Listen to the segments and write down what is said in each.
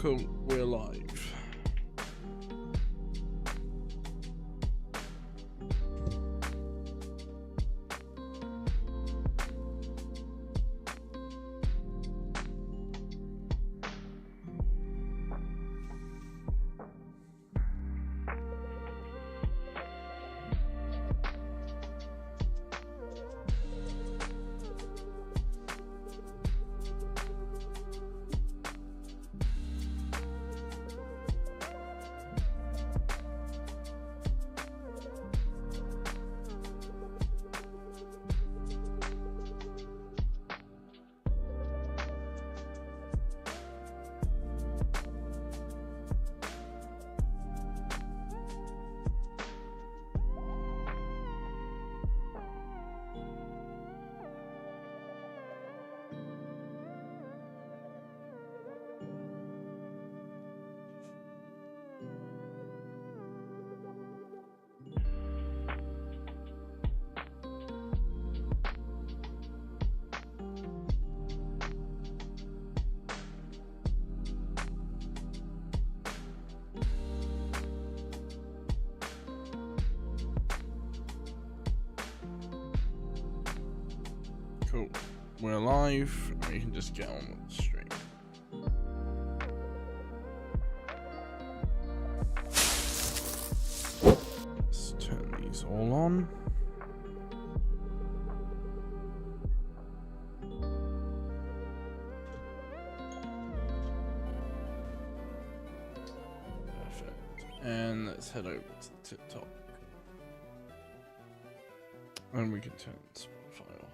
Cool, we're live. Cool, we're live. We can just get on with the stream. Let's turn these all on. Perfect. And let's head over to the TikTok. And we can turn Spotify off.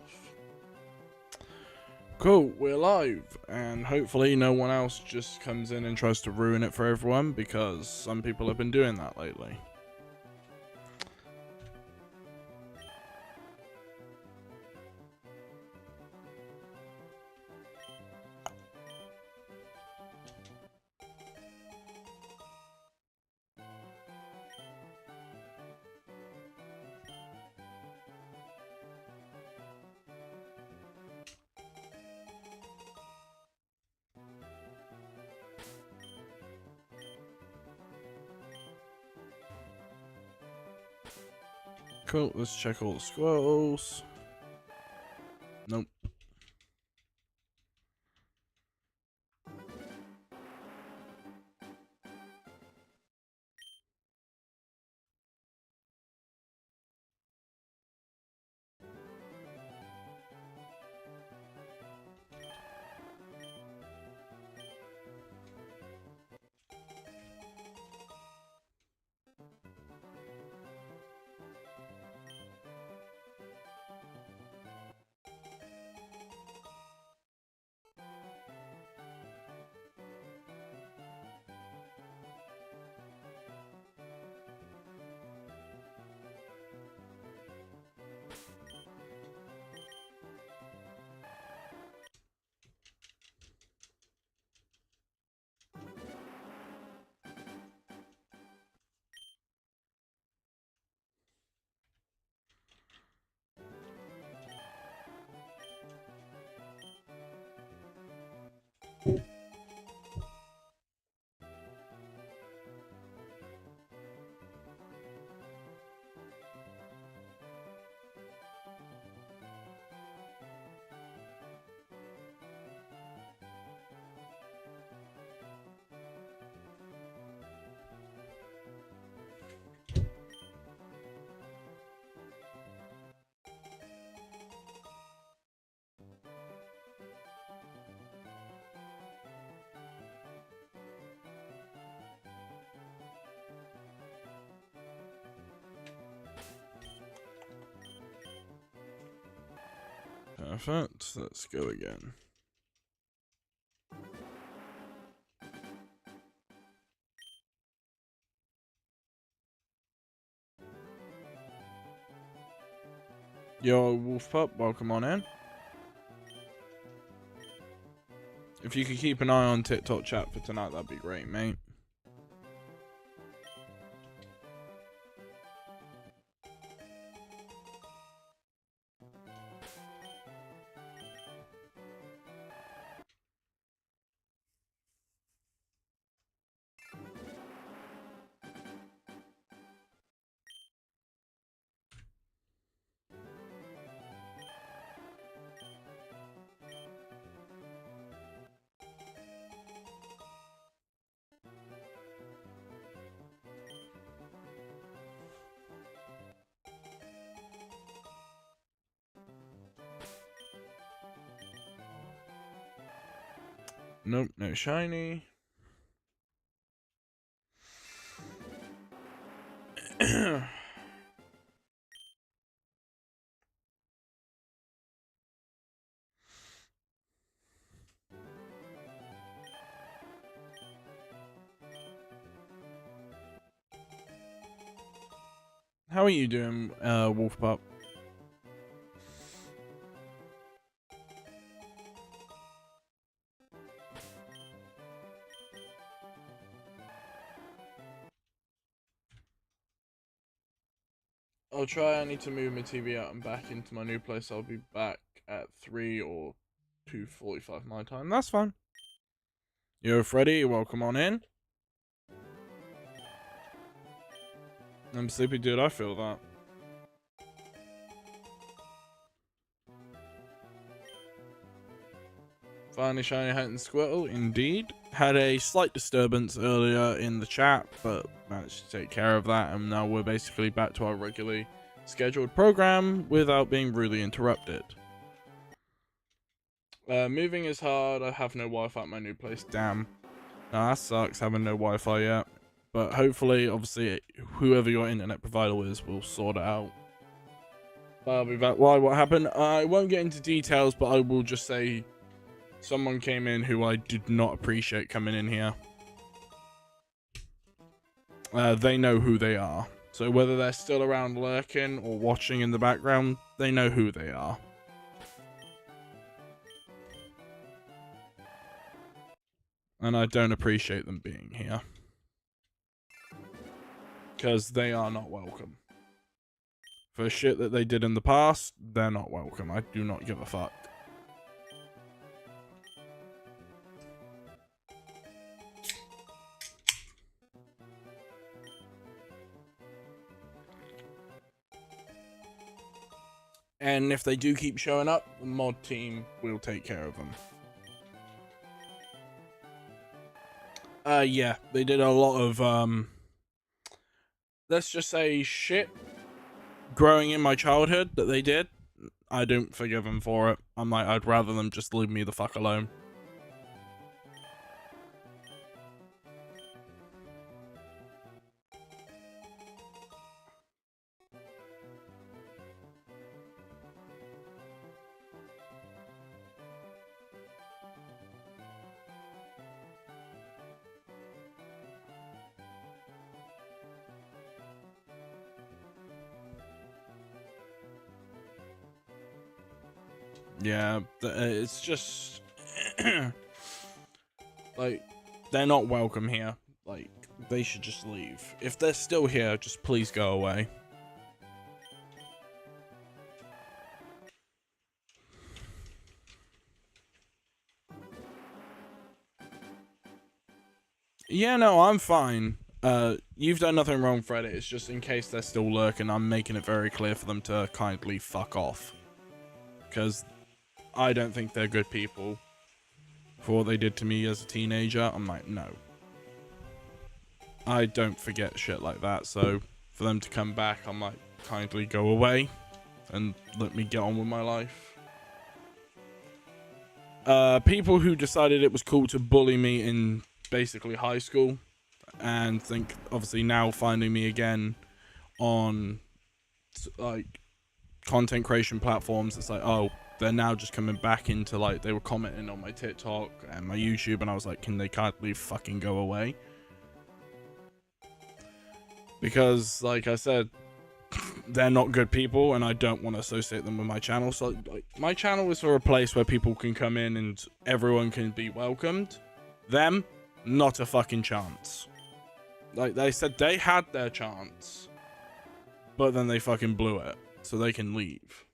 Cool, we're live, and hopefully no one else just comes in and tries to ruin it for everyone, because some people have been doing that lately. Cool, let's check all the Squirtles. Nope. Perfect, let's go again. Yo, Wolf Pup, welcome on in. If you could keep an eye on TikTok chat for tonight, that'd be great, mate. Nope, no shiny. How are you doing, Wolf Pup? I'll try. I need to move my TV out and back into my new place. I'll be back at 3 or 2:45 my time. That's fine. Yo, Freddy, welcome on in. I'm sleepy, dude. I feel that. Finally shiny hat and Squirtle, indeed. Had a slight disturbance earlier in the chat, but managed to take care of that, and now we're basically back to our regularly scheduled program without being rudely interrupted. Moving is hard. I have no Wi-Fi at my new place. Damn. Now that sucks, having no Wi-Fi yet. But hopefully, obviously, whoever your internet provider is will sort it out. I'll be back. Why? What happened? I won't get into details, but I will just say someone came in who I did not appreciate coming in here. They know who they are. So whether they're still around lurking or watching in the background, they know who they are. And I don't appreciate them being here. Because they are not welcome. For shit that they did in the past, they're not welcome. I do not give a fuck. And if they do keep showing up, the mod team will take care of them. Yeah, they did a lot of, let's just say shit growing in my childhood that they did. I don't forgive them for it. I'm like, I'd rather them just leave me the fuck alone. Yeah, it's just like, they're not welcome here. Like, they should just leave. If they're still here, just please go away. Yeah, no, I'm fine. You've done nothing wrong, Fred. It's just in case they're still lurking, I'm making it very clear for them to kindly fuck off. Because I don't think they're good people. For what they did to me as a teenager, I'm like, no. I don't forget shit like that, so for them to come back, I'm like, kindly go away and let me get on with my life. People who decided it was cool to bully me in basically high school and think obviously now finding me again on like content creation platforms, it's like, oh, they're now just coming back into, like, they were commenting on my TikTok and my YouTube, and I was like, can they kindly fucking go away? Because, like I said, they're not good people, and I don't want to associate them with my channel. So, like, my channel is for a place where people can come in and everyone can be welcomed. Them, not a fucking chance. Like, they said they had their chance, but then they fucking blew it, so they can leave.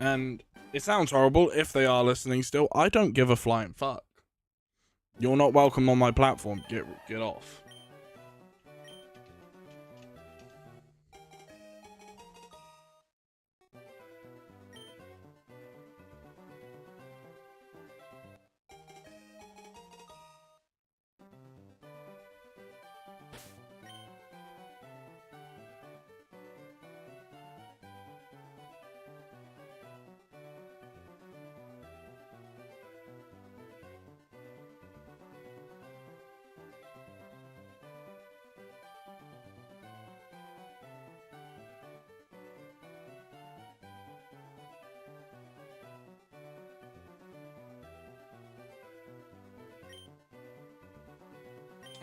And it sounds horrible if they are listening still. I don't give a flying fuck. You're not welcome on my platform. Get off.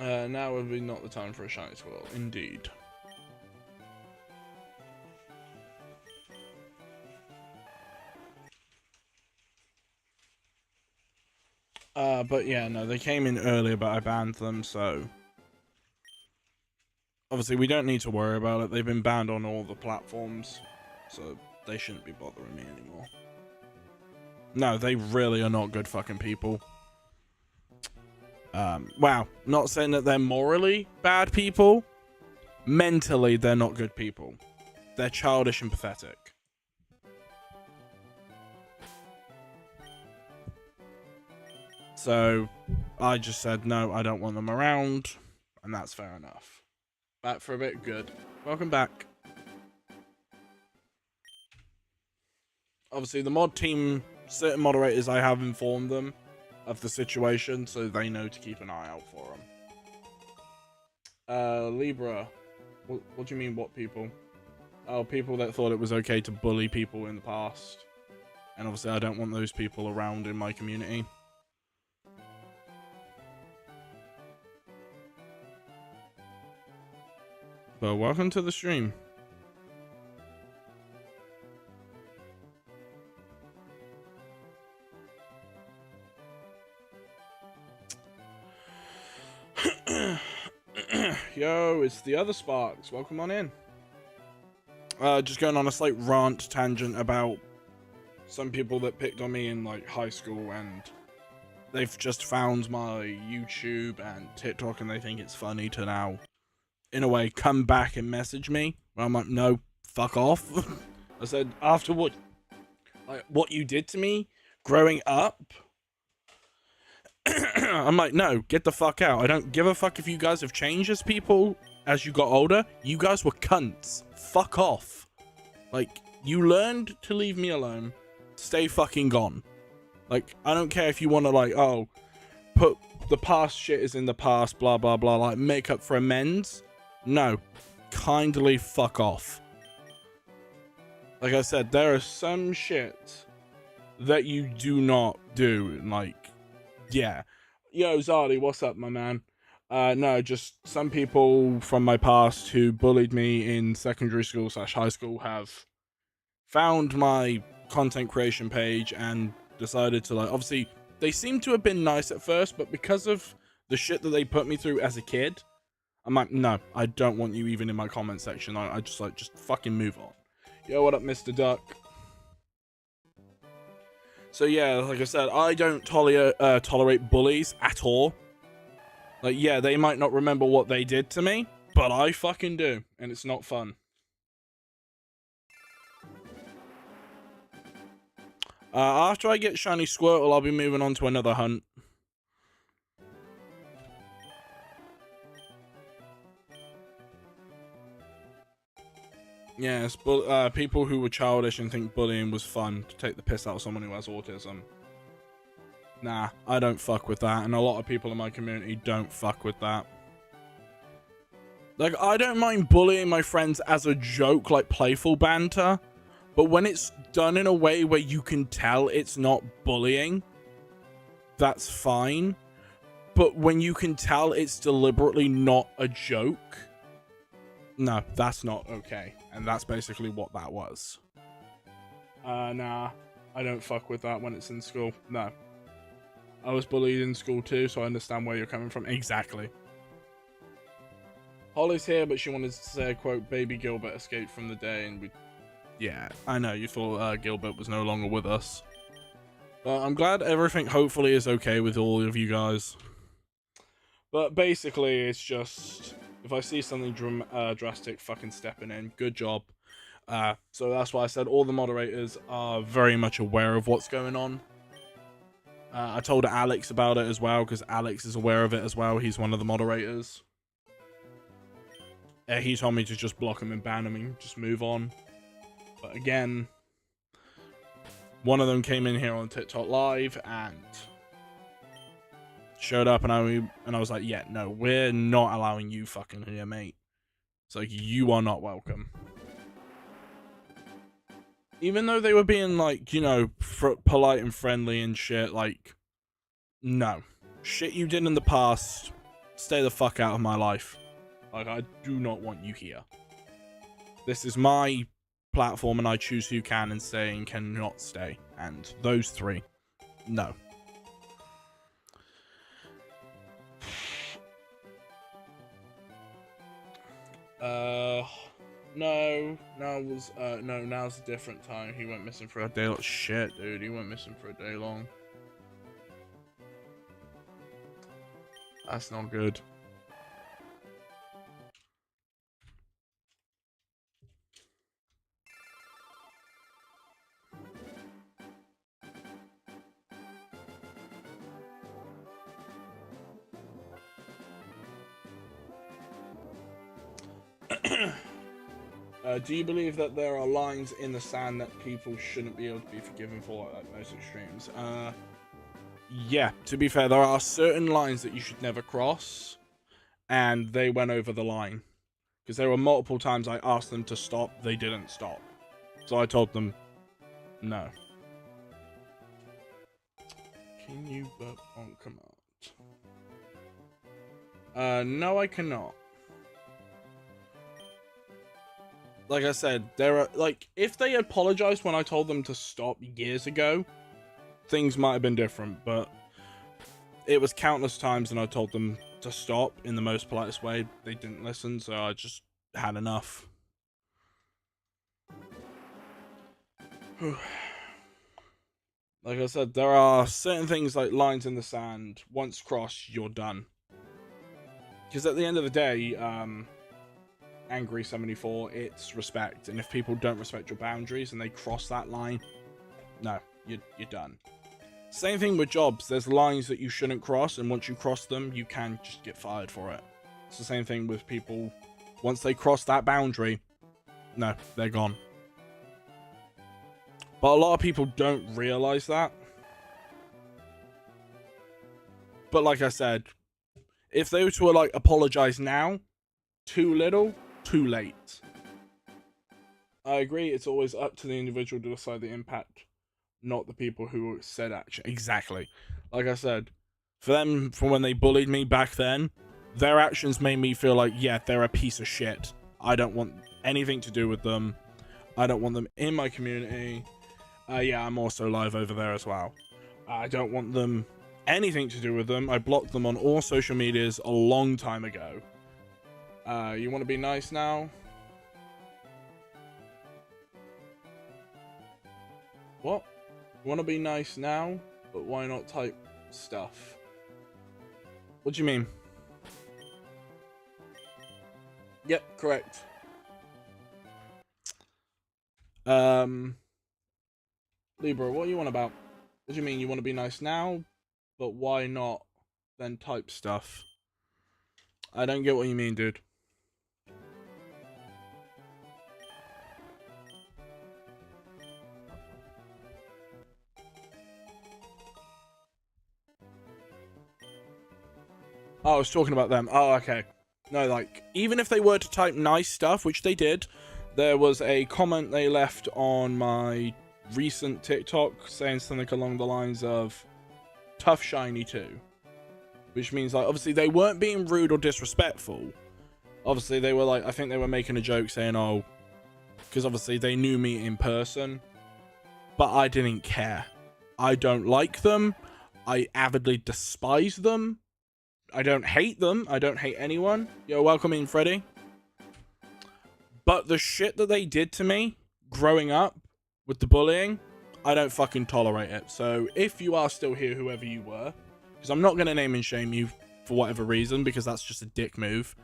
Now would be not the time for a shiny Squirtle. Indeed. But yeah, no, they came in earlier, but I banned them, so... Obviously, we don't need to worry about it. They've been banned on all the platforms, so they shouldn't be bothering me anymore. No, they really are not good fucking people. Wow, not saying that they're morally bad people. Mentally, they're not good people. They're childish and pathetic. So, I just said, no, I don't want them around, and that's fair enough. Back for a bit, good. Welcome back. Obviously, the mod team, certain moderators, I have informed them of the situation, so they know to keep an eye out for them. Libra, what do you mean, what people? Oh, people that thought it was okay to bully people in the past. And obviously, I don't want those people around in my community. But welcome to the stream. Yo, it's the other Sparks. Welcome on in. Just going on a slight rant tangent about some people that picked on me in like high school, and they've just found my YouTube and TikTok and they think it's funny to now, in a way, come back and message me. I'm like, no, fuck off. I said, after what you did to me growing up, I'm like, no, get the fuck out. I don't give a fuck if you guys have changed as people as you got older. You guys were cunts. Fuck off. Like, you learned to leave me alone. Stay fucking gone. Like, I don't care if you want to, like, oh, put the past shit is in the past, blah, blah, blah, like, make up for amends. No. Kindly fuck off. Like I said, there are some shit that you do not do. Like, yeah. Yo, Zardy, what's up, my man? No, just some people from my past who bullied me in secondary school / high school have found my content creation page and decided to, like, obviously, they seem to have been nice at first, but because of the shit that they put me through as a kid, I'm like, no, I don't want you even in my comment section. I just, like, just fucking move on. Yo, what up, Mr. Duck? So yeah, like I said, I don't tolerate bullies at all. Like, yeah, they might not remember what they did to me, but I fucking do, and it's not fun. After I get shiny Squirtle, I'll be moving on to another hunt. Yes, but people who were childish and think bullying was fun to take the piss out of someone who has autism. Nah, I don't fuck with that, and a lot of people in my community don't fuck with that. Like, I don't mind bullying my friends as a joke, like playful banter, but when it's done in a way where you can tell it's not bullying, that's fine. But when you can tell it's deliberately not a joke, no, that's not okay. And that's basically what that was. Nah, I don't fuck with that when it's in school. No. I was bullied in school too, so I understand where you're coming from. Exactly. Holly's here, but she wanted to say, quote, baby Gilbert escaped from the day, and we... Yeah, I know, you thought Gilbert was no longer with us. But I'm glad everything hopefully is okay with all of you guys. But basically, it's just... If I see something drastic, fucking stepping in. Good job. So that's why I said all the moderators are very much aware of what's going on. I told Alex about it as well, because Alex is aware of it as well. He's one of the moderators. He told me to just block him and ban him and just move on. But again, one of them came in here on TikTok Live and showed up, and I was like, yeah, no, we're not allowing you fucking here, mate. It's like, you are not welcome. Even though they were being, like, you know, polite and friendly and shit, like, no. Shit you did in the past, stay the fuck out of my life. Like, I do not want you here. This is my platform, and I choose who can and stay and cannot stay. And those three, no. No, now's a different time. He went missing for a day. Shit, dude, he went missing for a day long. That's not good. Do you believe that there are lines in the sand that people shouldn't be able to be forgiven for, like most extremes? Yeah, to be fair, there are certain lines that you should never cross, and they went over the line. Because there were multiple times I asked them to stop, they didn't stop. So I told them, no. Can you burp on command? No, I cannot. Like I said, there are, like, if they apologized when I told them to stop years ago, things might have been different, but it was countless times and I told them to stop in the most politest way. They didn't listen, so I just had enough. Like I said, there are certain things like lines in the sand. Once crossed, you're done. Because at the end of the day, Angry 74, it's respect, and if people don't respect your boundaries and they cross that line, no, you're done. Same thing with jobs. There's lines that you shouldn't cross, and once you cross them, you can just get fired for it. It's the same thing with people. Once they cross that boundary, no, they're gone. But a lot of people don't realize that. But like I said, if they were to like apologize now, too little, too late. I agree, it's always up to the individual to decide the impact, not the people who said action. Exactly. Like I said, for them, from when they bullied me back then, their actions made me feel like, yeah, they're a piece of shit. I don't want anything to do with them. I don't want them in my community. Yeah, I'm also live over there as well. I don't want them anything to do with them. I blocked them on all social medias a long time ago. You want to be nice now? What? You want to be nice now? But why not type stuff? What do you mean? Yep, correct. Libra, what do you want about? What do you mean? You want to be nice now? But why not then type stuff? I don't get what you mean, dude. Oh, I was talking about them. Oh, okay. No, like, even if they were to type nice stuff, which they did, there was a comment they left on my recent TikTok saying something along the lines of tough shiny too. Which means, like, obviously they weren't being rude or disrespectful. Obviously they were like, I think they were making a joke saying, oh, because obviously they knew me in person. But I didn't care. I don't like them. I avidly despise them. I don't hate them. I don't hate anyone. Yo, welcome in, Freddy. But the shit that they did to me growing up with the bullying, I don't fucking tolerate it. So if you are still here, whoever you were, because I'm not going to name and shame you for whatever reason, because that's just a dick move.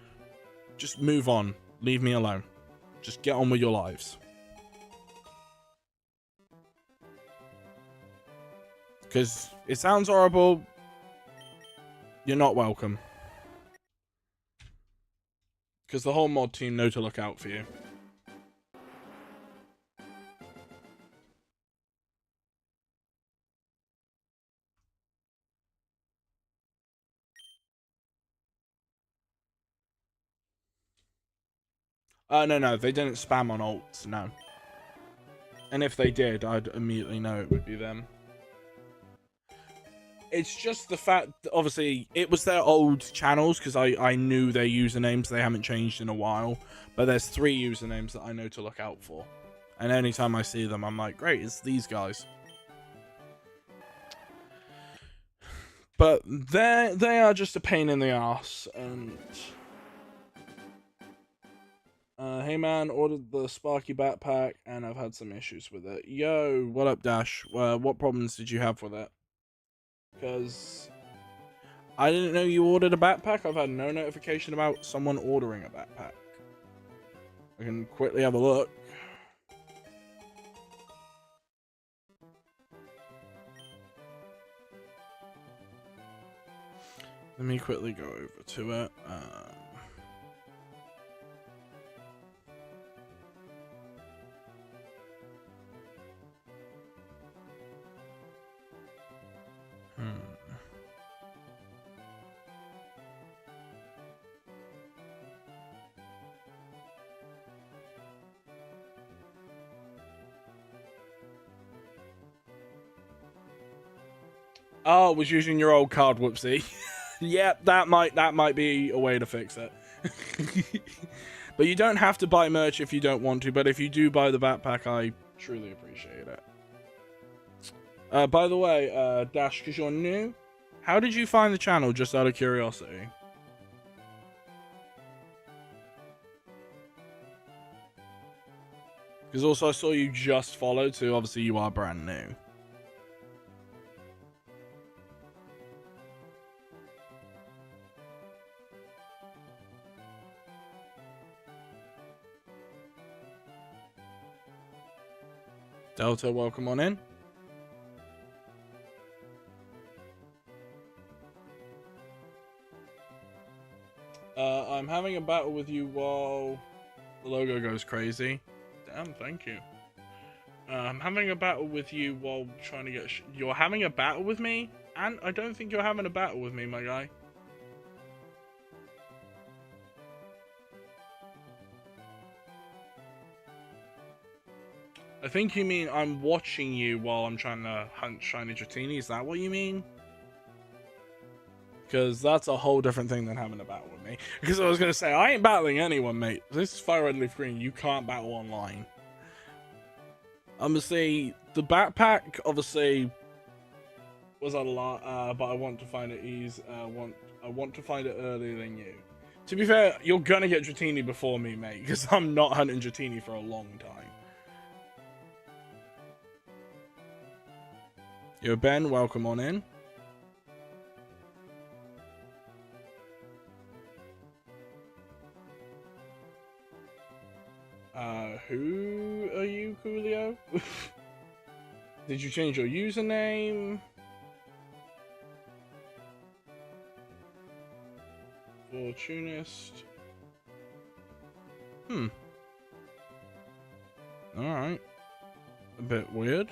Just move on. Leave me alone. Just get on with your lives. Because it sounds horrible. You're not welcome. Because the whole mod team know to look out for you. No, they didn't spam on alts, no. And if they did, I'd immediately know it would be them. It's just the fact that obviously it was their old channels, because I knew their usernames. They haven't changed in a while, but there's 3 usernames that I know to look out for, and anytime I see them I'm like, great, it's these guys. But they are just a pain in the ass. And hey man, ordered the Sparky backpack and I've had some issues with it. Yo, what up, Dash? What problems did you have with it? Because I didn't know you ordered a backpack. I've had no notification about someone ordering a backpack. I can quickly have a look. Let me quickly go over to it. Oh, was using your old card, whoopsie. Yep, that might be a way to fix it. But you don't have to buy merch if you don't want to, but if you do buy the backpack, I truly appreciate it. By the way, Dash, because you're new, how did you find the channel, just out of curiosity? Because also I saw you just followed, so obviously you are brand new. Delta, welcome on in. I'm having a battle with you while the logo goes crazy. Damn, thank you. I'm having a battle with you while trying to get... You're having a battle with me? And I don't think you're having a battle with me, my guy. I think you mean I'm watching you while I'm trying to hunt shiny Dratini. Is that what you mean? Because that's a whole different thing than having a battle with me. Because I was going to say, I ain't battling anyone, mate. This is Fire Red Leaf Green. You can't battle online. I'm going to say, the backpack, obviously, was a lot, but I want to find it easy. I want to find it earlier than you. To be fair, you're going to get Dratini before me, mate. Because I'm not hunting Dratini for a long time. Yo, Ben, welcome on in. Who are you, Coolio? Did you change your username? Fortunist. Alright. A bit weird.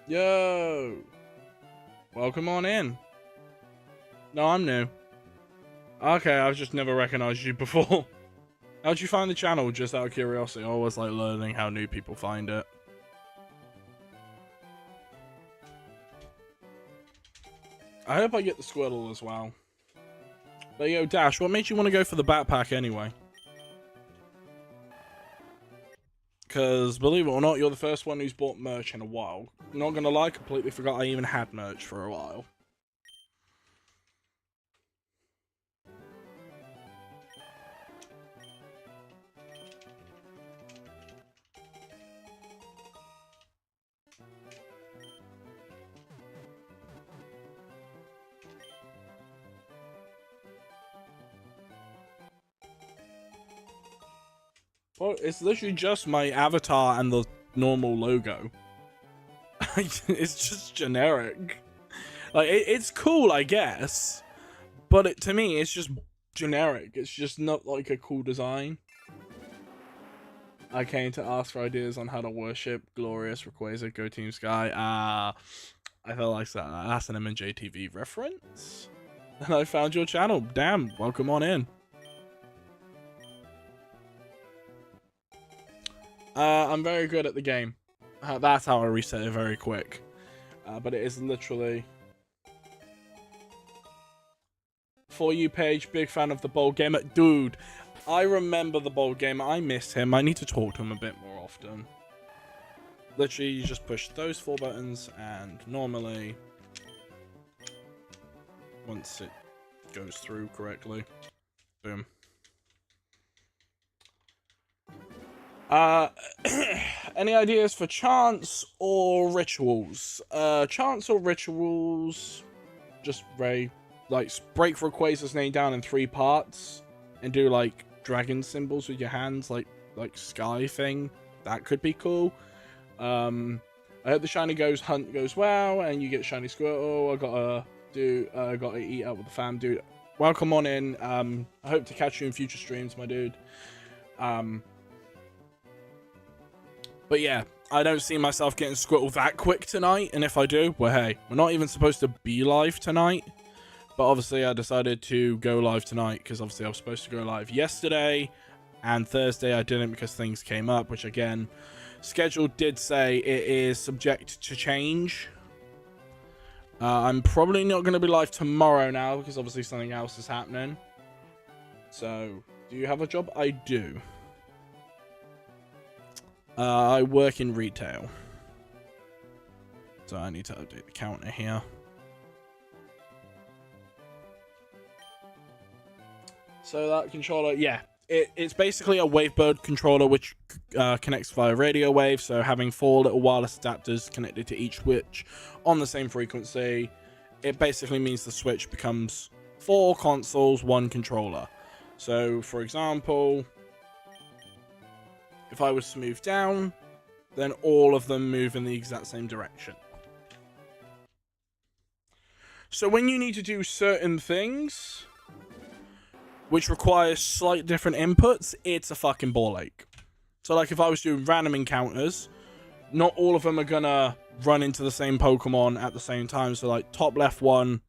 Yo! Welcome on in. No, I'm new. Okay, I've just never recognized you before. How'd you find the channel, just out of curiosity? I always like learning how new people find it. I hope I get the Squirtle as well. But yo, Dash, what made you want to go for the backpack anyway? Because, believe it or not, you're the first one who's bought merch in a while. Not gonna lie, completely forgot I even had merch for a while. Well, it's literally just my avatar and the normal logo. It's just generic. Like, it's cool, I guess. But to me, it's just generic. It's just not like a cool design. I came to ask for ideas on how to worship Glorious, Rayquaza, Go Team Sky. I felt like that's an MJTV reference. And I found your channel. Damn, welcome on in. I'm very good at the game. That's how I reset it very quick. But it is literally For You page, big fan of the Bold Gamer. Dude, I remember the Bold Gamer. I miss him. I need to talk to him a bit more often. Literally, you just push those 4 buttons, and normally, once it goes through correctly, boom. Any ideas for chants or rituals? Chants or rituals, just Ray. Like, break for Quasar's name down in 3 parts and do like dragon symbols with your hands, like sky thing. That could be cool. I hope the shiny hunt goes well and you get shiny Squirtle. I gotta eat out with the fam, dude. Welcome on in. I hope to catch you in future streams, my dude. But yeah, I don't see myself getting Squirtle that quick tonight, and if I do, well, hey, we're not even supposed to be live tonight. But obviously, I decided to go live tonight because obviously I was supposed to go live yesterday, and Thursday I didn't because things came up, which again, schedule did say it is subject to change. I'm probably not going to be live tomorrow now because obviously something else is happening. So, do you have a job? I do. I work in retail. So I need to update the counter here. So that controller, yeah, it's basically a Wavebird controller which connects via radio wave. So having 4 little wireless adapters connected to each switch on the same frequency, it basically means the switch becomes 4 consoles, 1 controller. So for example, if I was to move down, then all of them move in the exact same direction. So when you need to do certain things which requires slight different inputs, it's a fucking ball ache. So like if I was doing random encounters, not all of them are gonna run into the same Pokemon at the same time. So like top left one.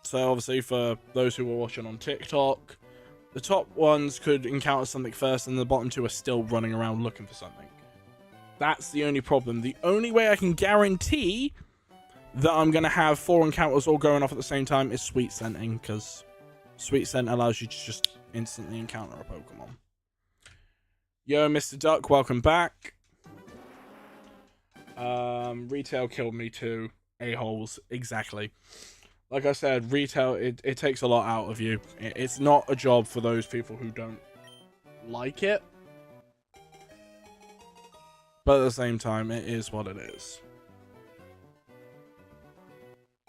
So obviously for those who were watching on TikTok, the top ones could encounter something first and the bottom 2 are still running around looking for something. That's the only problem. The only way I can guarantee that I'm going to have 4 encounters all going off at the same time is Sweet Scenting, because Sweet Scent allows you to just instantly encounter a Pokemon. Yo, Mr. Duck, welcome back. Retail killed me too. A-holes, exactly. Like I said, retail, it takes a lot out of you. It's not a job for those people who don't like it. But at the same time, it is what it is.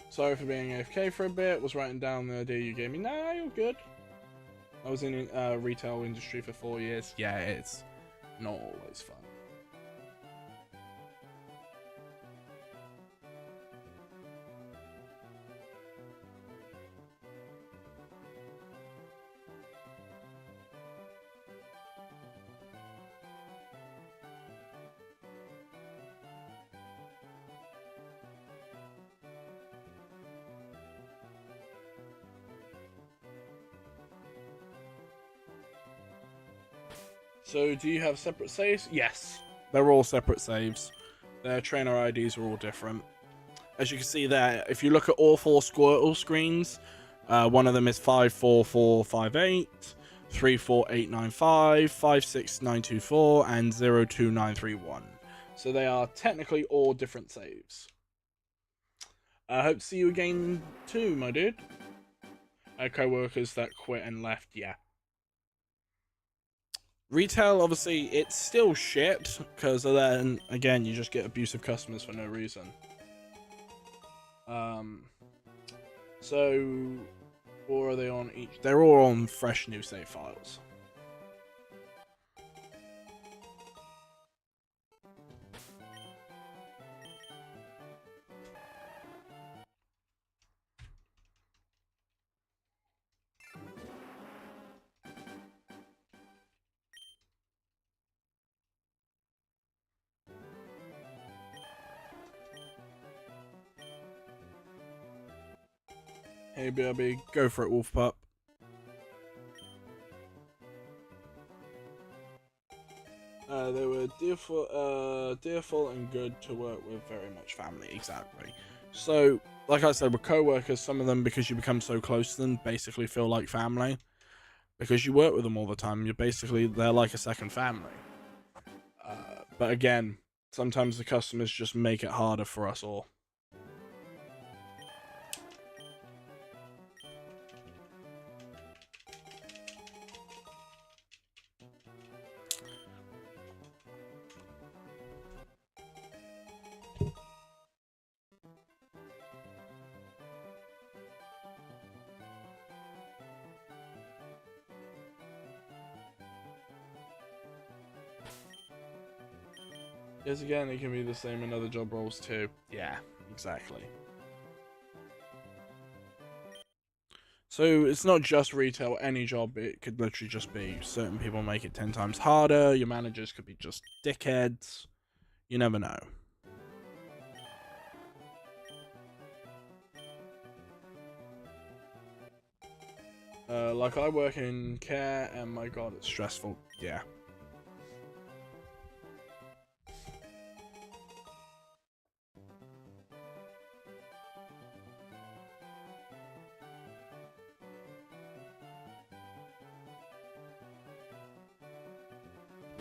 Sorry for being AFK for a bit. Was writing down the idea you gave me. Nah, you're good. I was in retail industry for 4 years. Yeah, it's not always fun. So, do you have separate saves? Yes. They're all separate saves. Their trainer IDs are all different. As you can see there, if you look at all 4 Squirtle screens, one of them is 54458, 34895, 56924, and 02931. So they are technically all different saves. I hope to see you again too, my dude. Co-workers that quit and left, yeah. Retail, obviously, it's still shit, because then, again, you just get abusive customers for no reason. So, or are they on each? They're all on fresh new save files. Hey, BRB, go for it, Wolf Pup. They were dearful and good to work with, very much family, exactly. So, like I said, with co-workers, some of them, because you become so close to them, basically feel like family. Because you work with them all the time, they're like a second family. But again, sometimes the customers just make it harder for us all. Yes, again, it can be the same in other job roles too. Yeah, exactly. So it's not just retail, any job, it could literally just be certain people make it 10 times harder, your managers could be just dickheads, you never know. Like I work in care and my god, it's stressful, yeah.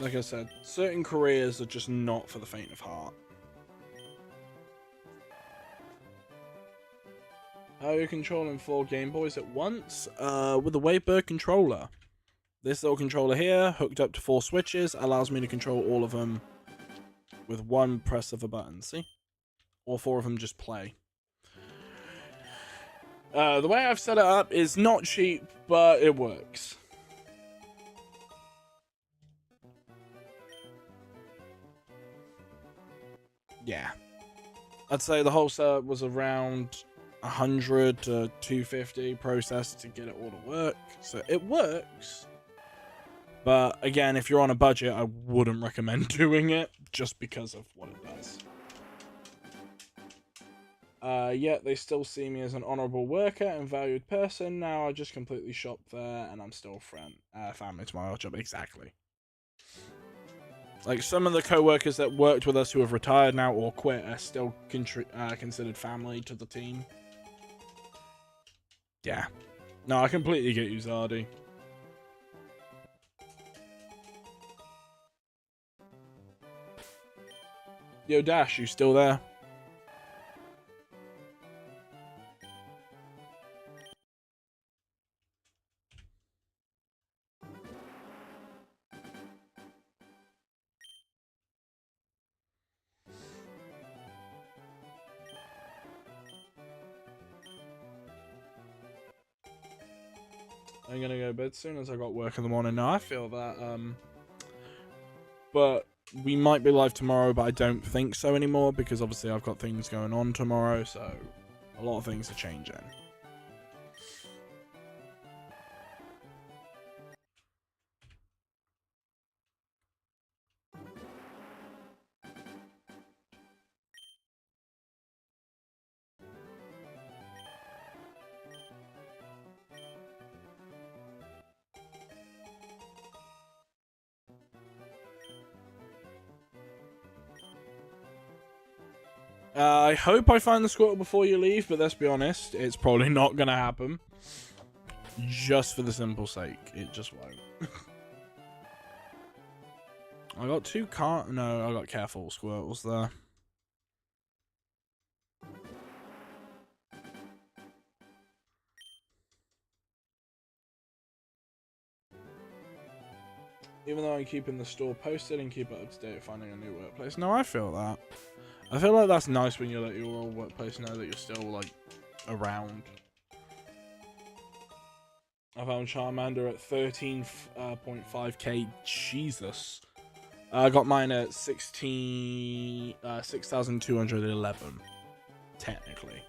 Like I said, certain careers are just not for the faint of heart. How are you controlling 4 Game Boys at once? With a Wavebird controller. This little controller here, hooked up to 4 switches, allows me to control all of them with one press of a button. See? All 4 of them just play. The way I've set it up is not cheap, but it works. Yeah. I'd say the whole setup was around 100 to 250 processed to get it all to work. So it works. But again, if you're on a budget, I wouldn't recommend doing it just because of what it does. Yet they still see me as an honourable worker and valued person. Now I just completely shop there and I'm still family to my old job. Exactly. Like, some of the co-workers that worked with us who have retired now or quit are still considered family to the team. Yeah. No, I completely get you, Zardy. Yo, Dash, you still there? I'm gonna go to bed soon as I got work in the morning. Now I feel that, but we might be live tomorrow, but I don't think so anymore because obviously I've got things going on tomorrow, so a lot of things are changing. I hope I find the Squirtle before you leave, but let's be honest, it's probably not gonna happen. Just for the simple sake, it just won't. I got 2 no, I got careful Squirtles there. Even though I'm keeping the store posted and keep it up to date, finding a new workplace. No, I feel that. I feel like that's nice when you let your old workplace know that you're still, like, around. I found Charmander at 13.5k. Jesus. I got mine at 6,211. Technically.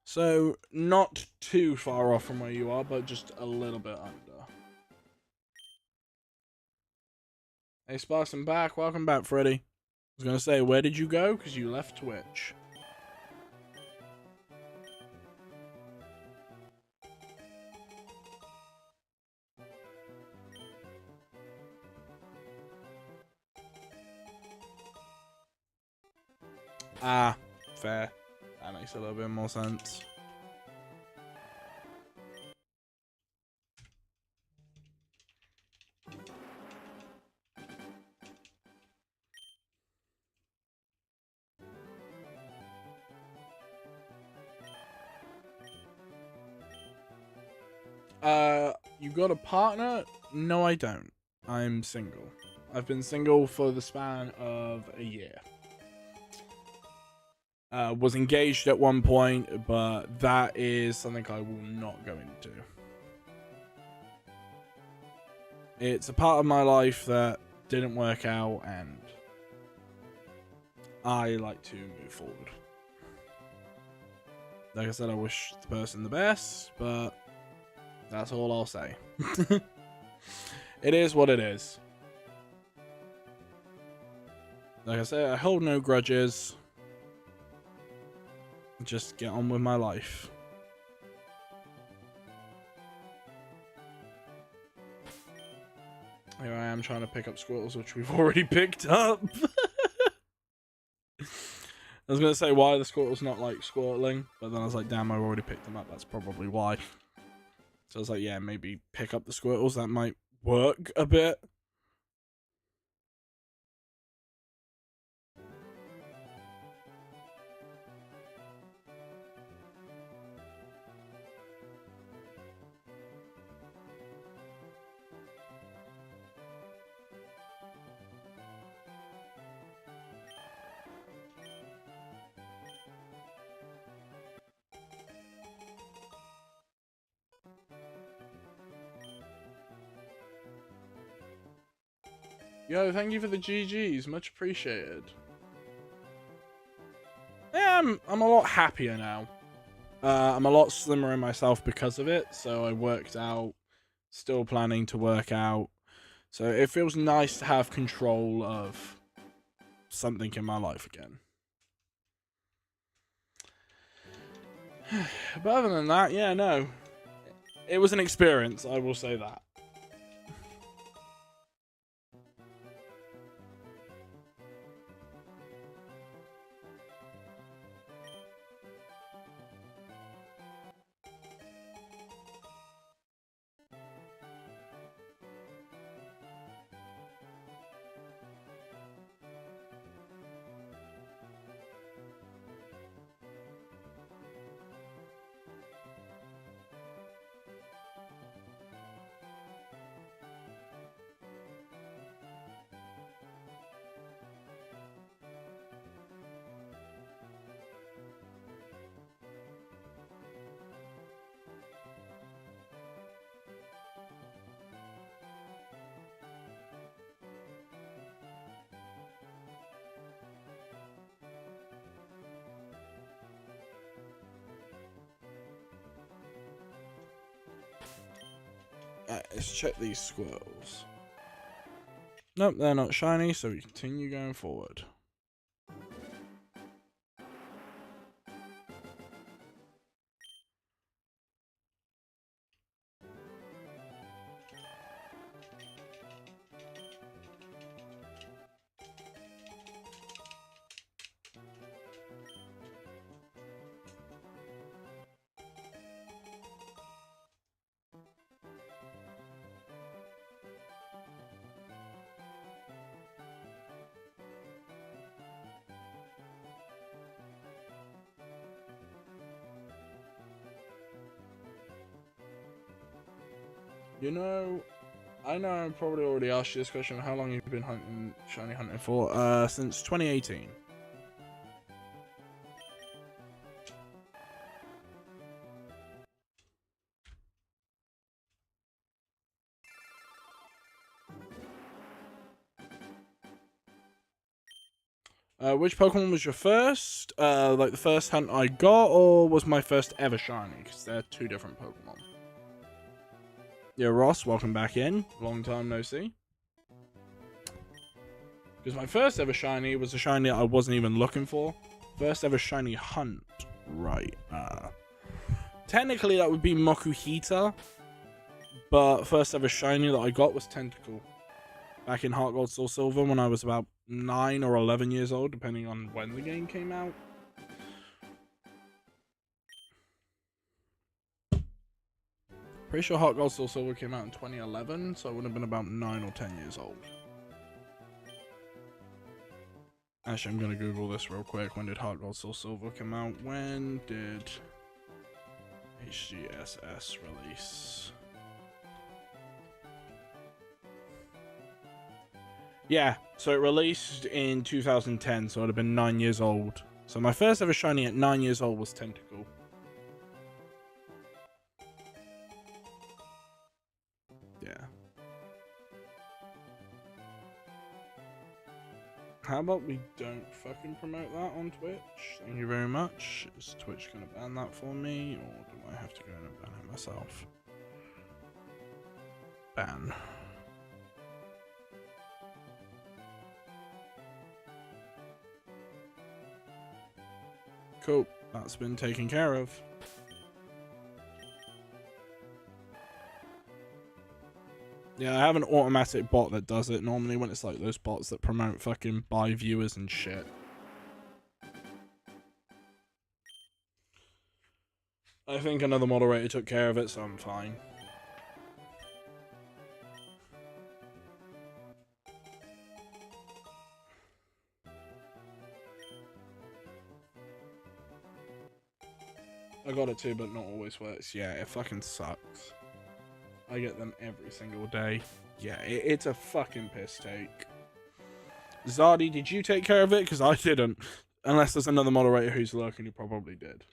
So, not too far off from where you are, but just a little bit under. Hey, Sparks, I'm back. Welcome back, Freddy. I was going to say, where did you go? Because you left Twitch. Ah, fair. That makes a little bit more sense. You got a partner? No, I don't. I'm single. I've been single for the span of a year. Was engaged at one point, but that is something I will not go into. It's a part of my life that didn't work out, and I like to move forward. Like I said, I wish the person the best, but that's all I'll say. It is what it is. Like I said, I hold no grudges. Just get on with my life. Here I am trying to pick up Squirtles, which we've already picked up. I was going to say why the Squirtle's not like squirtling, but then I was like, damn, I've already picked them up. That's probably why. So I was like, yeah, maybe pick up the Squirtles. That might work a bit. Yo, thank you for the GGs. Much appreciated. Yeah, I'm a lot happier now. I'm a lot slimmer in myself because of it. So I worked out. Still planning to work out. So it feels nice to have control of something in my life again. But other than that, yeah, no. It was an experience, I will say that. Let's check these Squirtles. Nope, they're not shiny, so we continue going forward. You know, I know I probably already asked you this question. How long have you been shiny hunting for? Since 2018. Which Pokemon was your first? Like the first hunt I got, or was my first ever shiny? Because they're two different Pokemon. Yeah, Ross, welcome back in. Long time no see. Because my first ever shiny was a shiny I wasn't even looking for. First ever shiny hunt. Right. Technically that would be Mokuhita. But first ever shiny that I got was Tentacle. back in Heart Gold Soul Silver when I was about 9 or 11 years old, depending on when the game came out. Pretty sure Heart Gold Soul Silver came out in 2011, so I would have been about 9 or 10 years old. Actually, I'm going to Google this real quick. When did Heart Gold Soul Silver come out? When did HGSS release? Yeah, so it released in 2010, so I'd have been 9 years old. So my first ever shiny at 9 years old was Tentacle. Yeah. How about we don't fucking promote that on Twitch? Thank you very much. Is Twitch gonna ban that for me, or do I have to go and ban it myself? Ban. Cool, that's been taken care of. Yeah, I have an automatic bot that does it normally when it's like those bots that promote fucking buy viewers and shit. I think another moderator took care of it, so I'm fine. I got it too, but not always works. Yeah, it fucking sucks. I get them every single day. Yeah, it's a fucking piss take. Zardy, did you take care of it? Because I didn't. Unless there's another moderator who's lurking, who probably did.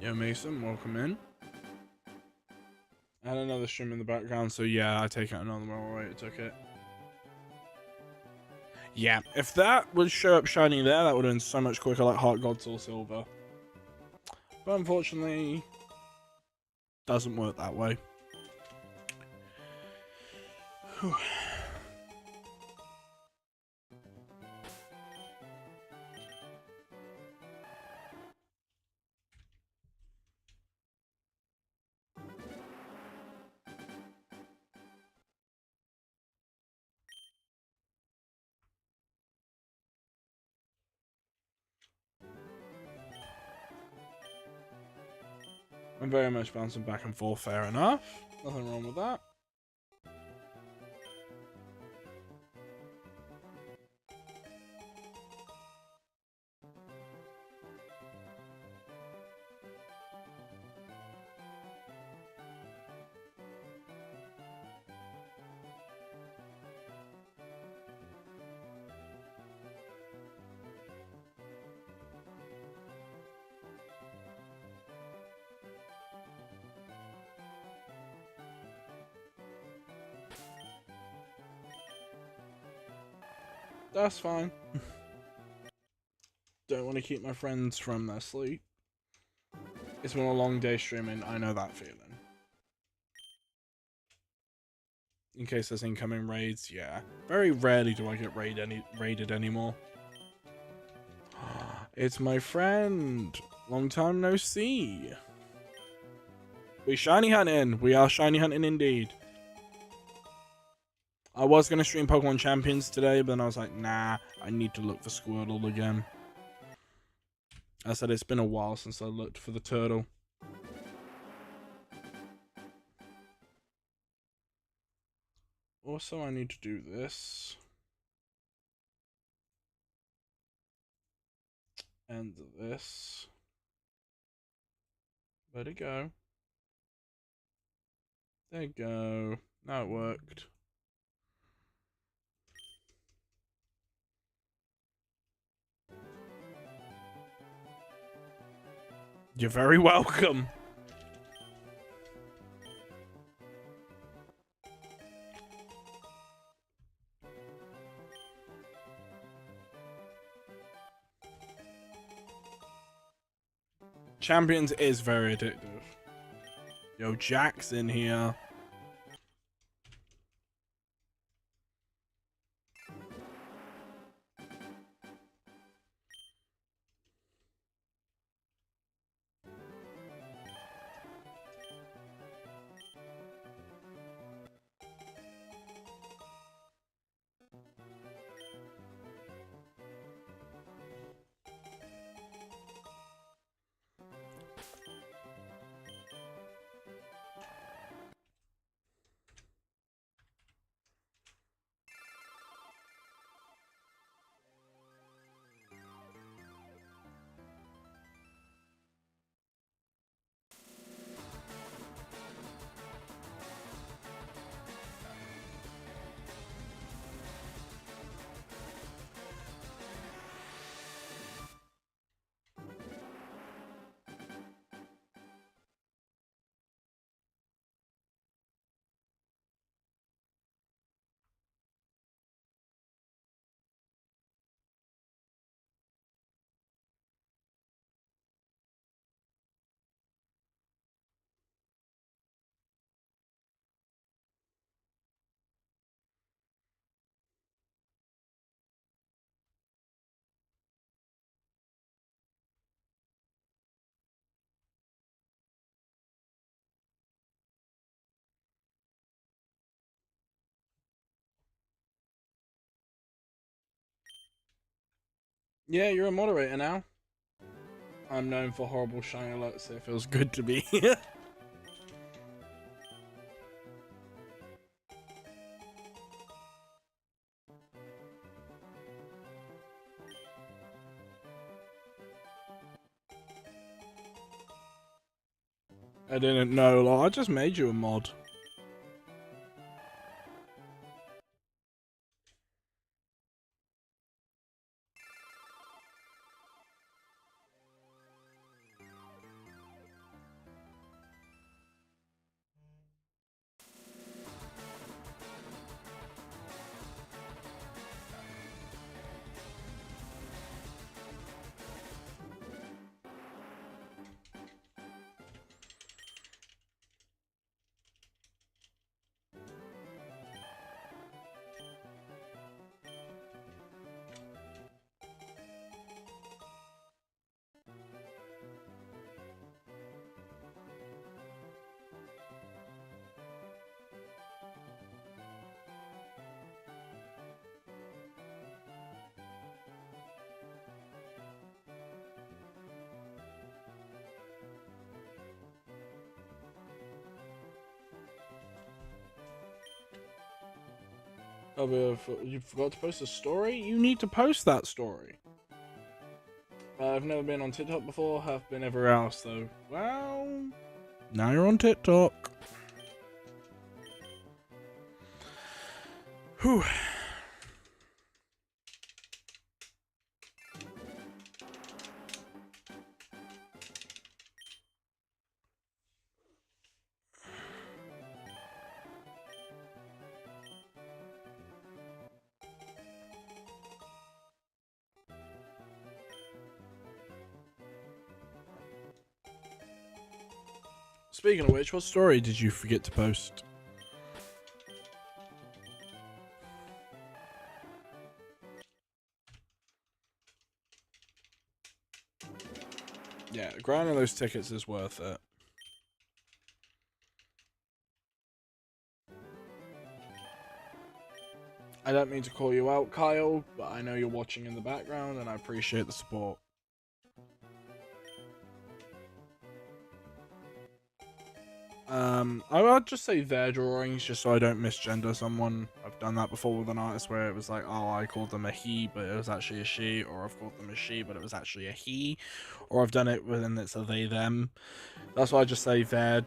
Yo, Mason, welcome in. I had another stream in the background, so yeah, I take it another moderator took it. Yeah, if that would show up shiny there, that would have been so much quicker, like Heart Gold Soul Silver. But unfortunately, doesn't work that way. Whew. I'm very much bouncing back and forth, fair enough. Nothing wrong with that. That's fine. Don't want to keep my friends from their sleep. It's been a long day streaming, I know that feeling. In case there's incoming raids, yeah. Very rarely do I get raided anymore. It's my friend. Long time no see. We shiny hunting. We are shiny hunting indeed. I was going to stream Pokemon Champions today, but then I was like, nah, I need to look for Squirtle again. I said it's been a while since I looked for the turtle. Also, I need to do this. And this. Where'd it go? There you go. Now it worked. You're very welcome. Champions is very addictive. Yo, Jack's in here. Yeah, you're a moderator now. I'm known for horrible shiny alerts, so it feels good to be here. I didn't know, like, I just made you a mod. Oh, but you forgot to post a story? You need to post that story. I've never been on TikTok before, have been everywhere else though. Well, now you're on TikTok. Whew. Speaking of which, what story did you forget to post? Yeah, grinding those tickets is worth it. I don't mean to call you out, Kyle, but I know you're watching in the background and I appreciate the support. I'd just say their drawings, just so I don't misgender someone. I've done that before with an artist where it was like, oh, I called them a he, but it was actually a she, or I've called them a she, but it was actually a he, or I've done it within it's a they, them. That's why I just say their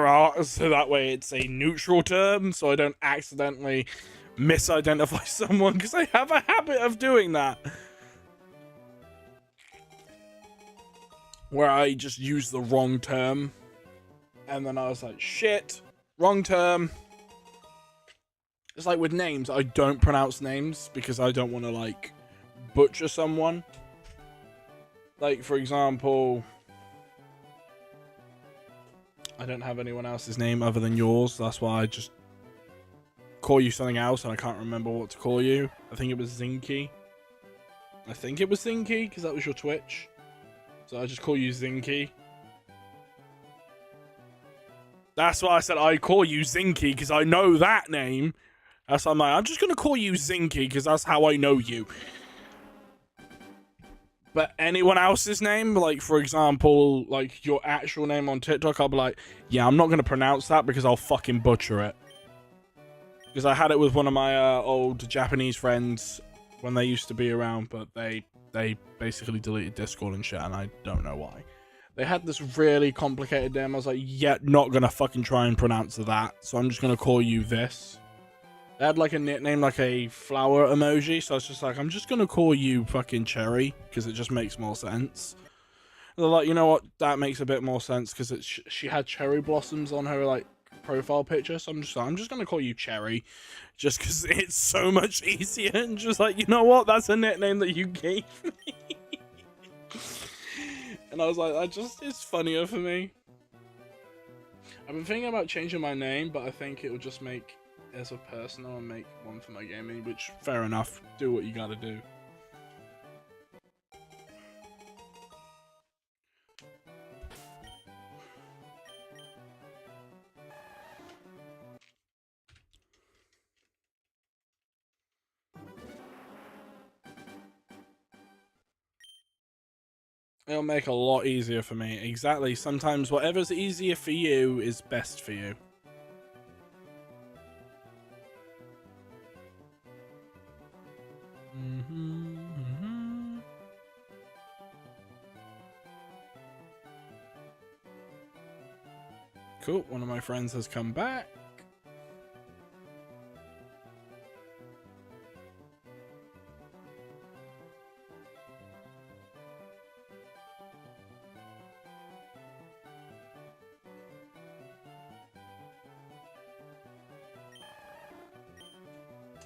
art, so that way it's a neutral term, so I don't accidentally misidentify someone, because I have a habit of doing that. Where I just use the wrong term. And then I was like, shit, wrong term. It's like with names, I don't pronounce names because I don't want to, like, butcher someone. Like, for example, I don't have anyone else's name other than yours. That's why I just call you something else, and I can't remember what to call you. I think it was Zinky. I think it was Zinky, because that was your Twitch. So I just call you Zinky. That's why I said I call you Zinky, because I know that name. That's why I'm just going to call you Zinky, because that's how I know you. But anyone else's name, like, for example, like, your actual name on TikTok, I'll be like, yeah, I'm not going to pronounce that because I'll fucking butcher it. Because I had it with one of my old Japanese friends when they used to be around, but they basically deleted Discord and shit, and I don't know why. They had this really complicated name. I was like, yeah, not going to fucking try and pronounce that, so I'm just going to call you this. They had like a nickname, like a flower emoji, so I was just like, I'm just gonna call you fucking Cherry, because it just makes more sense. And they're like, you know what, that makes a bit more sense, because she had cherry blossoms on her like profile picture, so I'm just gonna call you Cherry, just because it's so much easier, and just like, you know what, that's a nickname that you gave me. And I was like, it's funnier for me. I've been thinking about changing my name, but I think it will just make as a personal and make one for my gaming, which, fair enough, do what you gotta do. It'll make a lot easier for me. Exactly, sometimes whatever's easier for you is best for you. Cool, one of my friends has come back.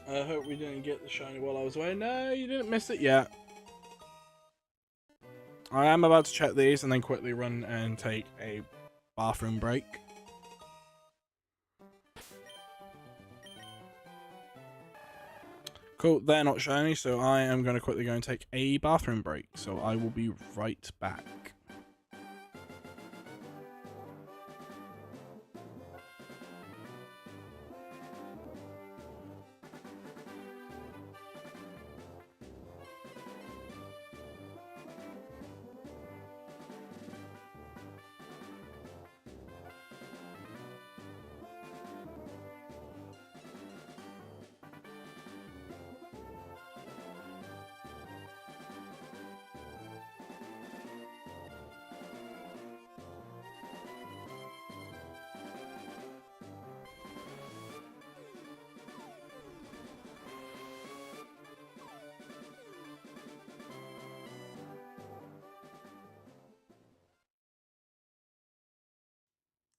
I hope we didn't get the shiny while I was away. No, you didn't miss it yet. I am about to check these and then quickly run and take a bathroom break. Cool, they're not shiny, so I am going to quickly go and take a bathroom break. So I will be right back.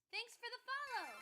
Thanks for the follow!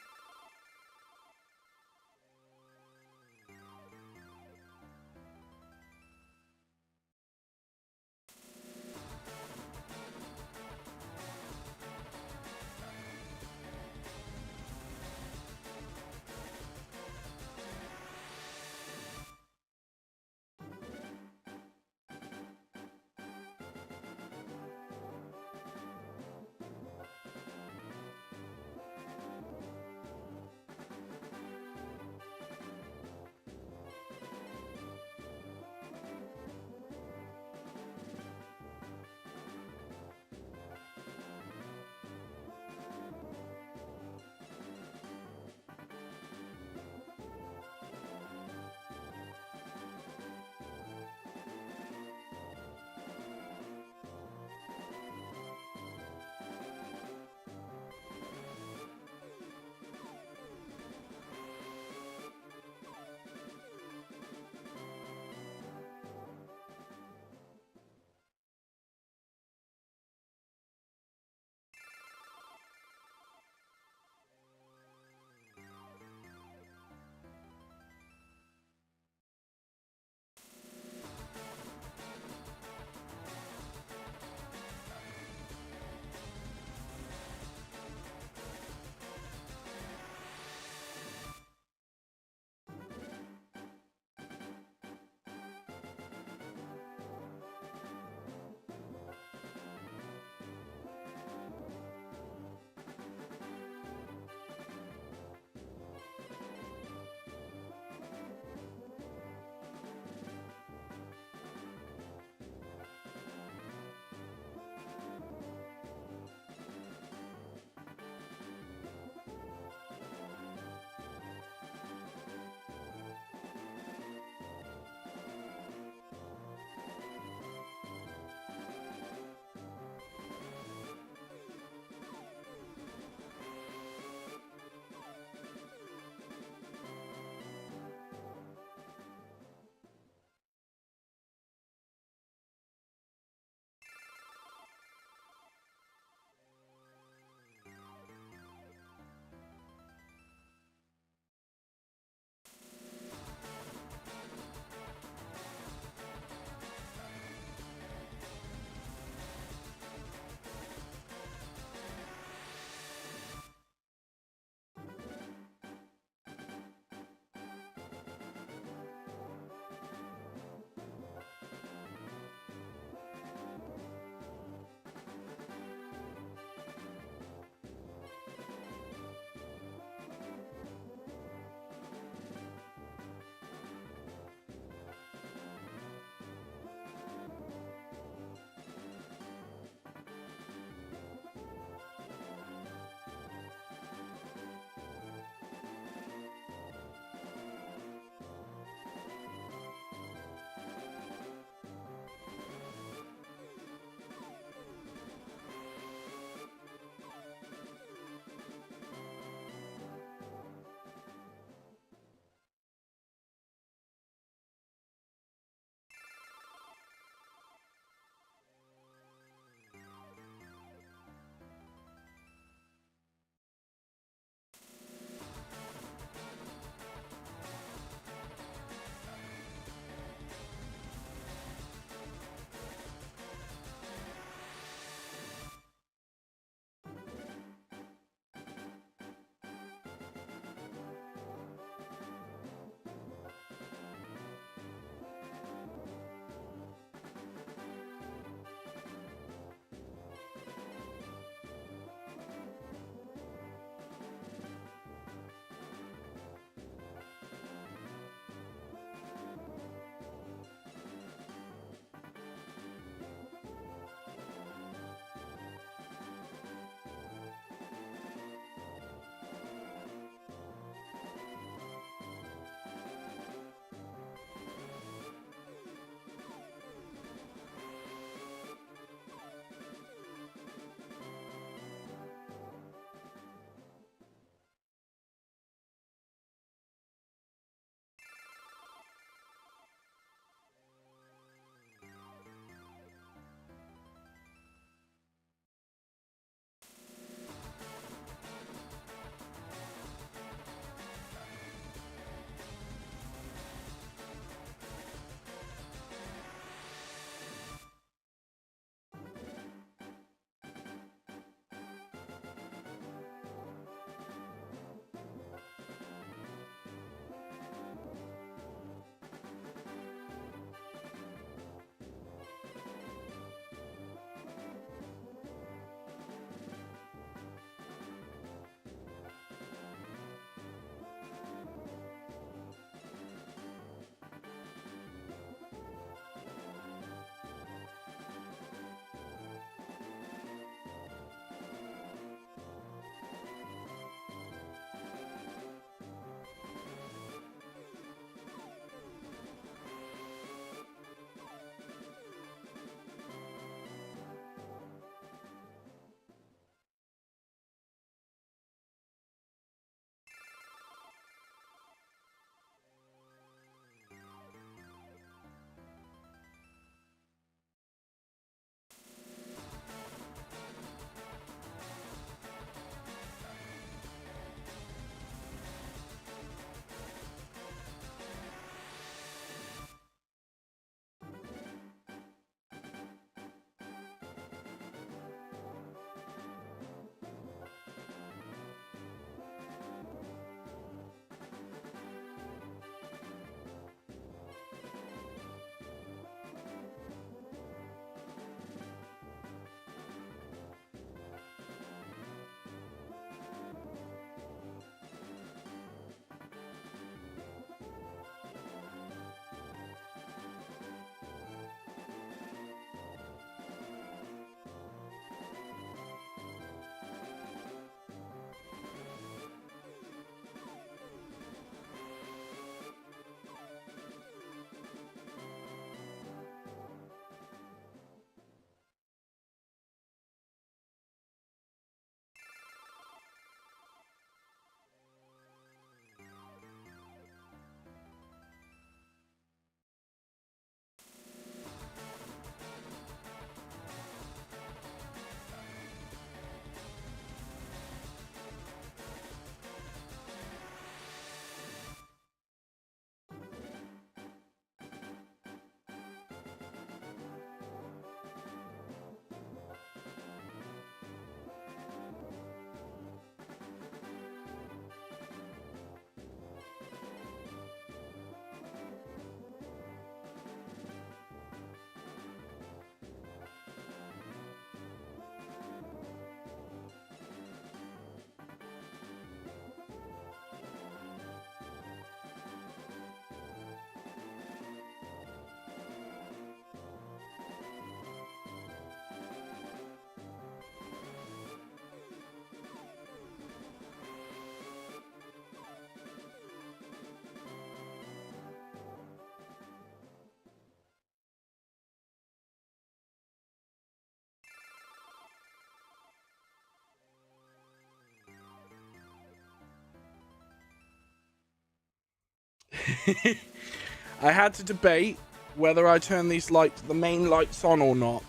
I had to debate whether I turn these lights, the main lights on or not,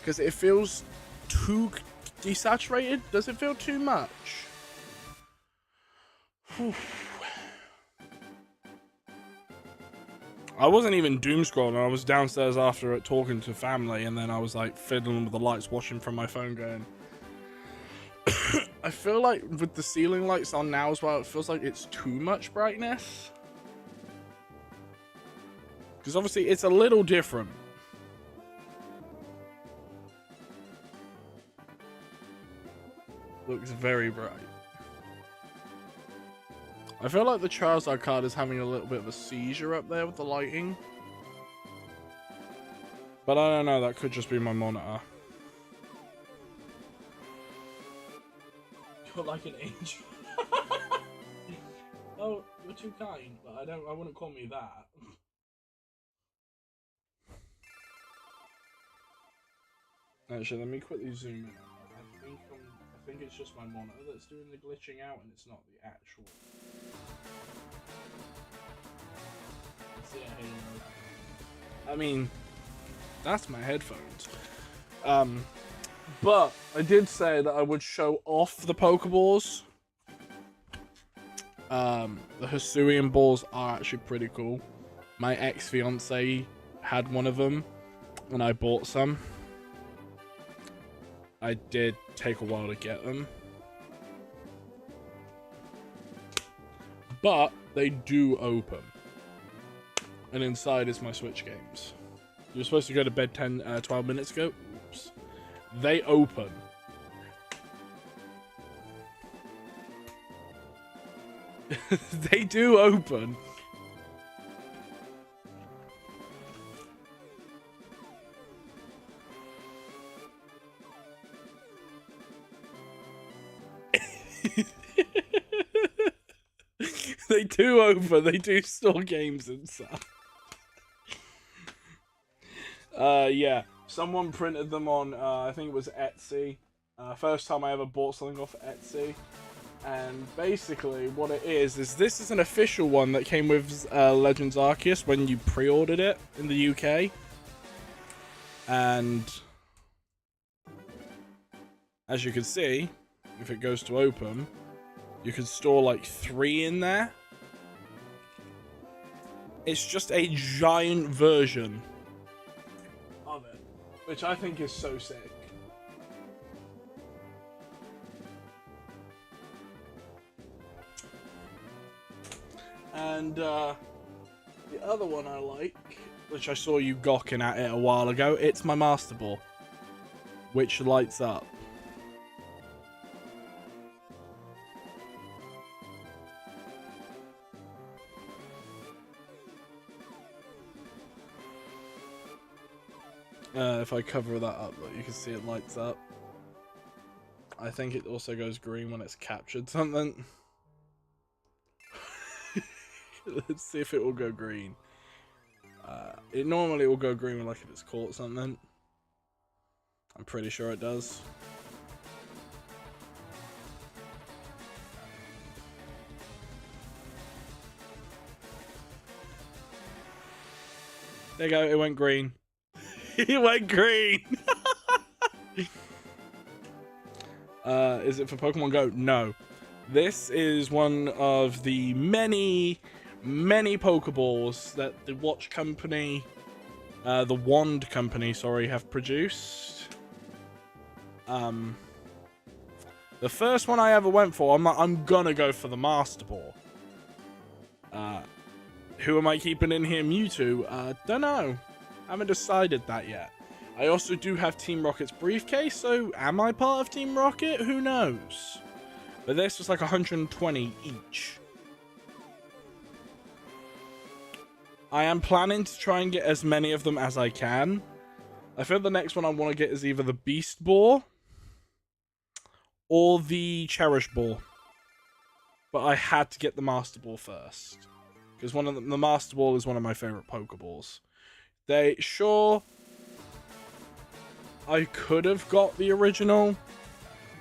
because it feels too desaturated. Does it feel too much? I wasn't even doom scrolling. I was downstairs after it talking to family, and then I was like fiddling with the lights, watching from my phone, going. I feel like with the ceiling lights on now as well, it feels like it's too much brightness. Because obviously it's a little different. Looks very bright. I feel like the Charizard card is having a little bit of a seizure up there with the lighting. But I don't know, that could just be my monitor. You're like an angel. Oh, you're too kind, but I wouldn't call me that. Actually, let me quickly zoom in. I think it's just my monitor that's doing the glitching out, and it's not the actual. I mean, that's my headphones. But I did say that I would show off the Pokeballs. The Hisuian balls are actually pretty cool. My ex-fiance had one of them, and I bought some. I did take a while to get them. But they do open. And inside is my Switch games. You were supposed to go to bed 12 minutes ago. Oops. They open. They do open. They do open. They do store games and stuff. Yeah. Someone printed them on, I think it was Etsy. First time I ever bought something off Etsy. And basically what it is this is an official one that came with Legends Arceus when you pre-ordered it in the UK. And as you can see, if it goes to open, you can store like 3 in there. It's just a giant version of it, which I think is so sick. And the other one I like, which I saw you gawking at it a while ago, it's my Master Ball, which lights up. If I cover that up, look, you can see it lights up. I think it also goes green when it's captured something. Let's see if it will go green. It normally will go green when, like, if it's caught something. I'm pretty sure it does. There you go, it went green. It went green! Is it for Pokemon Go? No. This is one of the many Pokeballs that the watch company, the Wand company, sorry, have produced. The first one I ever went for, I'm gonna go for the Master Ball. Who am I keeping in here? Mewtwo? Don't know. Haven't decided that yet. I also do have Team Rocket's briefcase, so am I part of Team Rocket? Who knows? But this was like 120 each. I am planning to try and get as many of them as I can. I feel the next one I want to get is either the Beast Ball or the Cherish Ball. But I had to get the Master Ball first. Because the Master Ball is one of my favorite Pokeballs. Sure, I could have got the original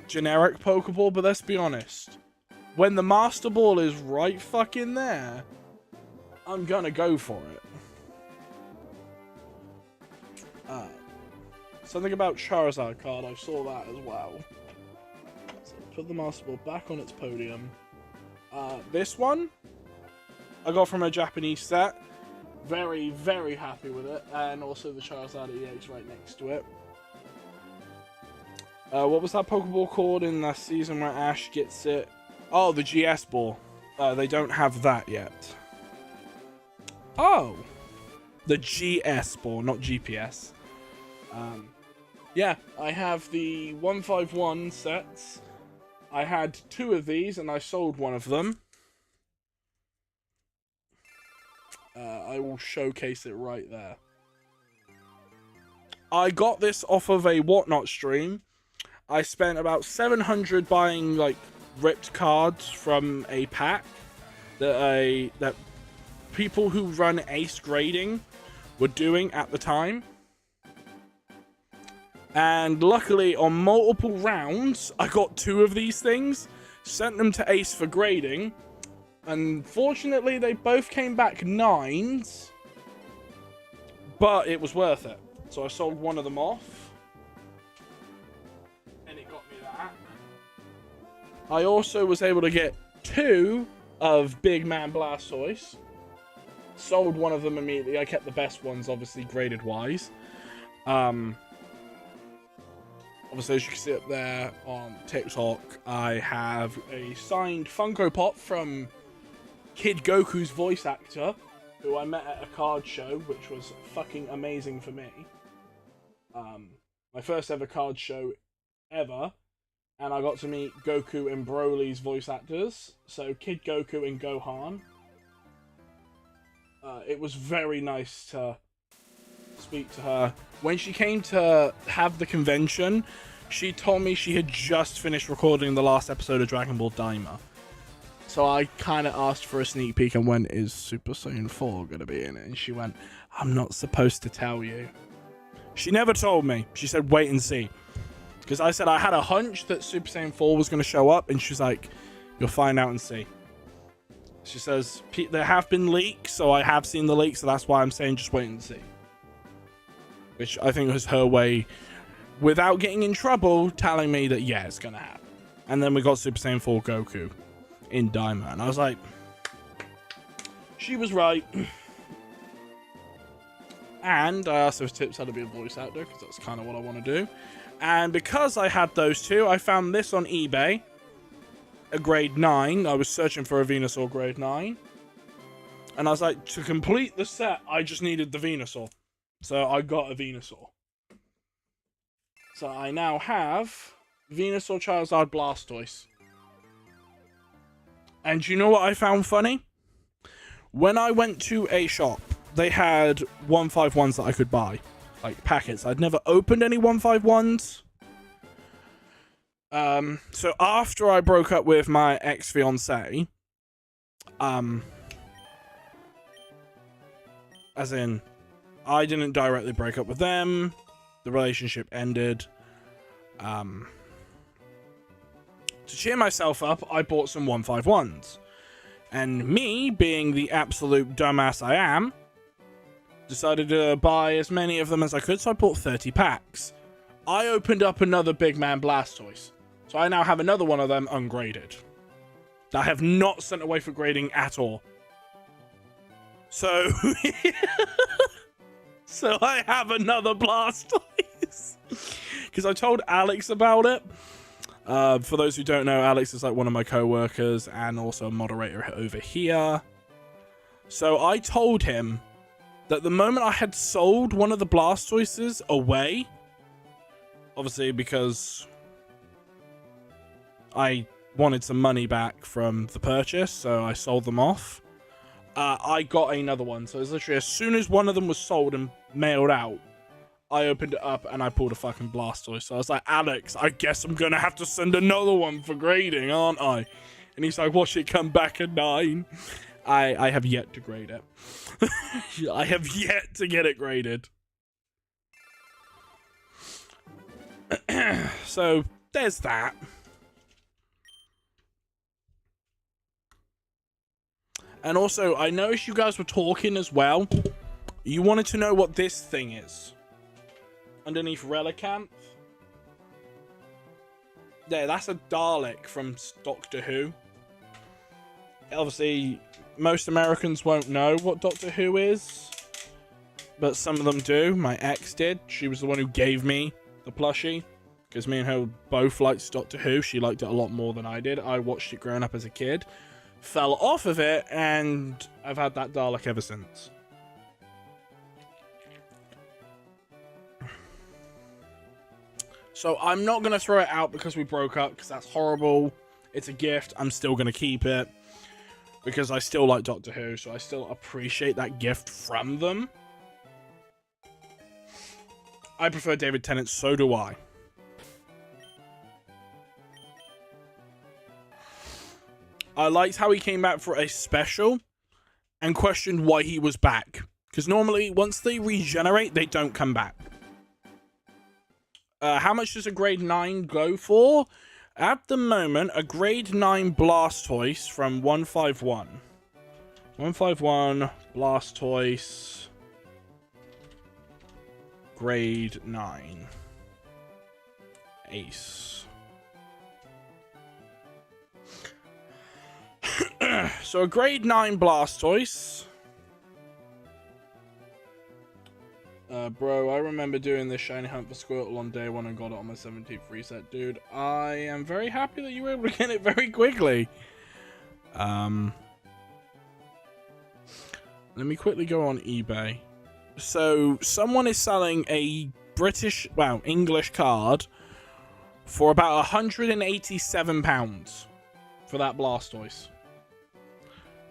generic Pokeball, but let's be honest. When the Master Ball is right fucking there, I'm gonna go for it. Something about Charizard card, I saw that as well. So put the Master Ball back on its podium. This one, I got from a Japanese set. Very, very happy with it. And also the Charizard EX right next to it. What was that Pokeball called in the season where Ash gets it? Oh, the GS Ball. They don't have that yet. Oh! The GS Ball, not GPS. Yeah, I have the 151 sets. I had 2 of these and I sold one of them. I will showcase it right there. I got this off of a Whatnot stream. I spent about 700 buying like ripped cards from a pack that people who run ace grading were doing at the time. And luckily on multiple rounds I got 2 of these things, sent them to ace for grading. Unfortunately, they both came back 9s, but it was worth it. So I sold one of them off, and it got me that. I also was able to get 2 of Big Man Blastoise. Sold one of them immediately. I kept the best ones, obviously, graded-wise. Obviously, as you can see up there on TikTok, I have a signed Funko Pop from Kid Goku's voice actor, who I met at a card show, which was fucking amazing for me. My first ever card show ever, and I got to meet Goku and Broly's voice actors, so Kid Goku and Gohan. It was very nice to speak to her. When she came to have the convention, she told me she had just finished recording the last episode of Dragon Ball Daima. So I kind of asked for a sneak peek and went, is Super Saiyan 4 going to be in it? And she went, I'm not supposed to tell you. She never told me. She said, wait and see. Because I said I had a hunch that Super Saiyan 4 was going to show up. And she's like, you'll find out and see. She says, there have been leaks, so I have seen the leaks. So that's why I'm saying just wait and see. Which I think was her way, without getting in trouble, telling me that, yeah, it's going to happen. And then we got Super Saiyan 4 Goku in Daima, and I was like, she was right. And I asked her tips how to be a voice actor, because that's kind of what I want to do. And because I had those 2, I found this on eBay, a grade 9. I was searching for a Venusaur grade 9, and I was like, to complete the set, I just needed the Venusaur. So I got a Venusaur. So I now have Venusaur Charizard Blastoise. And you know what I found funny? When I went to a shop, they had 151s that I could buy. Like packets. I'd never opened any 151s. So after I broke up with my ex-fiancée, as in, I didn't directly break up with them. The relationship ended. To cheer myself up, I bought some 151s. And me, being the absolute dumbass I am, decided to buy as many of them as I could, so I bought 30 packs. I opened up another Big Man Blastoise. So I now have another one of them ungraded. That I have not sent away for grading at all. So... So I have another Blastoise. Because I told Alex about it. For those who don't know, Alex is like one of my co-workers and also a moderator over here. So I told him that the moment I had sold one of the Blastoises away, obviously because I wanted some money back from the purchase, so I sold them off. I got another one. So it's literally as soon as one of them was sold and mailed out, I opened it up and I pulled a fucking Blastoise. So I was like, Alex, I guess I'm going to have to send another one for grading, aren't I? And he's like, watch it come back a 9. I have yet to grade it. I have yet to get it graded. So there's that. And also, I noticed you guys were talking as well. You wanted to know what this thing is. Underneath Relicanth. Yeah, that's a Dalek from Doctor Who. Obviously, most Americans won't know what Doctor Who is. But some of them do. My ex did. She was the one who gave me the plushie. Because me and her both liked Doctor Who. She liked it a lot more than I did. I watched it growing up as a kid. Fell off of it. And I've had that Dalek ever since. So I'm not going to throw it out because we broke up. Because that's horrible. It's a gift. I'm still going to keep it. Because I still like Doctor Who. So I still appreciate that gift from them. I prefer David Tennant, so do I. I liked how he came back for a special and questioned why he was back. Because normally, once they regenerate, they don't come back. How much does a grade 9 go for? At the moment, a grade 9 Blastoise from 151. 151 Blastoise. Grade 9. Ace. So a grade 9 Blastoise. Bro, I remember doing this shiny hunt for Squirtle on day 1 and got it on my 17th reset, dude. I am very happy that you were able to get it very quickly. Let me quickly go on eBay. So, someone is selling a English card for about £187 for that Blastoise.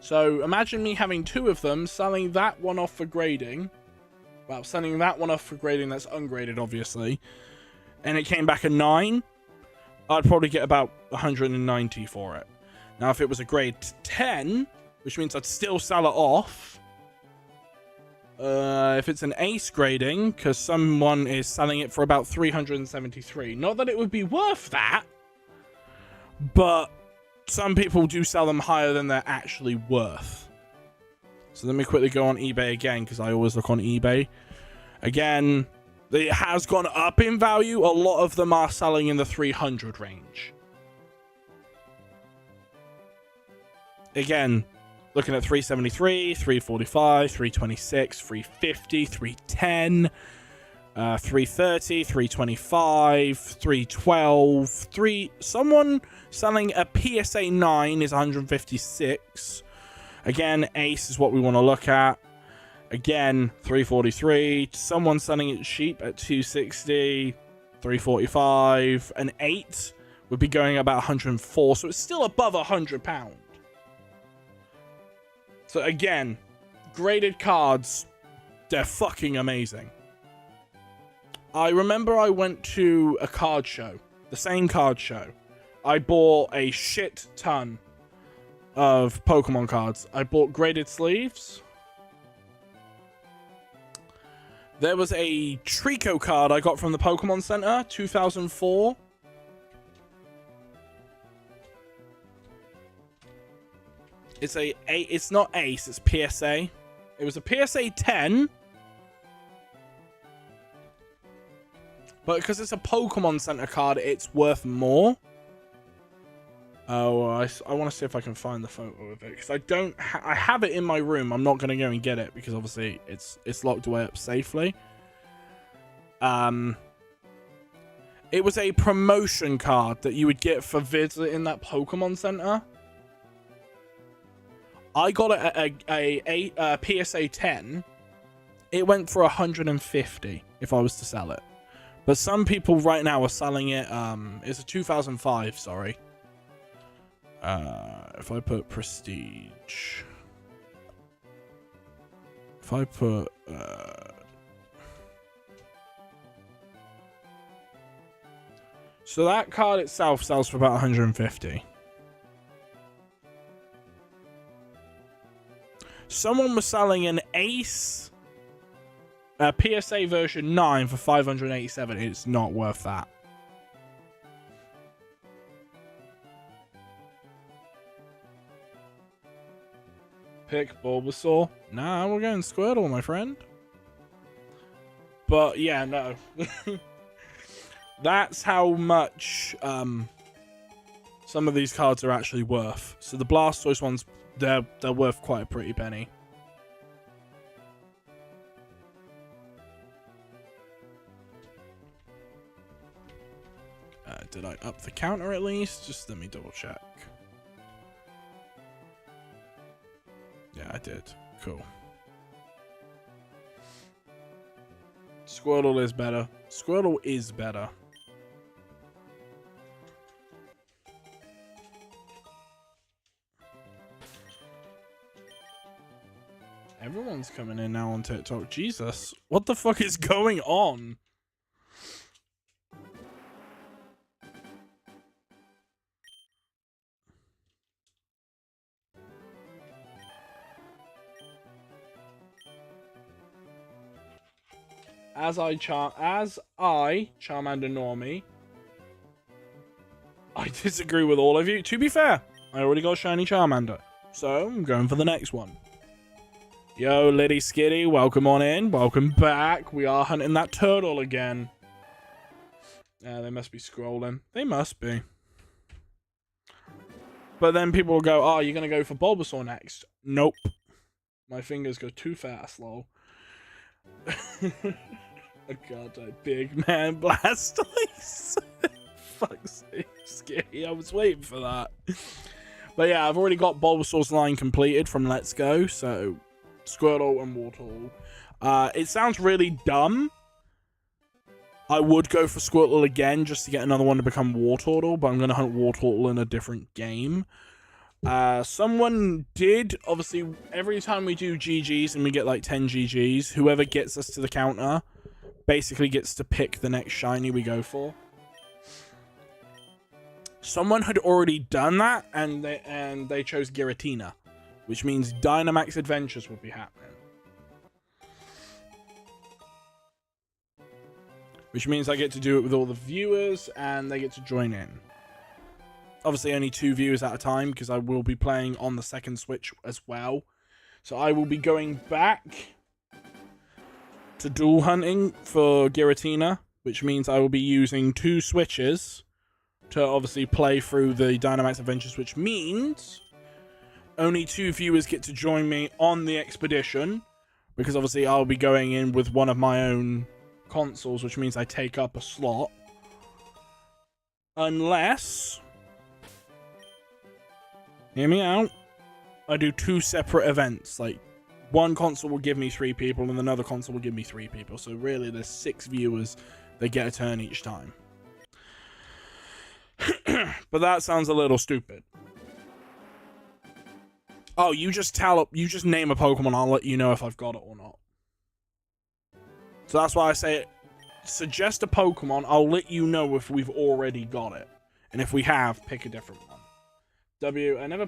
So, imagine me having 2 of them, selling that one off for grading. Well, selling that one off for grading that's ungraded, obviously. And it came back a 9. I'd probably get about 190 for it. Now, if it was a grade 10, which means I'd still sell it off. If it's an ace grading, because someone is selling it for about 373. Not that it would be worth that, but some people do sell them higher than they're actually worth. So let me quickly go on eBay again, because I always look on eBay. Again, it has gone up in value. A lot of them are selling in the 300 range. Again, looking at 373, 345, 326, 350, 310, 330, 325, 312, someone selling a PSA 9 is 156. Again, ace is what we want to look at. Again, 343. Someone selling it cheap at 260, 345. An 8 would be going about 104, so it's still above £100. So again, graded cards, they're fucking amazing. I remember I went to a card show, the same card show. I bought a shit ton of Pokemon cards. I bought graded sleeves. There was a Trico card I got from the Pokemon Center, 2004. It's not Ace, it's PSA. It was a PSA 10. But because it's a Pokemon Center card, it's worth more. Oh, I want to see if I can find the photo of it. Because I have it in my room. I'm not going to go and get it. Because obviously it's locked away up safely. It was a promotion card that you would get for visiting that Pokemon Center. I got it at a PSA 10. It went for 150 if I was to sell it. But some people right now are selling it. It's a 2005, sorry. If I put prestige. If I put... So that card itself sells for about 150. Someone was selling an Ace PSA version 9 for 587. It's not worth that. Pick Bulbasaur. Nah, we're going Squirtle, my friend. But yeah, no. That's how much some of these cards are actually worth. So the Blastoise ones, they're worth quite a pretty penny. Did I up the counter at least? Just let me double check. Yeah, I did. Cool. Squirtle is better. Squirtle is better. Everyone's coming in now on TikTok. Jesus. What the fuck is going on? As I Charmander Normie, I disagree with all of you. To be fair, I already got shiny Charmander, so I'm going for the next one. Yo, Liddy Skitty, welcome on in. Welcome back. We are hunting that turtle again. Yeah, they must be scrolling. They must be. But then people will go, oh, you're going to go for Bulbasaur next. Nope. My fingers go too fast, lol. Oh god, big man Blastoise. Fuck's sake, scary. I was waiting for that. But yeah, I've already got Bulbasaur's line completed from Let's Go, so Squirtle and Wartortle. It sounds really dumb. I would go for Squirtle again just to get another one to become Wartortle, but I'm going to hunt Wartortle in a different game. Someone did, obviously, every time we do GGs and we get like 10 GGs, whoever gets us to the counter basically gets to pick the next shiny we go for. Someone had already done that, and they chose Giratina, which means Dynamax Adventures will be happening. Which means I get to do it with all the viewers, and they get to join in. Obviously, only 2 viewers at a time, because I will be playing on the second Switch as well. So I will be going back to dual hunting for Giratina, which means I will be using 2 Switches to obviously play through the Dynamax Adventures, which means only 2 viewers get to join me on the expedition, because obviously I'll be going in with one of my own consoles, which means I take up a slot. Unless, hear me out, I do 2 separate events. Like, one console will give me 3 people and another console will give me 3 people. So really there's 6 viewers that get a turn each time. But that sounds a little stupid. Oh, you just name a Pokemon, I'll let you know if I've got it or not. So that's why I say, suggest a Pokemon, I'll let you know if we've already got it. And if we have, pick a different one. I never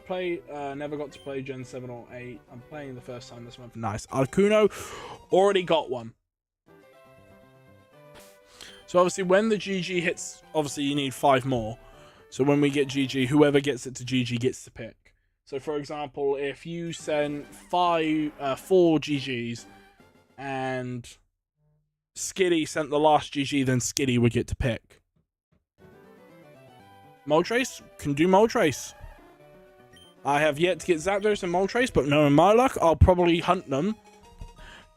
got to play Gen 7 or 8. I'm playing the first time this month. Nice. Articuno, already got one. So obviously when the GG hits, obviously you need 5 more. So when we get GG, whoever gets it to GG gets to pick. So for example, if you send 4 GGs and Skitty sent the last GG, then Skitty would get to pick. Moltres? Can do Moltres. I have yet to get Zapdos and Moltres, but knowing my luck, I'll probably hunt them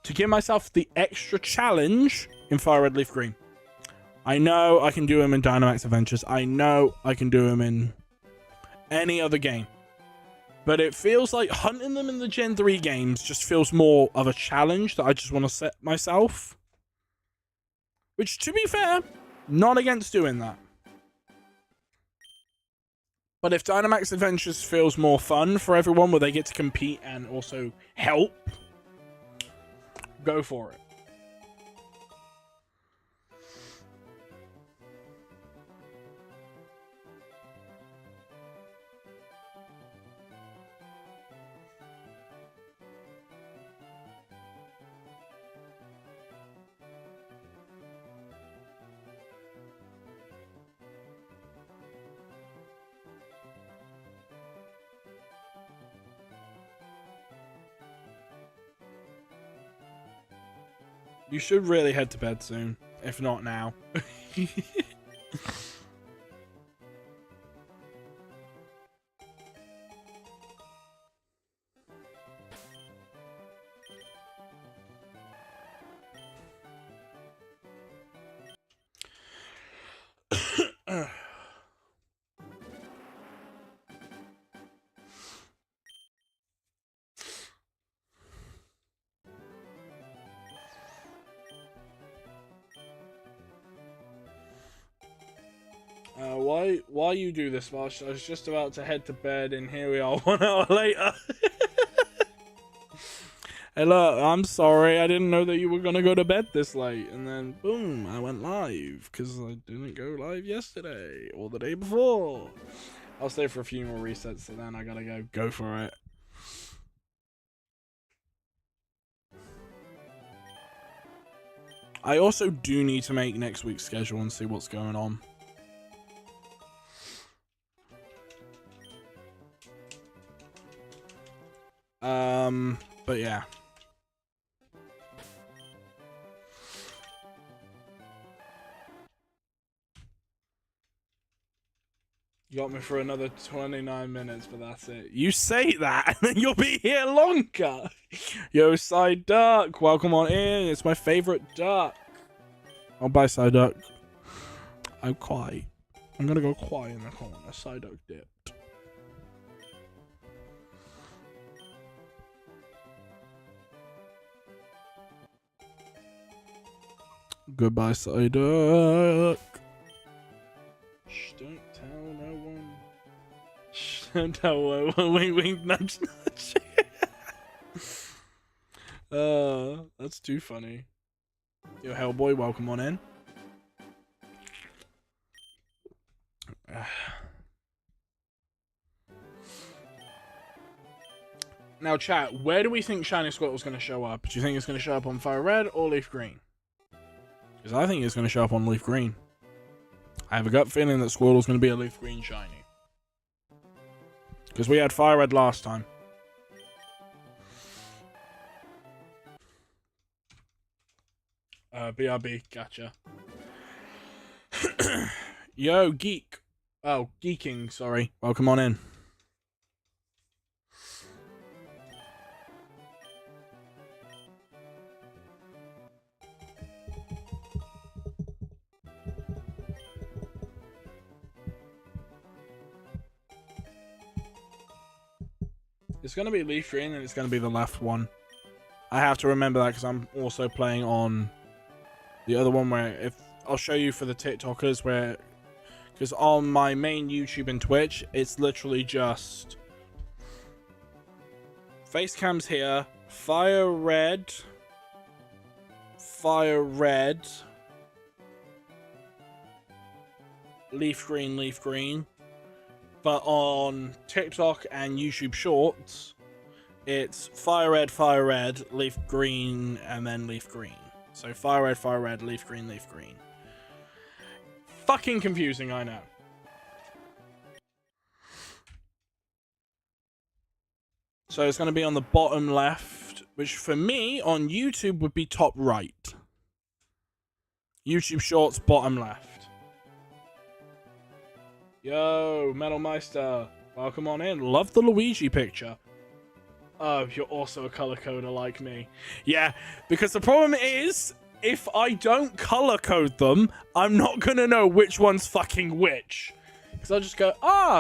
to give myself the extra challenge in Fire Red Leaf Green. I know I can do them in Dynamax Adventures. I know I can do them in any other game. But it feels like hunting them in the Gen 3 games just feels more of a challenge that I just want to set myself. Which, to be fair, not against doing that. But if Dynamax Adventures feels more fun for everyone, where they get to compete and also help, go for it. You should really head to bed soon, if not now. Why you do this, Marsh? I was just about to head to bed, and here we are 1 hour later. Hey, look, I'm sorry. I didn't know that you were gonna go to bed this late, and then boom, I went live because I didn't go live yesterday or the day before. I'll stay for a few more resets, so then I gotta go for it. I also do need to make next week's schedule and see what's going on. But yeah. You got me for another 29 minutes, but that's it. You say that, and then you'll be here longer. Yo, Side Duck, welcome on in. It's my favorite duck. Oh, bye, Side Duck. I'm quiet. I'm gonna go quiet in the corner. Side Duck dipped. Goodbye, Side Duck. Shh, don't tell no one. Shh, don't tell no one. Wink, wink, nudge, nudge. That's too funny. Yo, Hellboy, welcome on in. Now, chat, where do we think Shiny Squirtle's going to show up? Do you think it's going to show up on Fire Red or Leaf Green? Because I think it's going to show up on Leaf Green. I have a gut feeling that Squirtle's going to be a Leaf Green Shiny. Because we had Fire Red last time. BRB, gotcha. Yo, Geek. Oh, Geeking, sorry. Welcome on in. It's going to be Leaf Green, and it's going to be the left one. I have to remember that because I'm also playing on the other one where if I'll show you for the TikTokers where, because on my main YouTube and Twitch, it's literally just face cams here, Fire Red, Leaf Green. But on TikTok and YouTube Shorts, it's Fire Red, Leaf Green, and then Leaf Green. So Fire Red, Leaf Green. Fucking confusing, I know. So it's going to be on the bottom left, which for me on YouTube would be top right. YouTube Shorts, bottom left. Yo, Metal Meister, welcome on in. Love the Luigi picture. Oh, you're also a color coder like me. Yeah, because the problem is, if I don't color code them, I'm not gonna know which one's fucking which. Because I'll just go,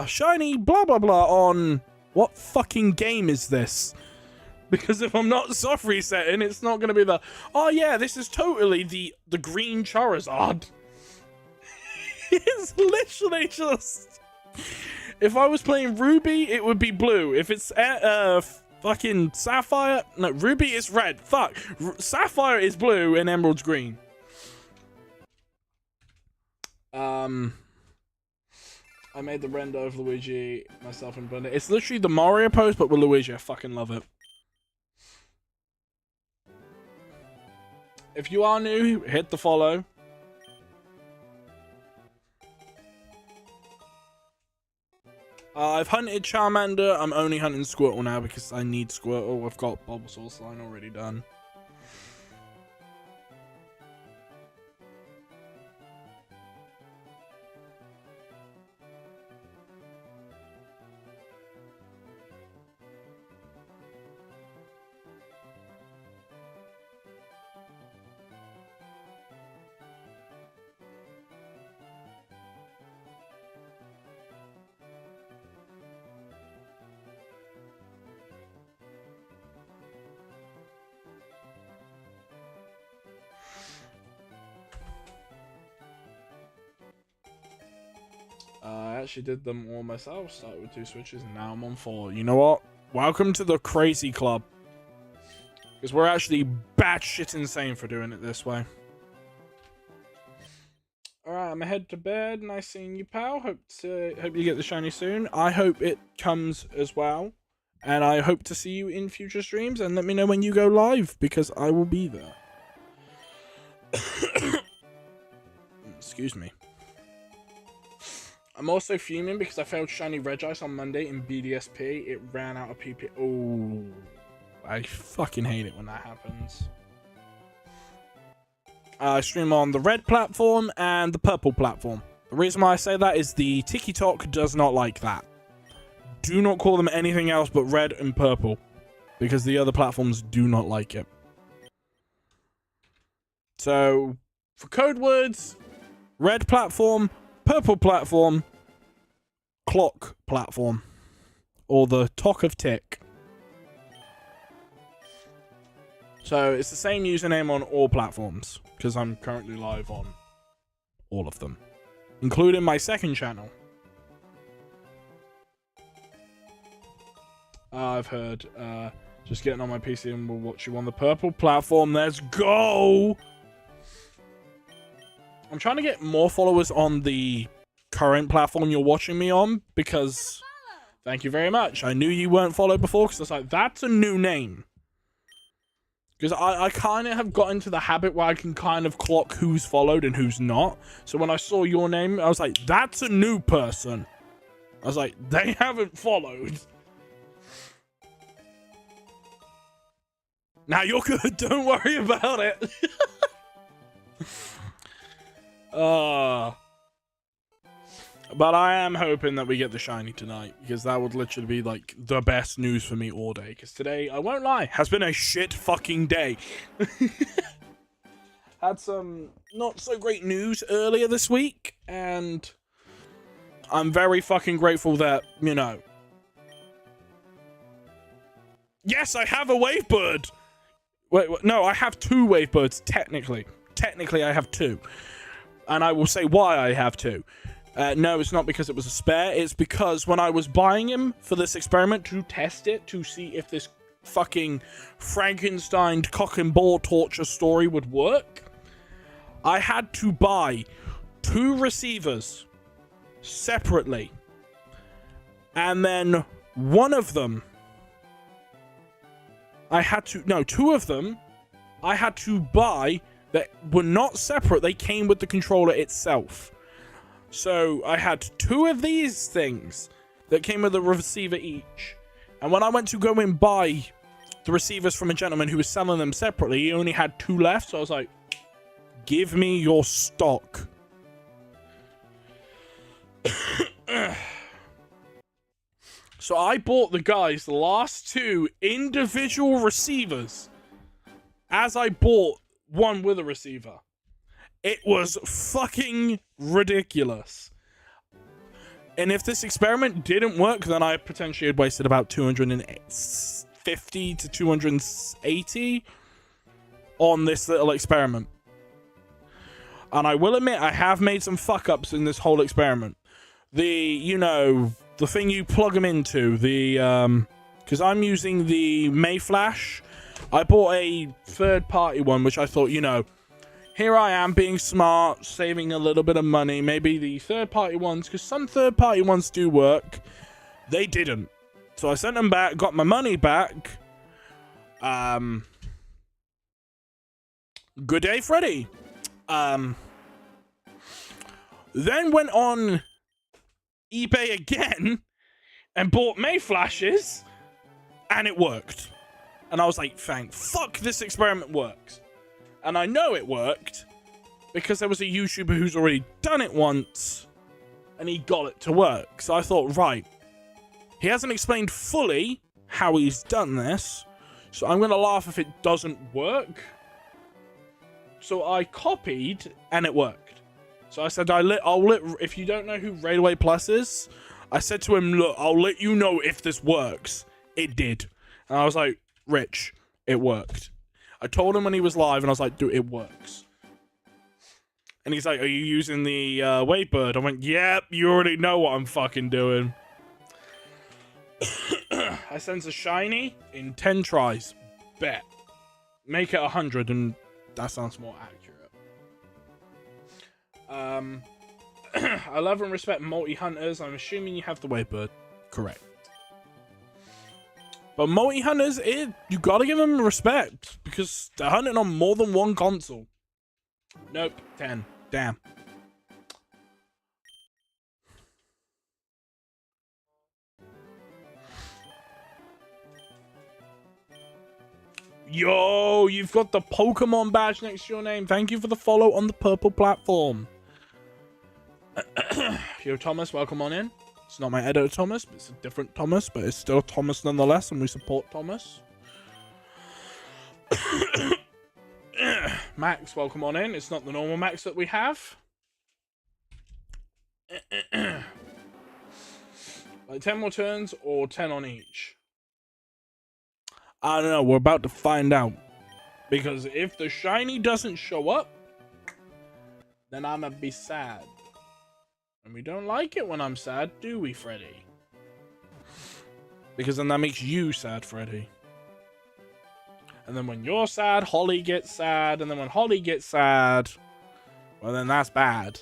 shiny blah blah blah on... What fucking game is this? Because if I'm not soft resetting, it's not gonna be the... Oh yeah, this is totally the green Charizard. It's literally just... If I was playing Ruby, it would be blue. If it's fucking Sapphire... No, Ruby is red. Fuck. Sapphire is blue and Emerald's green. I made the render of Luigi myself in Blender. It's literally the Mario pose, but with Luigi. I fucking love it. If you are new, hit the follow. I've hunted Charmander. I'm only hunting Squirtle now because I need Squirtle. I've got Bulbasaur slime already done. I actually did them all myself. Started with 2 switches, and now I'm on 4. You know what? Welcome to the crazy club. Because we're actually batshit insane for doing it this way. Alright, I'm head to bed. Nice seeing you, pal. Hope you get the shiny soon. I hope it comes as well. And I hope to see you in future streams. And let me know when you go live, because I will be there. Excuse me. I'm also fuming because I failed shiny Regice on Monday in BDSP. It ran out of PP. Oh, I fucking hate it when that happens. I stream on the red platform and the purple platform. The reason why I say that is the TikTok does not like that. Do not call them anything else but red and purple, because the other platforms do not like it. So, for code words, red platform, purple platform, clock platform, or the talk of tick. So it's the same username on all platforms, because I'm currently live on all of them, including my second channel. I've heard, just getting on my PC and we'll watch you on the purple platform. Let's go! I'm trying to get more followers on the current platform you're watching me on, because thank you very much. I knew you weren't followed before, because I was like, that's a new name. Because I kind of have got into the habit where I can kind of clock who's followed and who's not. So when I saw your name, I was like, that's a new person. I was like, they haven't followed. Now you're good. Don't worry about it. But I am hoping that we get the shiny tonight, because that would literally be like the best news for me all day. Because today, I won't lie, has been a shit fucking day. Had some not so great news earlier this week, and I'm very fucking grateful that, you know. Yes, I have a Wavebird. Wait, no, I have 2 Wavebirds, technically. Technically, I have 2. And I will say why I have 2. No, it's not because it was a spare. It's because when I was buying him for this experiment to test it, to see if this fucking Frankenstein cock and ball torture story would work, I had to buy 2 receivers separately. And then one of them, I had to, no, 2 of them, I had to buy that were not separate. They came with the controller itself. So I had 2 of these things that came with a receiver each. And when I went to go and buy the receivers from a gentleman who was selling them separately, he only had 2 left. So I was like, give me your stock. So I bought the guys the last 2 individual receivers as I bought one with a receiver. It was fucking ridiculous. And if this experiment didn't work, then I potentially had wasted about 250 to 280 on this little experiment. And I will admit, I have made some fuck-ups in this whole experiment. You know, the thing you plug them into, because I'm using the Mayflash. I bought a third-party one, which I thought, you know, here I am being smart, saving a little bit of money. Maybe the third-party ones, because some third-party ones do work. They didn't. So I sent them back, got my money back. Good day, Freddy. Then went on eBay again and bought Mayflashes, and it worked. And I was like, fuck, this experiment works. And I know it worked because there was a YouTuber who's already done it once and he got it to work. So I thought, right, he hasn't explained fully how he's done this, so I'm going to laugh if it doesn't work. So I copied and it worked. So I said, if you don't know who Railway Plus is, I said to him, look, I'll let you know if this works. It did. And I was like, Rich, it worked. I told him when he was live, and I was like, dude, it works. And he's like, are you using the Wavebird? I went, yep, you already know what I'm fucking doing. I sense a shiny in 10 tries. Bet. Make it 100 and that sounds more accurate. I love and respect multi-hunters. I'm assuming you have the Wavebird. Correct. But multi-hunters, you gotta give them respect because they're hunting on more than one console. Nope, 10. Damn. Yo, you've got the Pokemon badge next to your name. Thank you for the follow on the purple platform. Yo, Thomas, welcome on in. It's not my editor, Thomas, but it's a different Thomas, but it's still Thomas nonetheless, and we support Thomas. Max, welcome on in. It's not the normal Max that we have. Like 10 more turns or 10 on each? I don't know. We're about to find out. Because if the shiny doesn't show up, then I'm gonna be sad. And we don't like it when I'm sad, do we, Freddy? Because then that makes you sad, Freddy. And then when you're sad, Holly gets sad. And then when Holly gets sad, well, then that's bad.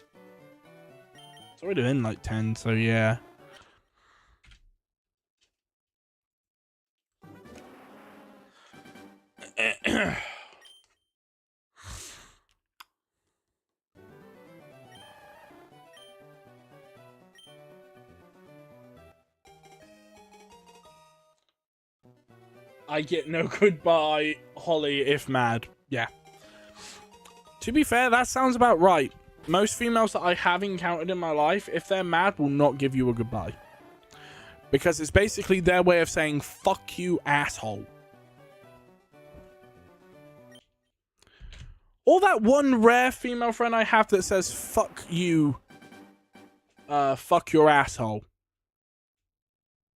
It's already been like 10, so yeah. I get no goodbye, Holly, if mad. Yeah. To be fair, that sounds about right. Most females that I have encountered in my life, if they're mad, will not give you a goodbye. Because it's basically their way of saying, fuck you, asshole. Or that one rare female friend I have that says, fuck you, fuck your asshole.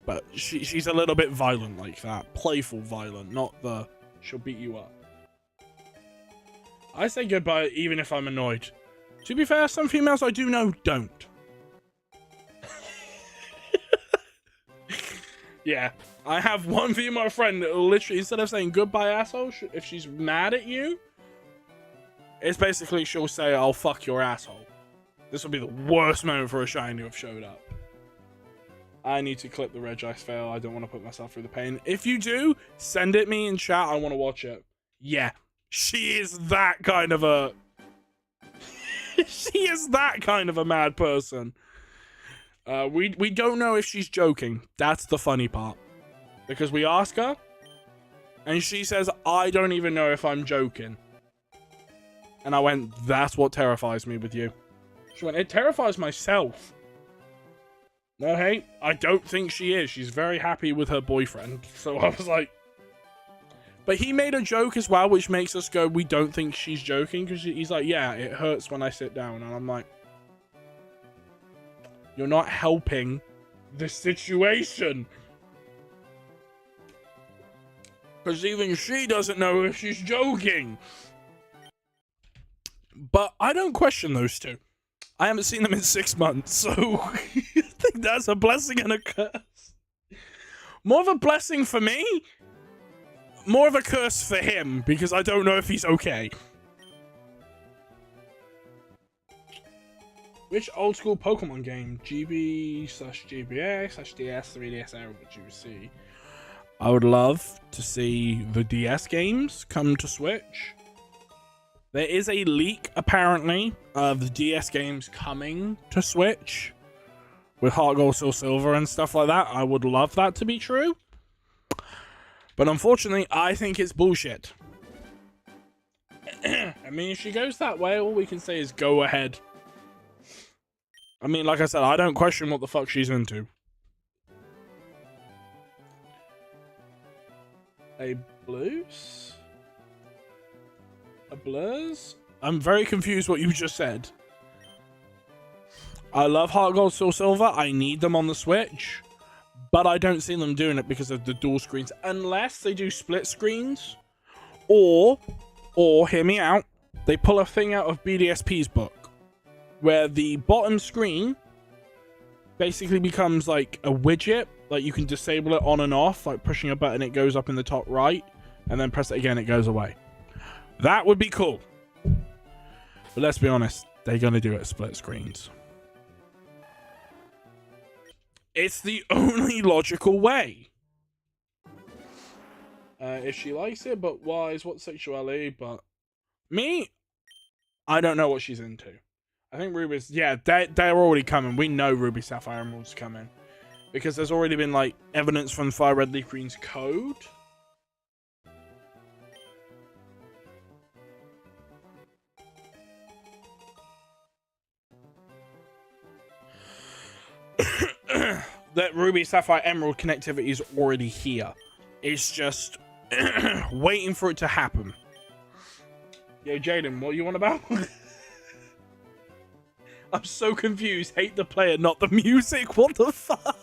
But she's a little bit violent like that. Playful violent, not the she'll beat you up. I say goodbye even if I'm annoyed. To be fair, some females I do know don't. Yeah, I have one female friend that literally, instead of saying goodbye asshole, if she's mad at you, it's basically she'll say, I'll fuck your asshole. This will be the worst moment for a shiny to have showed up. I need to clip the Regice fail. I don't want to put myself through the pain. If you do, send it me in chat. I want to watch it. Yeah, she is that kind of a... she is that kind of a mad person. We don't know if she's joking. That's the funny part. Because we ask her, and she says, I don't even know if I'm joking. And I went, that's what terrifies me with you. She went, it terrifies myself. No, hey, I don't think she is. She's very happy with her boyfriend. So I was like... But he made a joke as well, which makes us go, we don't think she's joking. Because he's like, yeah, it hurts when I sit down. And I'm like... You're not helping the situation. Because even she doesn't know if she's joking. But I don't question those two. I haven't seen them in 6 months, so I think that's a blessing and a curse. More of a blessing for me, more of a curse for him, because I don't know if he's okay. Which old school Pokemon game, GB/GBA/DS, 3DS era, would you see? I would love to see the DS games come to Switch. There is a leak, apparently, of the DS games coming to Switch with Heart Gold, Soul Silver and stuff like that. I would love that to be true. But unfortunately, I think it's bullshit. I mean, if she goes that way, all we can say is go ahead. I mean, like I said, I don't question what the fuck she's into. A blues? A blurs? I'm very confused what you just said. I love Heart Gold, Soul Silver. I need them on the Switch. But I don't see them doing it because of the dual screens. Unless they do split screens. Or, hear me out, they pull a thing out of BDSP's book. where the bottom screen basically becomes like a widget. Like you can disable it on and off, like pushing a button, it goes up in the top right, and then press it again, it goes away. That would be cool. But let's be honest, they're going to do it split screens. It's the only logical way. If she likes it, but wise, what sexuality, but me, I don't know what she's into. I think Ruby's, yeah, they're already coming. We know Ruby, Sapphire, Emerald's coming. Because there's already been, like, evidence from Fire Red Leaf Green's code. That Ruby, Sapphire, Emerald connectivity is already here. It's just waiting for it to happen. Yo, Jaden, what you want about? I'm so confused. Hate the player, not the music. What the fuck?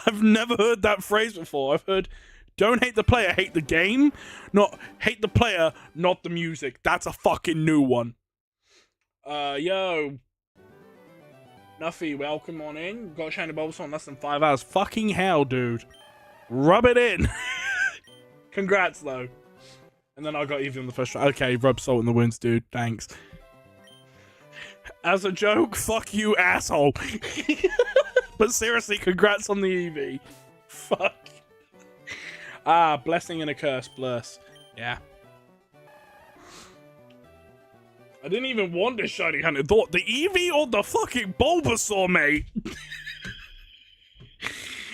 I've never heard that phrase before. I've heard, don't hate the player, hate the game. Not hate the player, not the music. That's a fucking new one. Yo. Nuffy, welcome on in. Got a shiny Bulbasaur in less than 5 hours. Fucking hell, dude. Rub it in. Congrats, though. And then I got Eevee on the first try. Okay, rub salt in the wounds, dude. Thanks. As a joke, fuck you, asshole. But seriously, congrats on the Eevee. Fuck. Ah, blessing and a curse, bless. Yeah. I didn't even want this shiny hunter. Thought the Eevee or the fucking Bulbasaur, mate.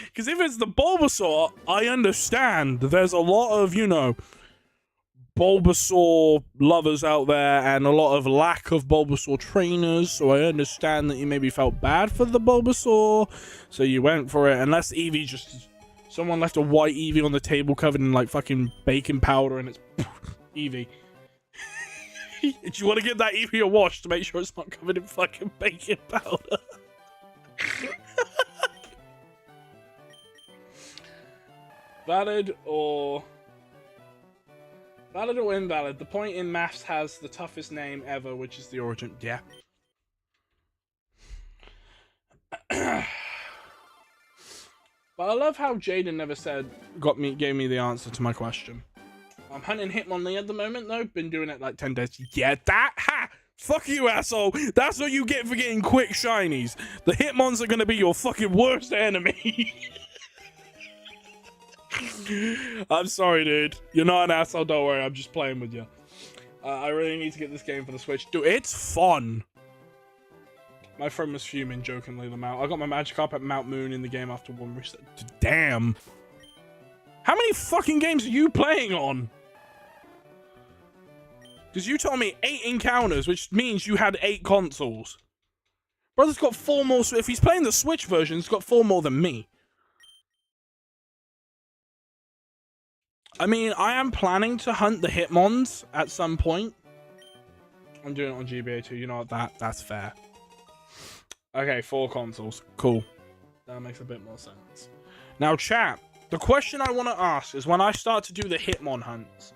Because if it's the Bulbasaur, I understand. There's a lot of, you know, Bulbasaur lovers out there and a lot of lack of Bulbasaur trainers. So I understand that you maybe felt bad for the Bulbasaur. So you went for it. Unless Eevee just... Someone left a white Eevee on the table covered in, like, fucking baking powder and it's... Eevee. Do you want to give that Eevee a wash to make sure it's not covered in fucking baking powder? Valid or invalid? The point in maths has the toughest name ever, which is the origin. Yeah. But I love how Jaden never gave me the answer to my question. I'm hunting Hitmonlee at the moment, though. Been doing it like 10 days. Yeah, that? Ha! Fuck you, asshole. That's what you get for getting quick shinies. The Hitmons are going to be your fucking worst enemy. I'm sorry, dude. You're not an asshole, don't worry. I'm just playing with you. I really need to get this game for the Switch. Dude, it's fun. My friend was fuming jokingly the Mount. I got my Magikarp at Mount Moon in the game after one reset. Damn. How many fucking games are you playing on? Because you told me 8 encounters, which means you had 8 consoles. Brother's got 4 more. If he's playing the Switch version, he's got 4 more than me. I mean, I am planning to hunt the Hitmons at some point. I'm doing it on GBA too. You know what? That's fair. Okay, 4 consoles. Cool. That makes a bit more sense. Now, chat. The question I want to ask is when I start to do the Hitmon hunts,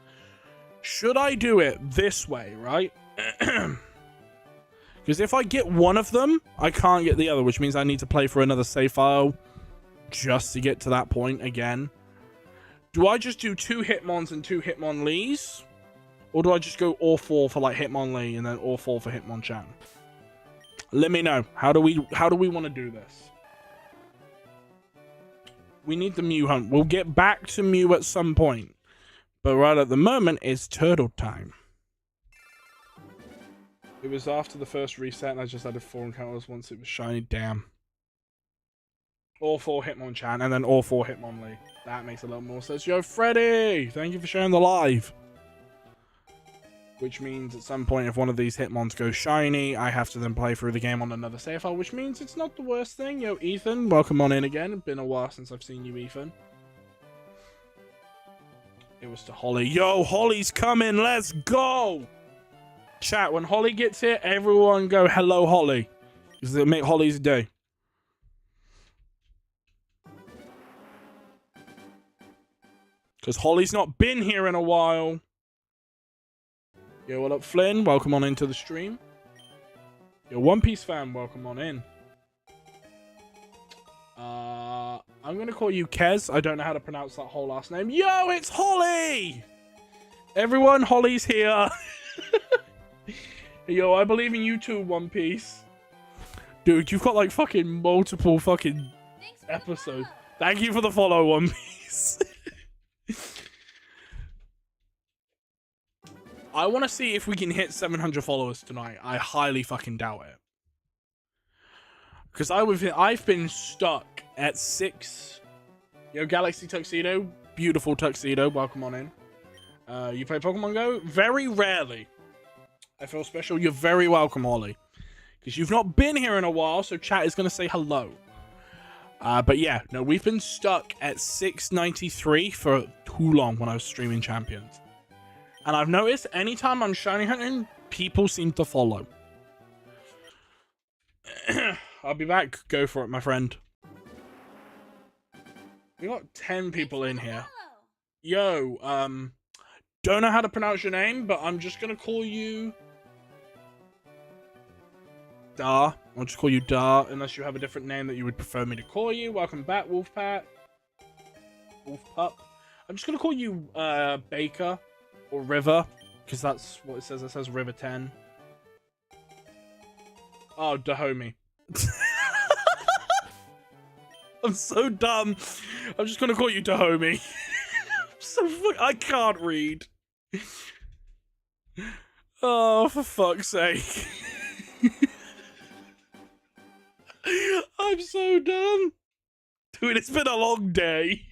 should I do it this way, right? Because if I get one of them, I can't get the other, which means I need to play for another save file just to get to that point again. Do I just do 2 Hitmons and 2 Hitmonlees? Or do I just go all 4 for like Hitmonlee and then all 4 for Hitmonchan? Let me know. How do we want to do this? We need the Mew hunt. We'll get back to Mew at some point. But right at the moment, it's turtle time. It was after the first reset and I just added 4 encounters once it was shiny. Damn. All 4 Hitmonchan and then all 4 Hitmonlee. That makes a lot more sense. Yo, Freddy! Thank you for sharing the live. Which means at some point, if one of these Hitmons goes shiny, I have to then play through the game on another save file, which means it's not the worst thing. Yo, Ethan, welcome on in again. It's been a while since I've seen you, Ethan. It was to Holly. Yo, Holly's coming. Let's go! Chat, when Holly gets here, everyone go, hello, Holly. Because it'll make Holly's day. Because Holly's not been here in a while. Yo, what up, Flynn? Welcome on into the stream. Yo, One Piece fan, welcome on in. I'm gonna call you Kez. I don't know how to pronounce that whole last name. Yo, it's Holly! Everyone, Holly's here. Yo, I believe in you too, One Piece. Dude, you've got like fucking multiple fucking episodes. Thank you for the follow, One Piece. I want to see if we can hit 700 followers tonight. I highly fucking doubt it. Because I've been stuck at 6. Yo, Galaxy Tuxedo. Beautiful tuxedo. Welcome on in. You play Pokemon Go? Very rarely. I feel special. You're very welcome, Holly. Because you've not been here in a while, so chat is going to say hello. But yeah, no, we've been stuck at 693 for too long when I was streaming Champions. And I've noticed anytime I'm shiny hunting, people seem to follow. I'll be back. Go for it, my friend. We got 10 people in here. Yo, don't know how to pronounce your name, but I'm just gonna call you Dar. I'll just call you Dar, unless you have a different name that you would prefer me to call you. Welcome back, Wolfpup. I'm just gonna call you Baker or River, because that's what it says. It says River 10. Oh, Dahomey. I'm so dumb. I'm just gonna call you Dahomey. I can't read. Oh, for fuck's sake. I'm so dumb. Dude, it's been a long day.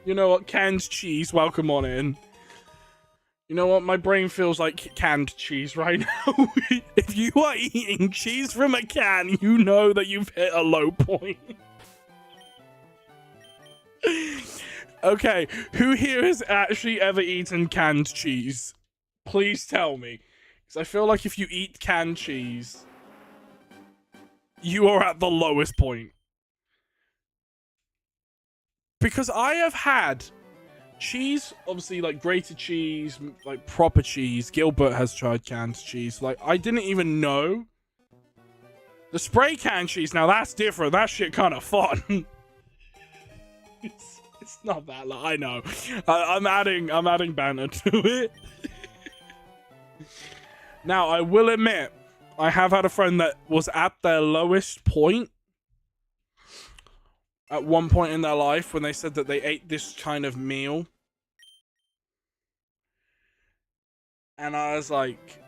You know what? Canned cheese. Welcome on in. You know what? My brain feels like canned cheese right now. If you are eating cheese from a can, you know that you've hit a low point. Okay, who here has actually ever eaten canned cheese? Please tell me. Because I feel like if you eat canned cheese, you are at the lowest point. Because I have had cheese, obviously, like grated cheese, like proper cheese. Gilbert has tried canned cheese. Like, I didn't even know. The spray can cheese, now that's different. That shit kind of fun. It's not that, like, I know. I'm adding banter to it. Now, I will admit, I have had a friend that was at their lowest point at one point in their life when they said that they ate this kind of meal. And I was like,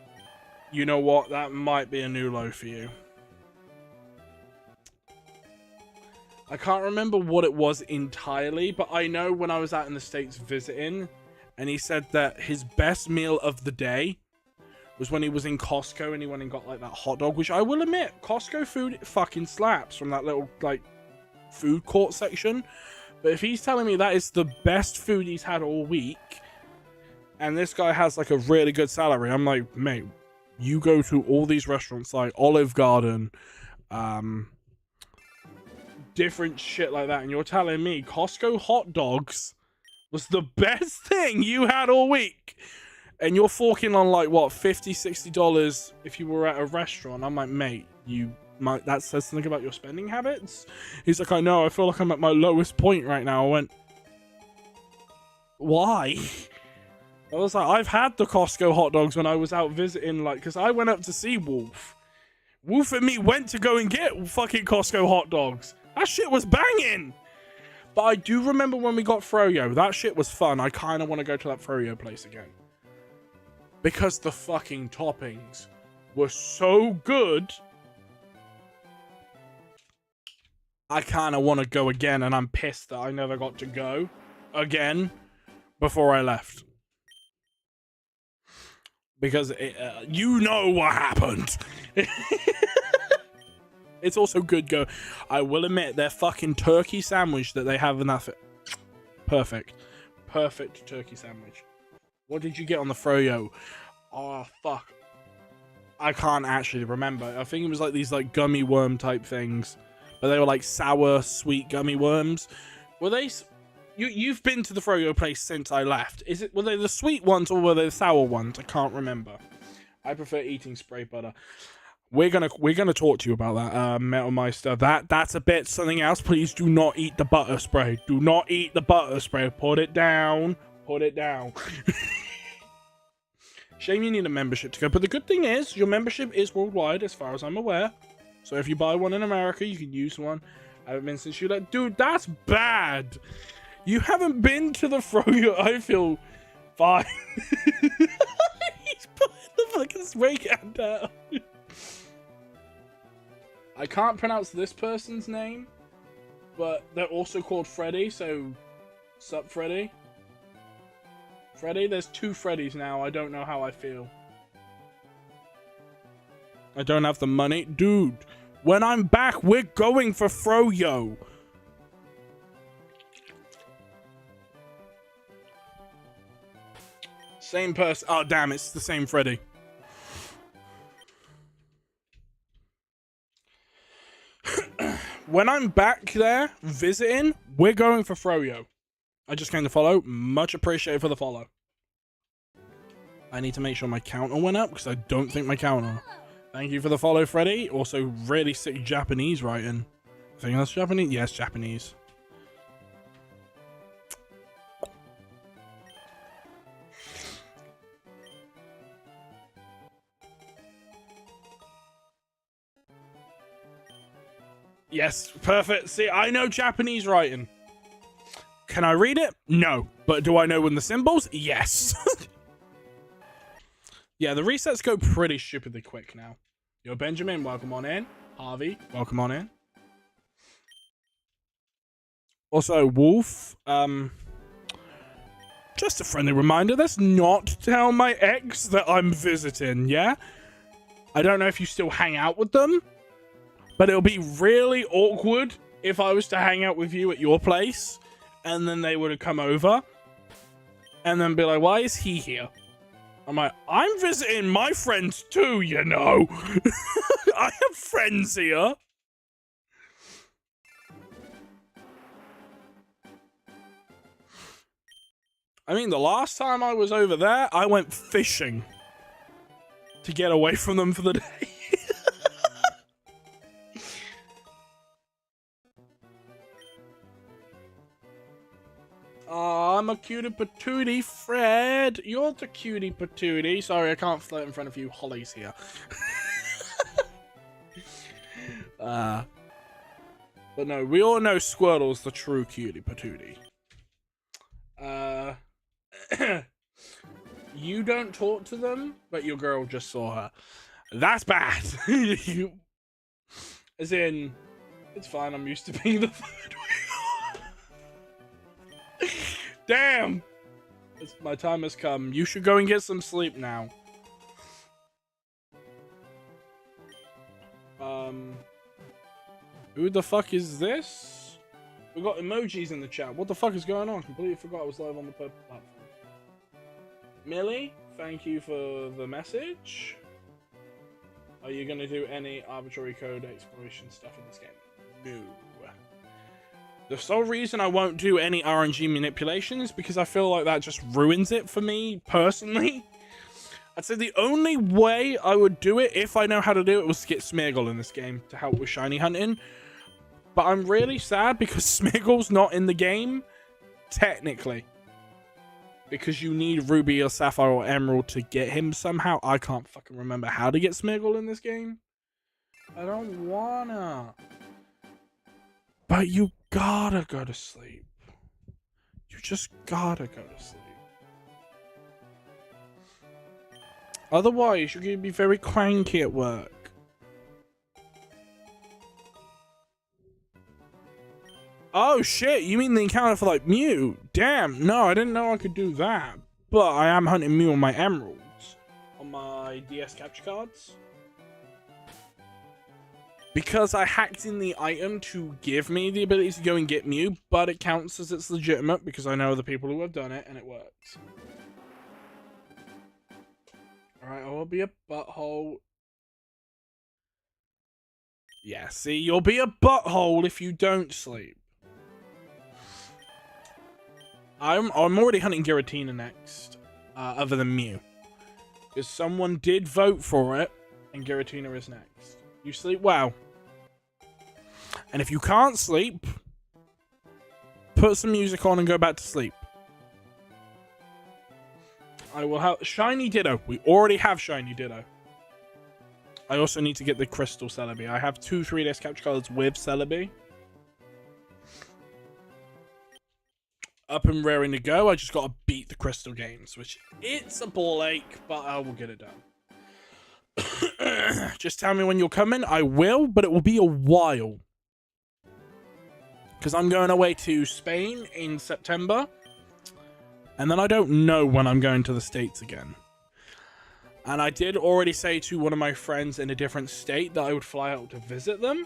you know what? That might be a new low for you. I can't remember what it was entirely, but I know when I was out in the States visiting, and he said that his best meal of the day was when he was in Costco and he went and got like that hot dog, which I will admit, Costco food fucking slaps from that little like food court section. But if he's telling me that is the best food he's had all week, and this guy has like a really good salary, I'm like, mate, you go to all these restaurants like Olive Garden, different shit like that, and you're telling me Costco hot dogs was the best thing you had all week, and you're forking on like what, $50-$60 if you were at a restaurant. I'm like, mate, that says something about your spending habits. He's like, I know, I feel like I'm at my lowest point right now. I went, why? I was like, I've had the Costco hot dogs when I was out visiting, like, because I went up to see Wolf. Wolf and me went to go and get fucking Costco hot dogs. That shit was banging. But I do remember when we got Froyo. That shit was fun. I kind of want to go to that Froyo place again. Because the fucking toppings were so good. I kind of want to go again, and I'm pissed that I never got to go again before I left. Because you know what happened. It's also good go. I will admit, their fucking turkey sandwich that they have in that... Perfect. Perfect turkey sandwich. What did you get on the Froyo? Oh, fuck. I can't actually remember. I think it was like these like gummy worm type things. But they were like sour, sweet gummy worms. Were they... You've been to the Froyo place since I left. Were they the sweet ones or were they the sour ones? I can't remember. I prefer eating spray butter. We're gonna talk to you about that, Metal Meister. That's a bit something else. Please do not eat the butter spray. Do not eat the butter spray. Put it down. Put it down. Shame you need a membership to go. But the good thing is, your membership is worldwide, as far as I'm aware. So if you buy one in America, you can use one. I haven't been since you left. Dude, that's bad. You haven't been to the Froyo. I feel fine. He's putting the fucking spray can down. I can't pronounce this person's name, but they're also called Freddy, so sup, Freddy? Freddy? There's 2 Freddys now. I don't know how I feel. I don't have the money. Dude, when I'm back, we're going for Froyo. Same person. Oh, damn, it's the same Freddy. When I'm back there visiting, we're going for Froyo. I just came to follow. Much appreciated for the follow. I need to make sure my counter went up because I don't think my counter. Thank you for the follow, Freddy. Also, really sick Japanese writing. I think that's Japanese. Yes, Japanese. Yes, perfect. See, I know Japanese writing. Can I read it? No. But do I know when the symbols? Yes. Yeah, the resets go pretty stupidly quick now. Yo, Benjamin, welcome on in. Harvey, welcome on in. Also, Wolf, just a friendly reminder, let's not tell my ex that I'm visiting, yeah? I don't know if you still hang out with them, but it'll be really awkward if I was to hang out with you at your place, and then they would have come over, and then be like, why is he here? I'm like, I'm visiting my friends too, you know. I have friends here. I mean, the last time I was over there, I went fishing to get away from them for the day. Oh, I'm a cutie patootie, Fred. You're the cutie patootie. Sorry, I can't flirt in front of you hollies here. But no, we all know Squirtle's the true cutie patootie. You don't talk to them, but your girl just saw her. That's bad. As in, it's fine, I'm used to being the third wheel. Damn! My time has come. You should go and get some sleep now. Who the fuck is this? We got emojis in the chat. What the fuck is going on? Completely forgot I was live on the platform. Millie, thank you for the message. Are you gonna do any arbitrary code exploration stuff in this game? No. The sole reason I won't do any RNG manipulation is because I feel like that just ruins it for me, personally. I'd say the only way I would do it, if I know how to do it, was to get Smeargle in this game to help with shiny hunting. But I'm really sad because Smeargle's not in the game, technically. Because you need Ruby or Sapphire or Emerald to get him somehow. I can't fucking remember how to get Smeargle in this game. I don't wanna. But you gotta go to sleep. You just gotta go to sleep. Otherwise, you're gonna be very cranky at work. Oh shit, you mean the encounter for like Mew? Damn, no, I didn't know I could do that. But I am hunting Mew on my emeralds. On my DS capture cards. Because I hacked in the item to give me the ability to go and get Mew, but it counts as it's legitimate because I know the people who have done it and it works. Alright, I will be a butthole. Yeah, see, you'll be a butthole if you don't sleep. I'm already hunting Giratina next, other than Mew. Because someone did vote for it, and Giratina is next. You sleep well. And if you can't sleep, put some music on and go back to sleep. I will have Shiny Ditto. We already have Shiny Ditto. I also need to get the Crystal Celebi. I have 2 3-days capture cards with Celebi. Up and raring to go. I just got to beat the Crystal games, which it's a ball ache, but I will get it done. Just tell me when you're coming. I will, but it will be a while. Because I'm going away to Spain in September. And then I don't know when I'm going to the States again. And I did already say to one of my friends in a different state that I would fly out to visit them.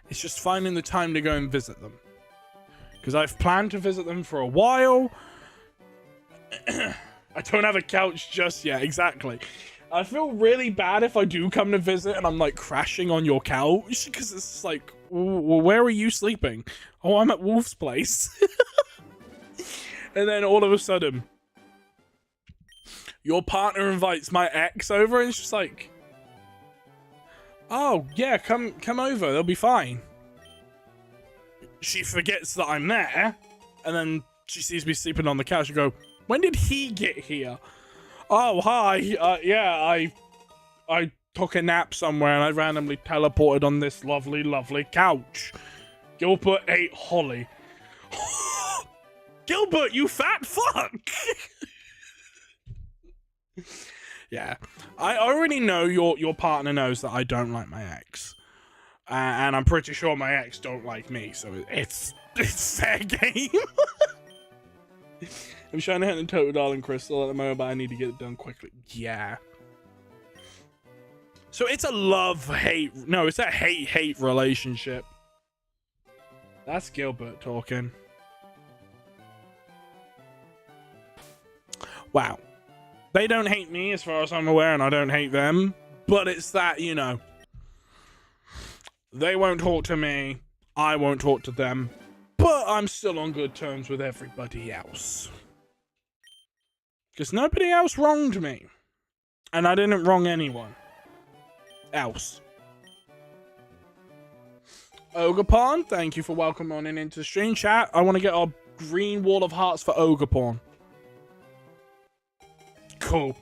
It's just finding the time to go and visit them. Because I've planned to visit them for a while. I don't have a couch just yet, exactly. I feel really bad if I do come to visit and I'm like crashing on your couch. Because it's like, well, where are you sleeping? Oh, I'm at Wolf's place. And then all of a sudden, your partner invites my ex over and it's just like, oh, yeah, come over. They'll be fine. She forgets that I'm there. And then she sees me sleeping on the couch and go, when did he get here? Oh, hi. Yeah, I took a nap somewhere and I randomly teleported on this lovely, lovely couch. Gilbert ate Holly. Gilbert, you fat fuck! Yeah, I already know your partner knows that I don't like my ex, and I'm pretty sure my ex don't like me, so it's fair game. I'm trying to hit the Total Darling Crystal at the moment, but I need to get it done quickly. Yeah. So it's a love-hate... No, it's a hate-hate relationship. That's Gilbert talking. Wow. They don't hate me as far as I'm aware, and I don't hate them. But it's that, you know... They won't talk to me. I won't talk to them. But I'm still on good terms with everybody else. Because nobody else wronged me. And I didn't wrong anyone else. Ogerpawn, thank you for welcoming on into the stream chat. I want to get our green wall of hearts for Ogerpawn. Cool.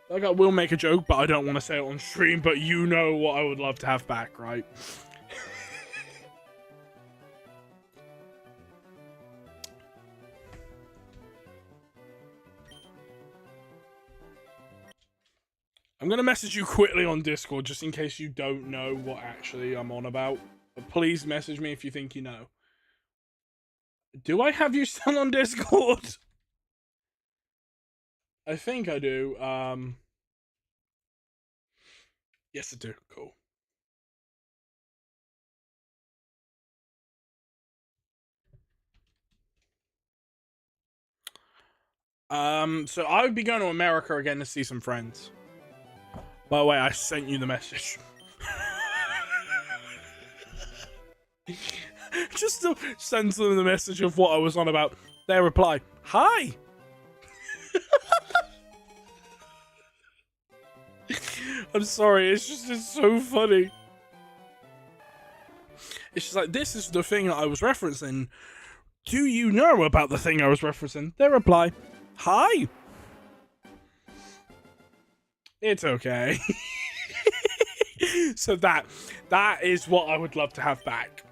Like, I will make a joke, but I don't want to say it on stream, but you know what I would love to have back, right? I'm going to message you quickly on Discord, just in case you don't know what actually I'm on about. But please message me if you think you know. Do I have you still on Discord? I think I do. Yes, I do. Cool. So I would be going to America again to see some friends. By the way, I sent you the message. Just to send them the message of what I was on about. Their reply, hi! I'm sorry, it's so funny. It's just like, this is the thing that I was referencing. Do you know about the thing I was referencing? Their reply, hi! It's okay. So that is what I would love to have back.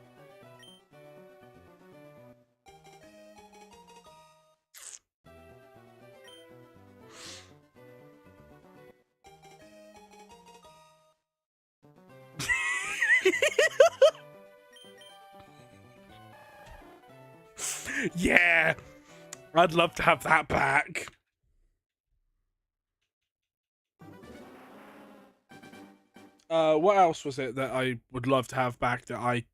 Yeah, I'd love to have that back. What else was it that I would love to have back that I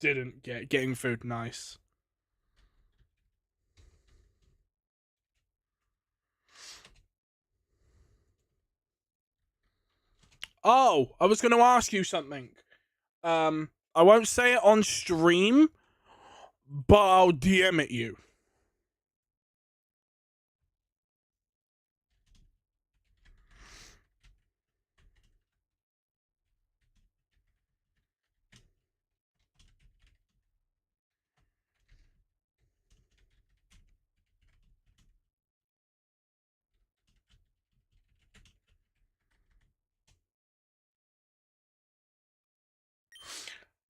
didn't get? Getting food, nice. Oh, I was going to ask you something. I won't say it on stream, but I'll DM it you.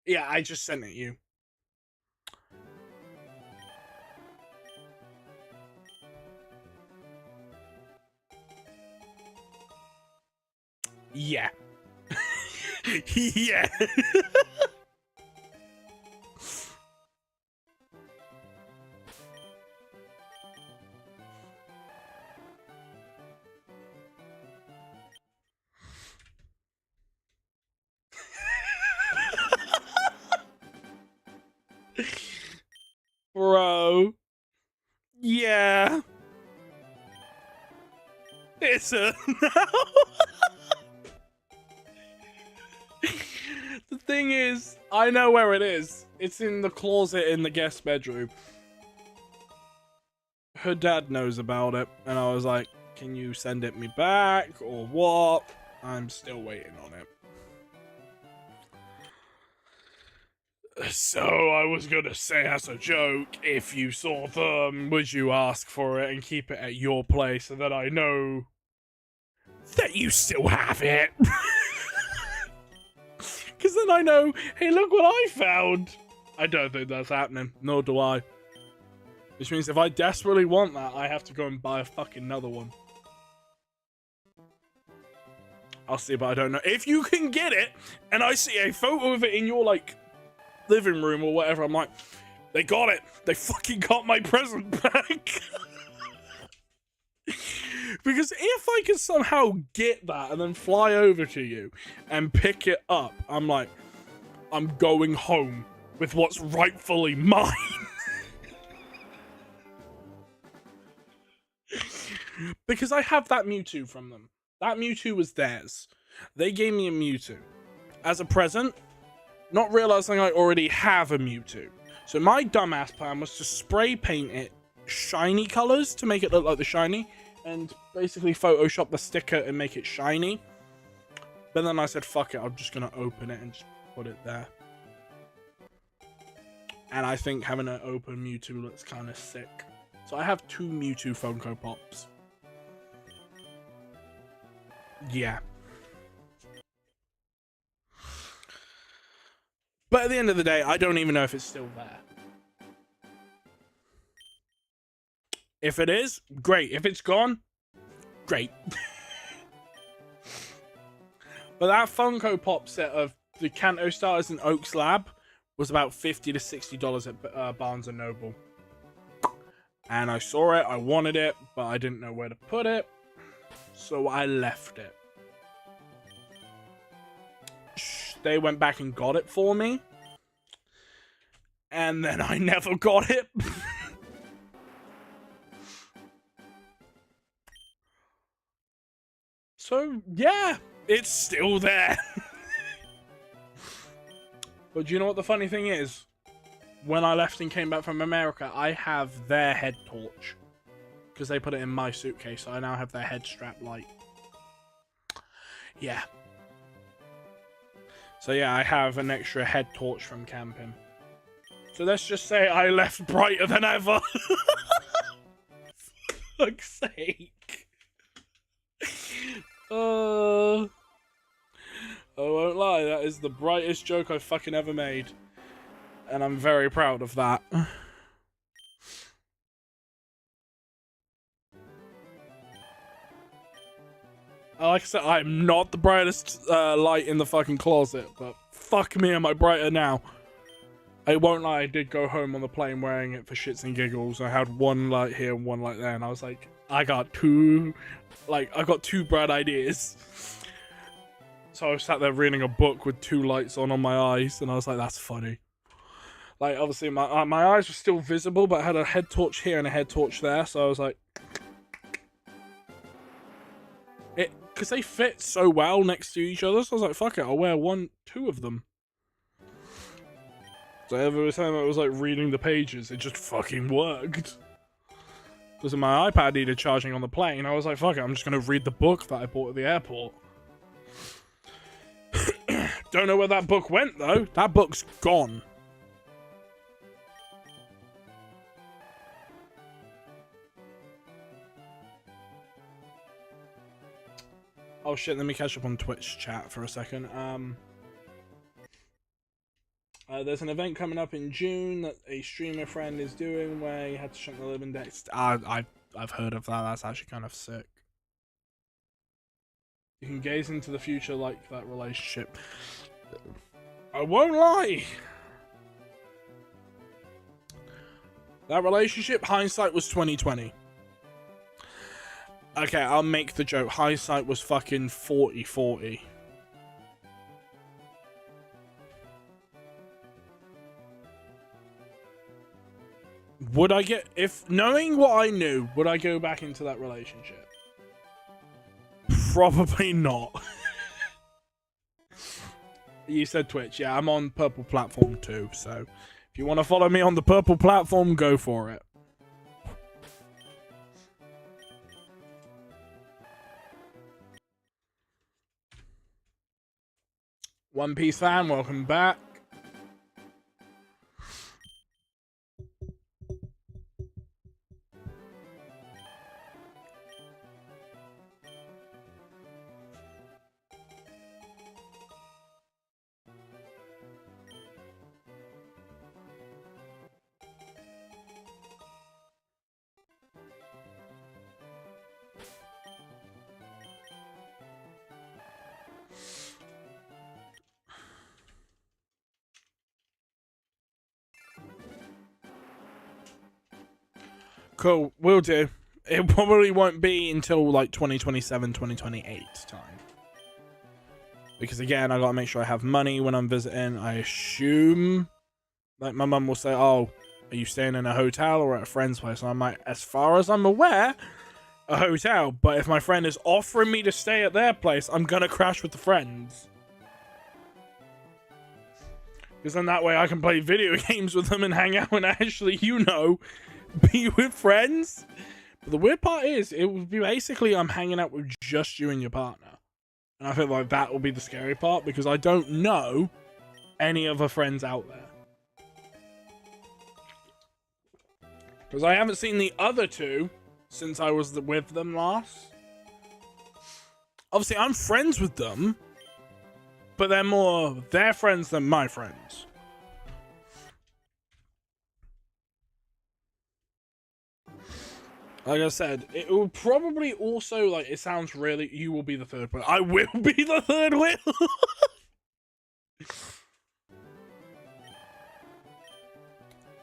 Yeah, I just sent it you. Yeah. Yeah. Bro. Yeah. It's a no. The thing is, I know where it is. It's in the closet in the guest bedroom. Her dad knows about it, and I was like, can you send it me back or what? I'm still waiting on it. So I was gonna say as a joke, if you saw them, would you ask for it and keep it at your place so that I know that you still have it? Because then I know, hey, look what I found. I don't think that's happening, nor do I. Which means if I desperately want that, I have to go and buy a fucking another one. I'll see, but I don't know. If you can get it, and I see a photo of it in your, like, living room or whatever, I'm like, they got it. They fucking got my present back. Because if I can somehow get that and then fly over to you and pick it up, I'm like, I'm going home with what's rightfully mine. Because I have that Mewtwo from them. That Mewtwo was theirs. They gave me a Mewtwo as a present, not realizing I already have a Mewtwo. So my dumbass plan was to spray paint it shiny colors to make it look like the shiny, and basically Photoshop the sticker and make it shiny. But then I said, fuck it, I'm just gonna open it and just put it there. And I think having an open Mewtwo looks kind of sick. So I have 2 Mewtwo Funko Pops. Yeah. But at the end of the day, I don't even know if it's still there. If it is, great. If it's gone, great. But that Funko Pop set of the Kanto Stars and Oaks Lab was about $50 to $60 at Barnes & Noble. And I saw it, I wanted it, but I didn't know where to put it. So I left it. They went back and got it for me. And then I never got it. So, yeah, it's still there. But do you know what the funny thing is? When I left and came back from America, I have their head torch. Because they put it in my suitcase, so I now have their head strap light. Yeah. So yeah, I have an extra head torch from camping. So let's just say I left brighter than ever. For fuck's sake. I won't lie, that is the brightest joke I've fucking ever made. And I'm very proud of that. Like I said, I'm not the brightest light in the fucking closet, but fuck me, am I brighter now. I won't lie, I did go home on the plane wearing it for shits and giggles. I had one light here and one light there, and I was like, I got two bright ideas. So I sat there reading a book with 2 lights on my eyes, and I was like, that's funny. Like, obviously, my eyes were still visible, but I had a head torch here and a head torch there, so I was like... Because they fit so well next to each other, so I was like, fuck it, I'll wear 2 of them. So every time I was like reading the pages, it just fucking worked. Because my iPad needed charging on the plane, I was like, fuck it, I'm just gonna read the book that I bought at the airport. Don't know where that book went though. That book's gone. Oh shit, let me catch up on Twitch chat for a second. There's an event coming up in June that a streamer friend is doing where you had to shunt the living decks. I've heard of that. That's actually kind of sick. You can gaze into the future like that relationship. I won't lie. That relationship, hindsight was 2020. Okay, I'll make the joke. Hindsight was fucking 40-40. Would I get, if knowing what I knew, would I go back into that relationship? Probably not. You said Twitch. Yeah, I'm on Purple Platform too, so if you want to follow me on the Purple Platform, go for it. One Piece fan, welcome back. Cool, will do. It probably won't be until like 2027, 2028 time. Because again, I gotta make sure I have money when I'm visiting. I assume, like my mum will say, oh, are you staying in a hotel or at a friend's place? And I'm like, as far as I'm aware, a hotel. But if my friend is offering me to stay at their place, I'm gonna crash with the friends. Because then that way I can play video games with them and hang out and actually, you know, be with friends. But the weird part is, it would be basically I'm hanging out with just you and your partner. And I feel like that will be the scary part because I don't know any other friends out there. Because I haven't seen the other two since I was with them last. Obviously, I'm friends with them, but they're more their friends than my friends. Like I said, it will probably also, like, it sounds really, you will be the third wheel. I will be the third wheel.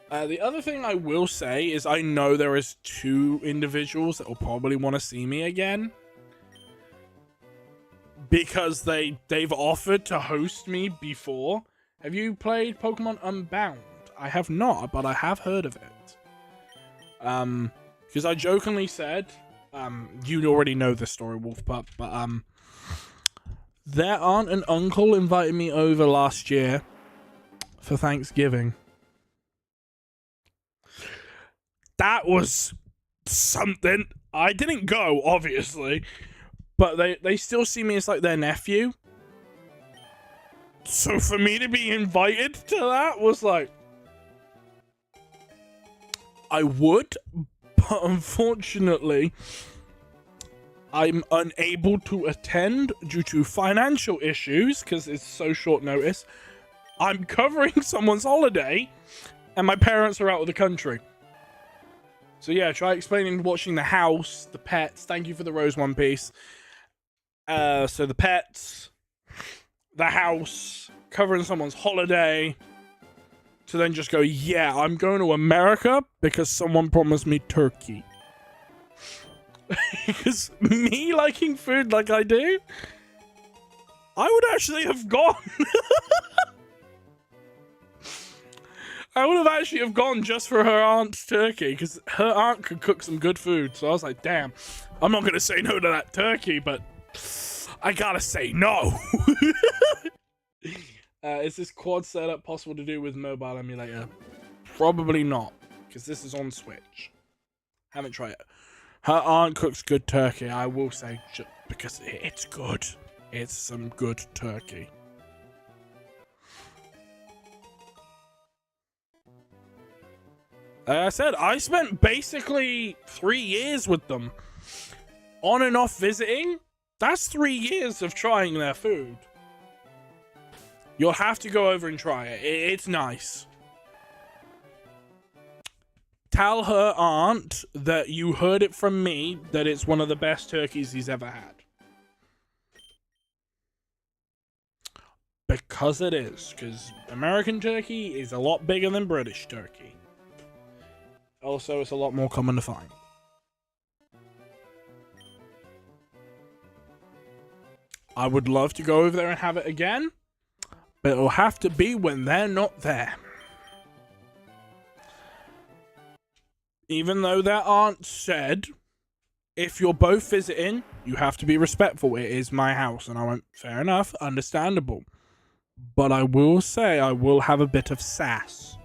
The other thing I will say is I know there is two individuals that will probably want to see me again. Because they've offered to host me before. Have you played Pokemon Unbound? I have not, but I have heard of it. Because I jokingly said, you already know this story, Wolfpup, but their aunt and uncle invited me over last year for Thanksgiving. That was something. I didn't go, obviously, but they still see me as like their nephew. So for me to be invited to that was like, I would, but unfortunately, I'm unable to attend due to financial issues because it's so short notice. I'm covering someone's holiday and my parents are out of the country. So yeah, try explaining watching the house, the pets. Thank you for the rose One Piece. So the pets, the house, covering someone's holiday, to then just go, yeah, I'm going to America because someone promised me turkey. Because me liking food like I do, I would actually have gone. I would have actually have gone just for her aunt's turkey because her aunt could cook some good food. So I was like, damn, I'm not going to say no to that turkey, but I gotta say no. Is this quad setup possible to do with mobile emulator? Probably not, because this is on Switch. Haven't tried it. Her aunt cooks good turkey, I will say, because it's good. It's some good turkey. Like I said, I spent basically 3 years with them. On and off visiting. That's 3 years of trying their food. You'll have to go over and try it. It's nice. Tell her aunt that you heard it from me, that it's one of the best turkeys he's ever had. Because it is. Because American turkey is a lot bigger than British turkey. Also, it's a lot more common to find. I would love to go over there and have it again, but it'll have to be when they're not there. Even though their aunt said, if you're both visiting, you have to be respectful. It is my house. And I went, fair enough, understandable. But I will say I will have a bit of sass.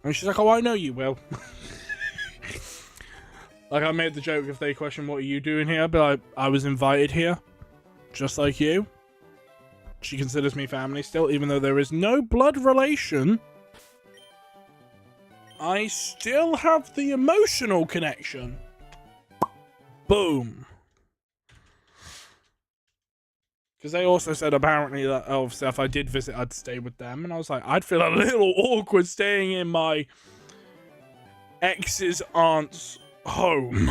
And she's like, oh, I know you will. Like, I made the joke, if they question, what are you doing here? I'd be like, I was invited here. Just like you. She considers me family still, even though there is no blood relation. I still have the emotional connection. Boom. Because they also said apparently that, obviously, if I did visit, I'd stay with them. And I was like, I'd feel a little awkward staying in my ex's aunt's home.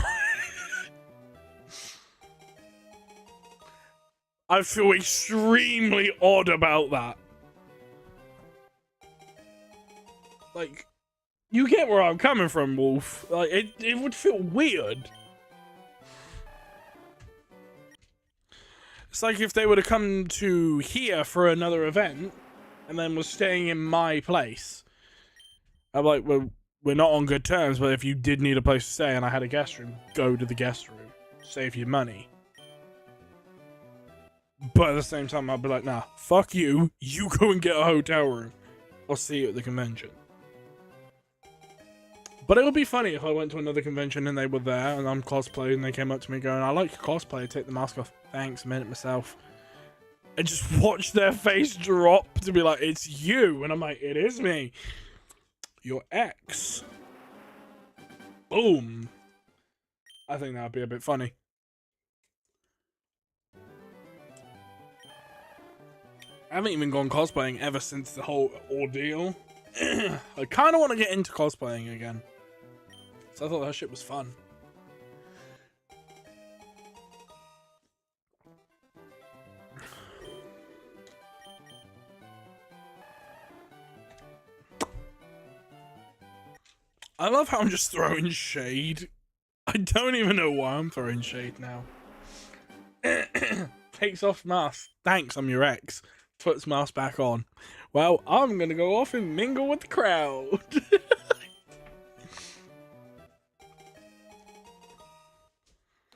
I feel extremely odd about that. Like, you get where I'm coming from, Wolf. Like, it would feel weird. It's like if they were to come to here for another event and then was staying in my place. I'm like, well, we're not on good terms, but if you did need a place to stay and I had a guest room, go to the guest room. Save you money. But at the same time, I'd be like, nah, fuck you. You go and get a hotel room. I'll see you at the convention. But it would be funny if I went to another convention and they were there and I'm cosplaying and they came up to me going, I like your cosplay, take the mask off. Thanks, I made it myself. And just watch their face drop to be like, it's you. And I'm like, it is me. Your ex. Boom. I think that would be a bit funny. I haven't even gone cosplaying ever since the whole ordeal. I kind of want to get into cosplaying again. So I thought that shit was fun. I love how I'm just throwing shade. I don't even know why I'm throwing shade now. Takes off mask. Thanks, I'm your ex. Puts mask back on. Well, I'm gonna go off and mingle with the crowd.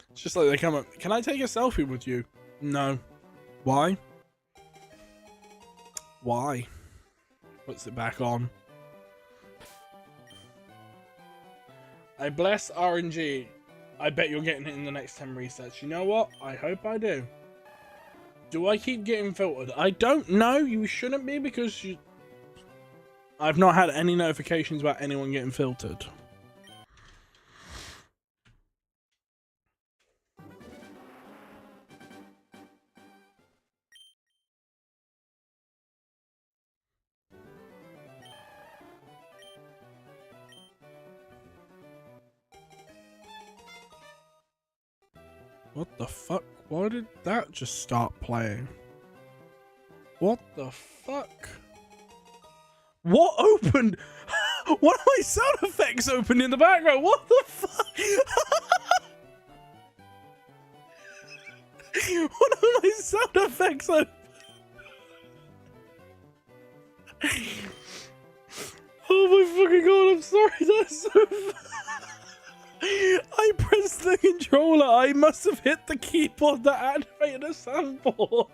It's just like they come up. Can I take a selfie with you? No. Why? Why? Puts it back on. I bless RNG. I bet you're getting it in the next 10 resets. You know what? I hope I do. Do I keep getting filtered? I don't know. You shouldn't be because you... I've not had any notifications about anyone getting filtered. What the fuck? Why did that just start playing? What the fuck? What opened? What are my sound effects open in the background? What the fuck? What are my sound effects open? Oh my fucking god, I'm sorry, that's so I pressed the controller. I must have hit the keyboard that activated a soundboard.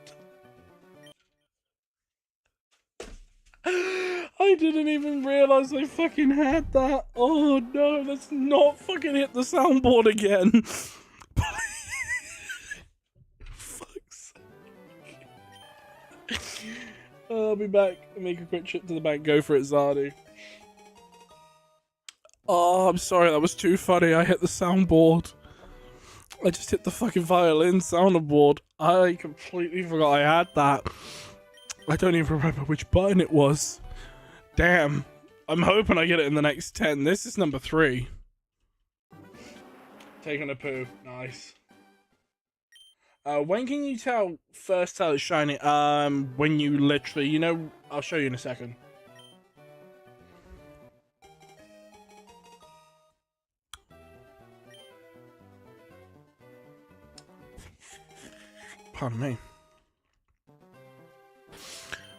I didn't even realize I fucking had that. Oh no, let's not fucking hit the soundboard again. Fuck's sake. I'll be back. Make a quick trip to the bank. Go for it, Zardy. Oh, I'm sorry. That was too funny. I hit the soundboard. I just hit the fucking violin soundboard. I completely forgot I had that. I don't even remember which button it was. Damn. I'm hoping I get it in the next 10. This is number 3. Taking a poo. Nice. When can you first tell it's shiny? When you literally, you know, I'll show you in a second. Pardon me.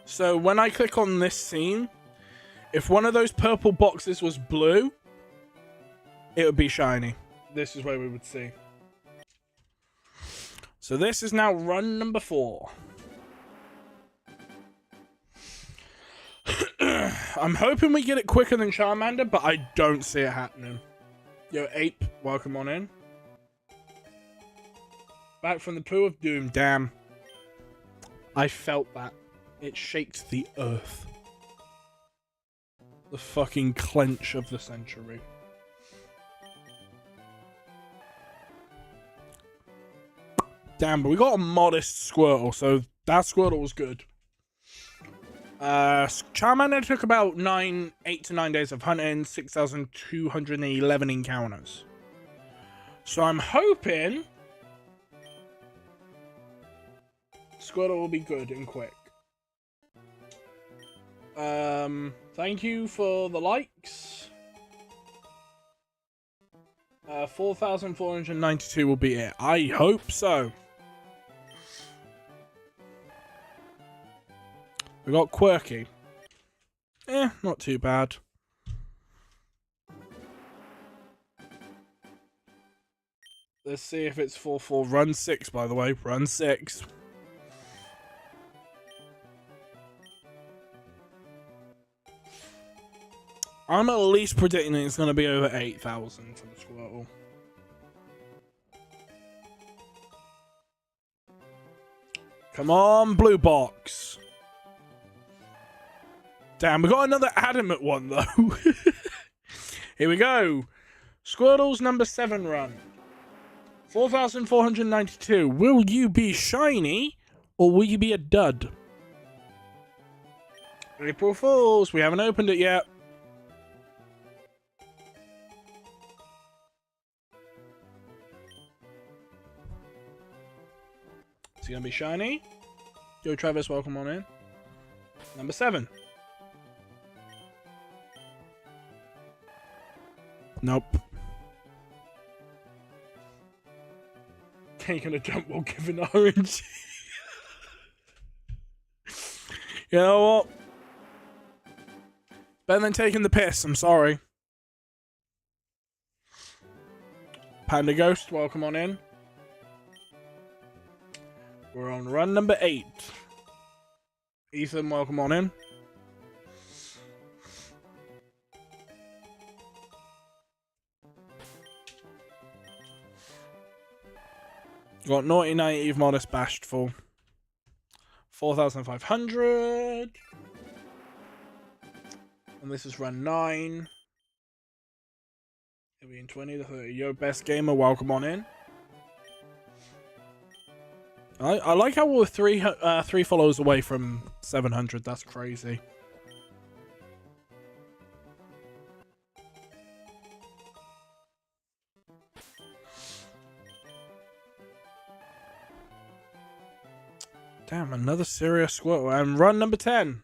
So when I click on this scene, if one of those purple boxes was blue, it would be shiny. This is where we would see. So this is now run number 4. I'm hoping we get it quicker than Charmander, but I don't see it happening. Yo, Ape, welcome on in. Back from the poo of doom. Damn. I felt that. It shaked the earth. The fucking clench of the century. Damn, but we got a modest Squirtle, so that Squirtle was good. Charmander took about 8 to 9 days of hunting, 6,211 encounters. So I'm hoping Squirtle will be good and quick. Thank you for the likes. 4,492 will be it. I hope so. We got Quirky. Not too bad. Let's see if it's 4-4. Run 6, by the way. Run 6. I'm at least predicting it's going to be over 8,000 for the Squirtle. Come on, blue box. Damn, we got another adamant one, though. Here we go. Squirtle's number 7 run. 4,492. Will you be shiny, or will you be a dud? April Fools. We haven't opened it yet. Is he going to be shiny? Yo, Travis, welcome on in. Number 7. Nope. Taking a jump while giving orange. You know what? Better than taking the piss, I'm sorry. Panda Ghost, welcome on in. We're on run number 8. Ethan, welcome on in. Got Naughty, Naive, Modest, Bashful. 4,500. And this is run 9. Maybe in 20 to 30. Yo, Best Gamer, welcome on in. I like how we're 3 followers away from 700. That's crazy. Damn, another serious Squirtle. And run number 10.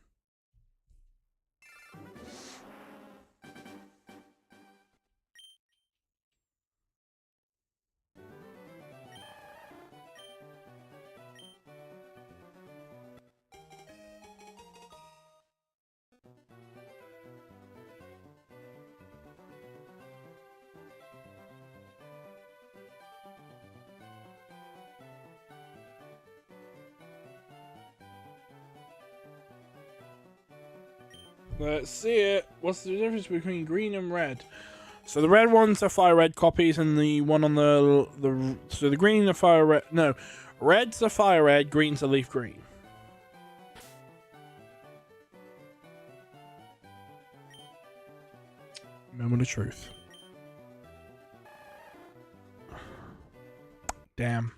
Let's see it. What's the difference between green and red? So the red ones are fire red copies, and the one on the green are fire red. No, reds are fire red, greens are leaf green. Moment of truth. Damn.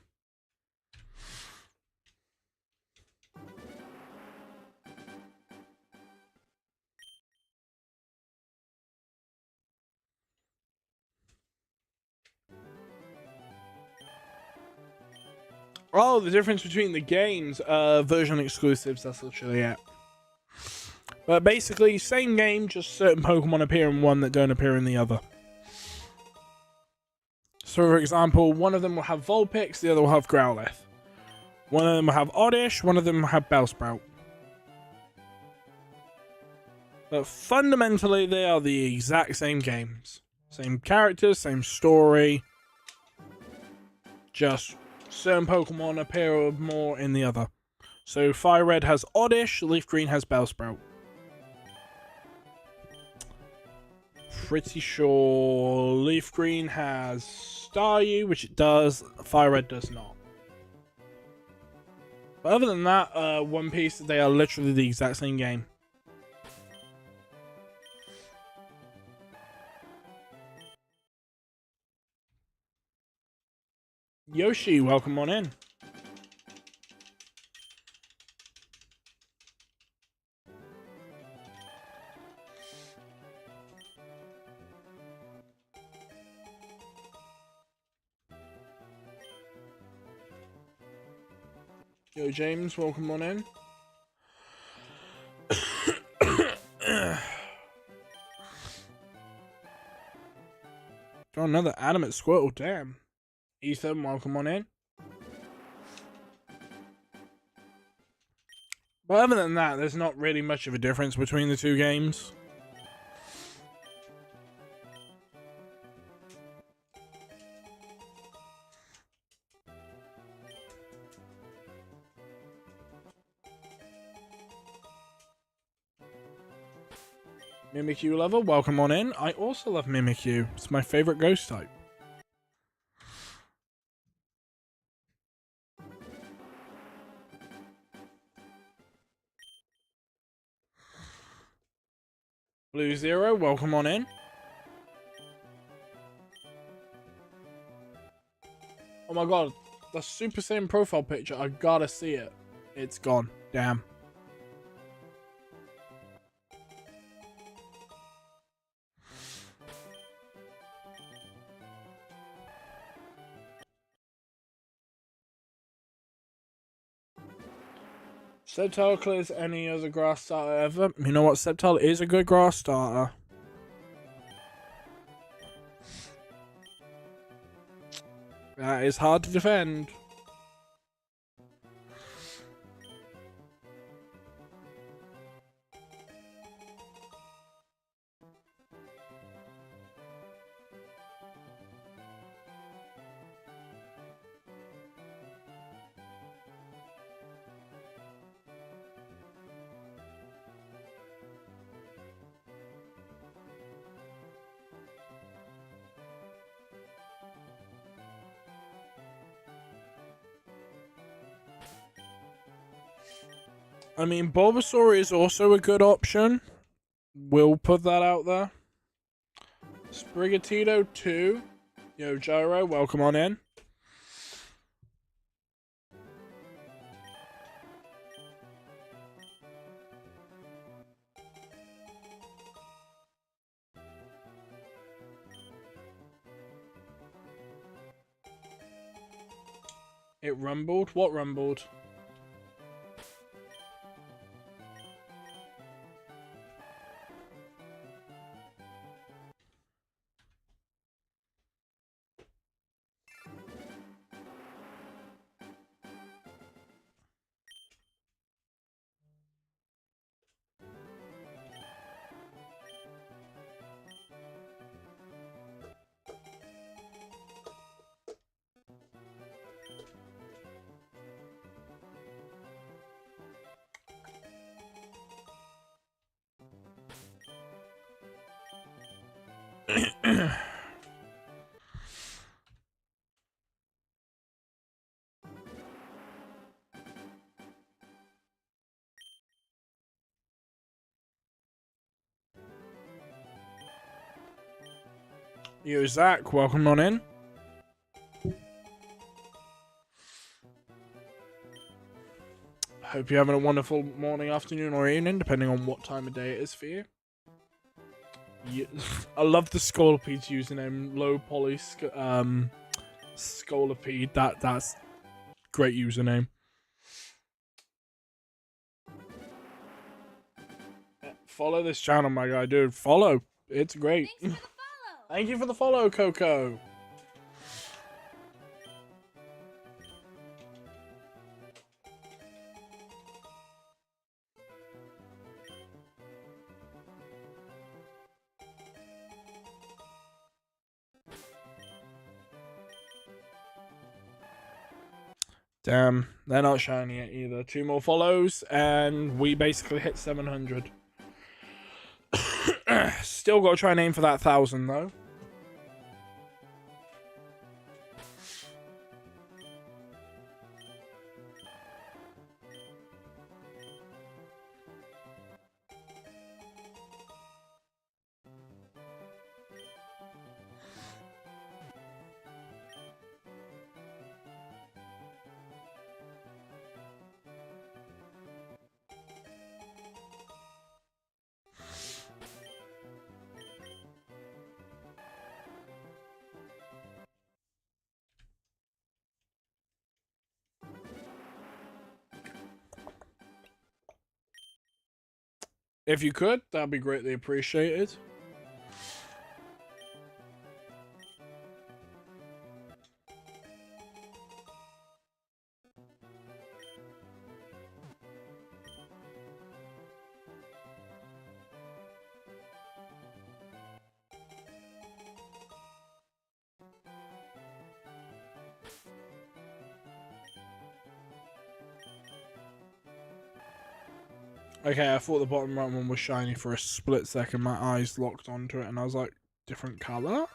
Oh, the difference between the games, version exclusives, that's literally it. But basically, same game, just certain Pokemon appear in one that don't appear in the other. So, for example, one of them will have Vulpix, the other will have Growlithe. One of them will have Oddish, one of them will have Bellsprout. But fundamentally, they are the exact same games. Same characters, same story. Just certain Pokemon appear more in the other. So Fire Red has Oddish, Leaf Green has Bellsprout. Pretty sure Leaf Green has Staryu, which it does. Fire Red does not. But other than that, One Piece, they are literally the exact same game. Yoshi, welcome on in. Yo, James, welcome on in. Got another animate Squirtle, damn. Ethan, welcome on in. But other than that, there's not really much of a difference between the two games. Mimikyu lover, welcome on in. I also love Mimikyu. It's my favorite ghost type. Blue Zero, welcome on in. Oh my god, the Super Saiyan profile picture, I gotta see it. It's gone. Damn. Sceptile clears any other grass starter ever. You know what? Sceptile is a good grass starter. That is hard to defend. I mean, Bulbasaur is also a good option. We'll put that out there. Sprigatito 2. Yo, Gyro, welcome on in. It rumbled? What rumbled? Yo, Zach, welcome on in. Hope you're having a wonderful morning, afternoon, or evening, depending on what time of day it is for you. Yeah, I love the Scolipede username, low poly Scolipede. That's great username. Follow this channel, my guy, dude. Follow. It's great. Thanks for the follow. Thank you for the follow, Coco. Damn, they're not shiny yet either. 2 more follows, and we basically hit 700. Still got to try and aim for that 1,000, though. If you could, that'd be greatly appreciated. Okay, I thought the bottom right one was shiny for a split second. My eyes locked onto it, and I was like, different color?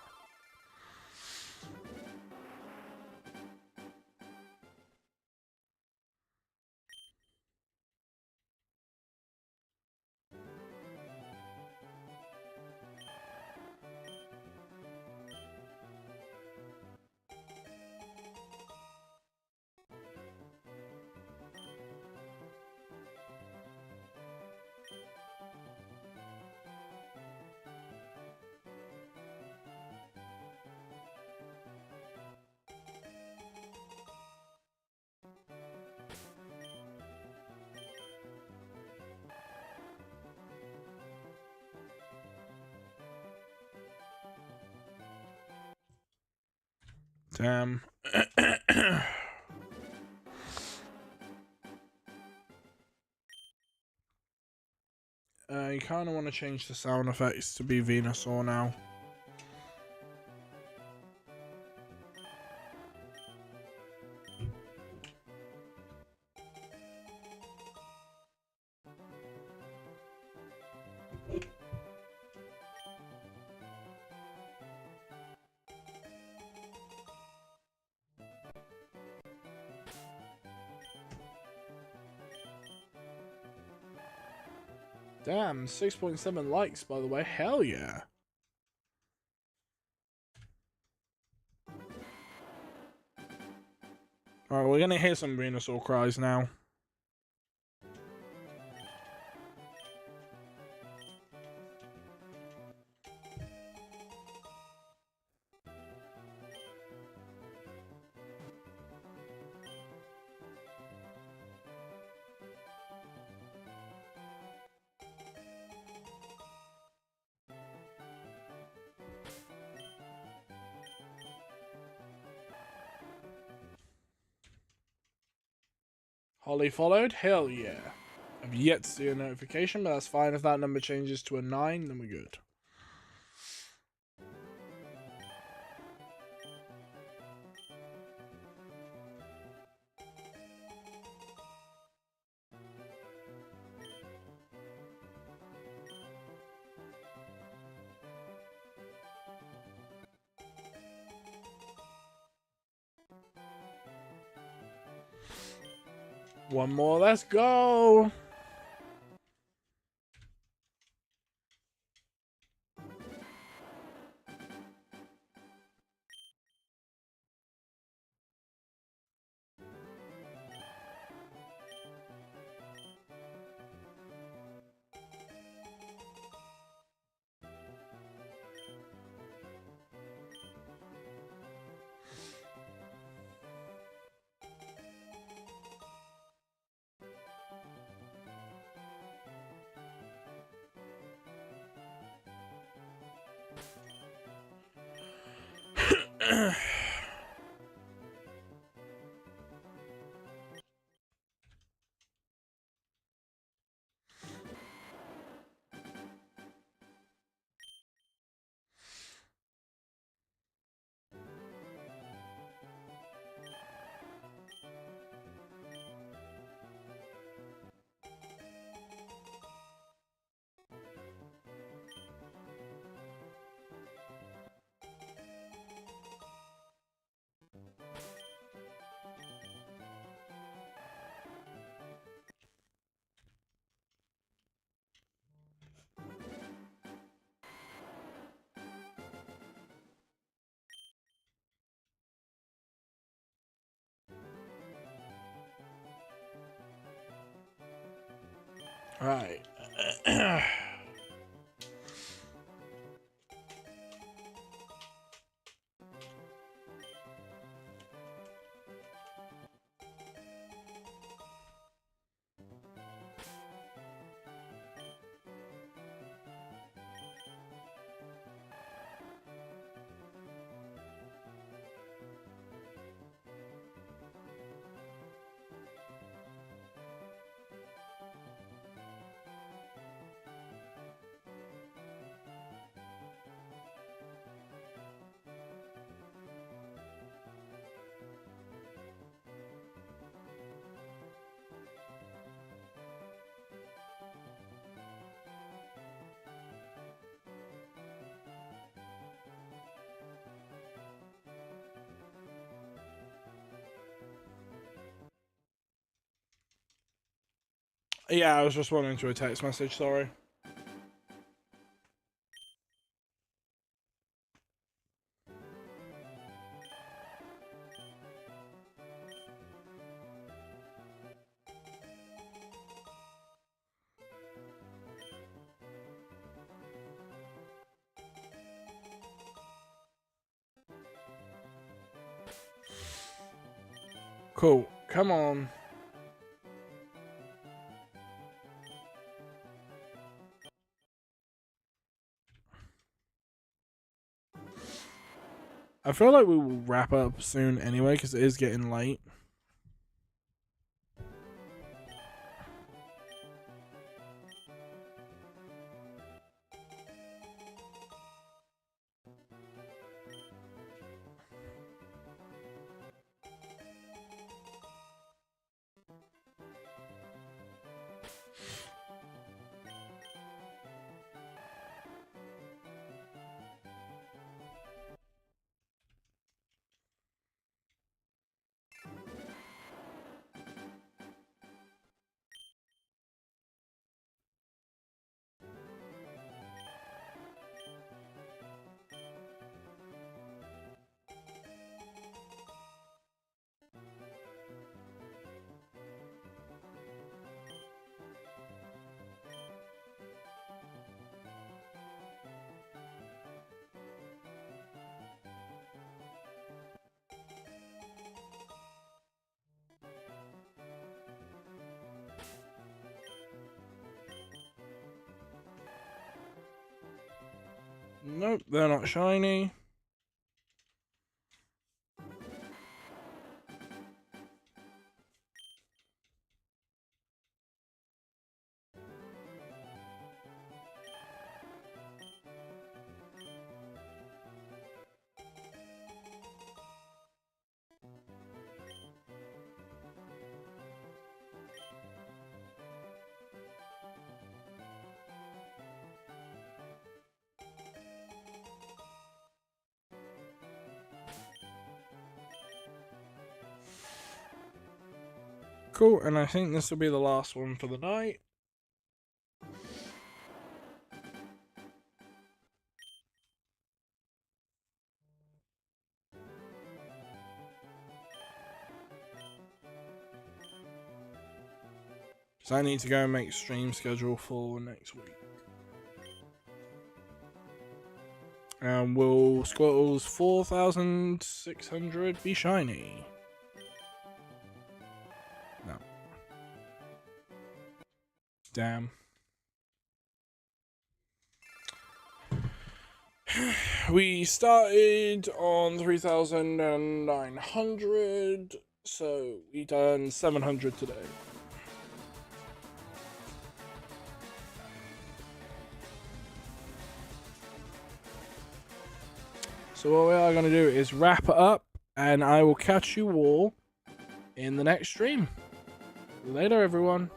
Damn. You kind of want to change the sound effects to be Venusaur now. Damn, 6.7 likes, by the way. Hell yeah. Alright, we're gonna hear some Venusaur cries now. Holly followed? Hell yeah. I've yet to see a notification, but that's fine. If that number changes to a 9, then we're good. One more. Let's go. All right. Yeah, I was responding to a text message, sorry. Cool. Come on. I feel like we will wrap up soon anyway, because it is getting late. Nope, they're not shiny. Cool, and I think this will be the last one for the night. So I need to go and make stream schedule for next week. And will Squirtle's 4,600 be shiny? No. Damn. We started on 3,900, so we done 700 today. So what we are going to do is wrap it up, and I will catch you all in the next stream. Later, everyone.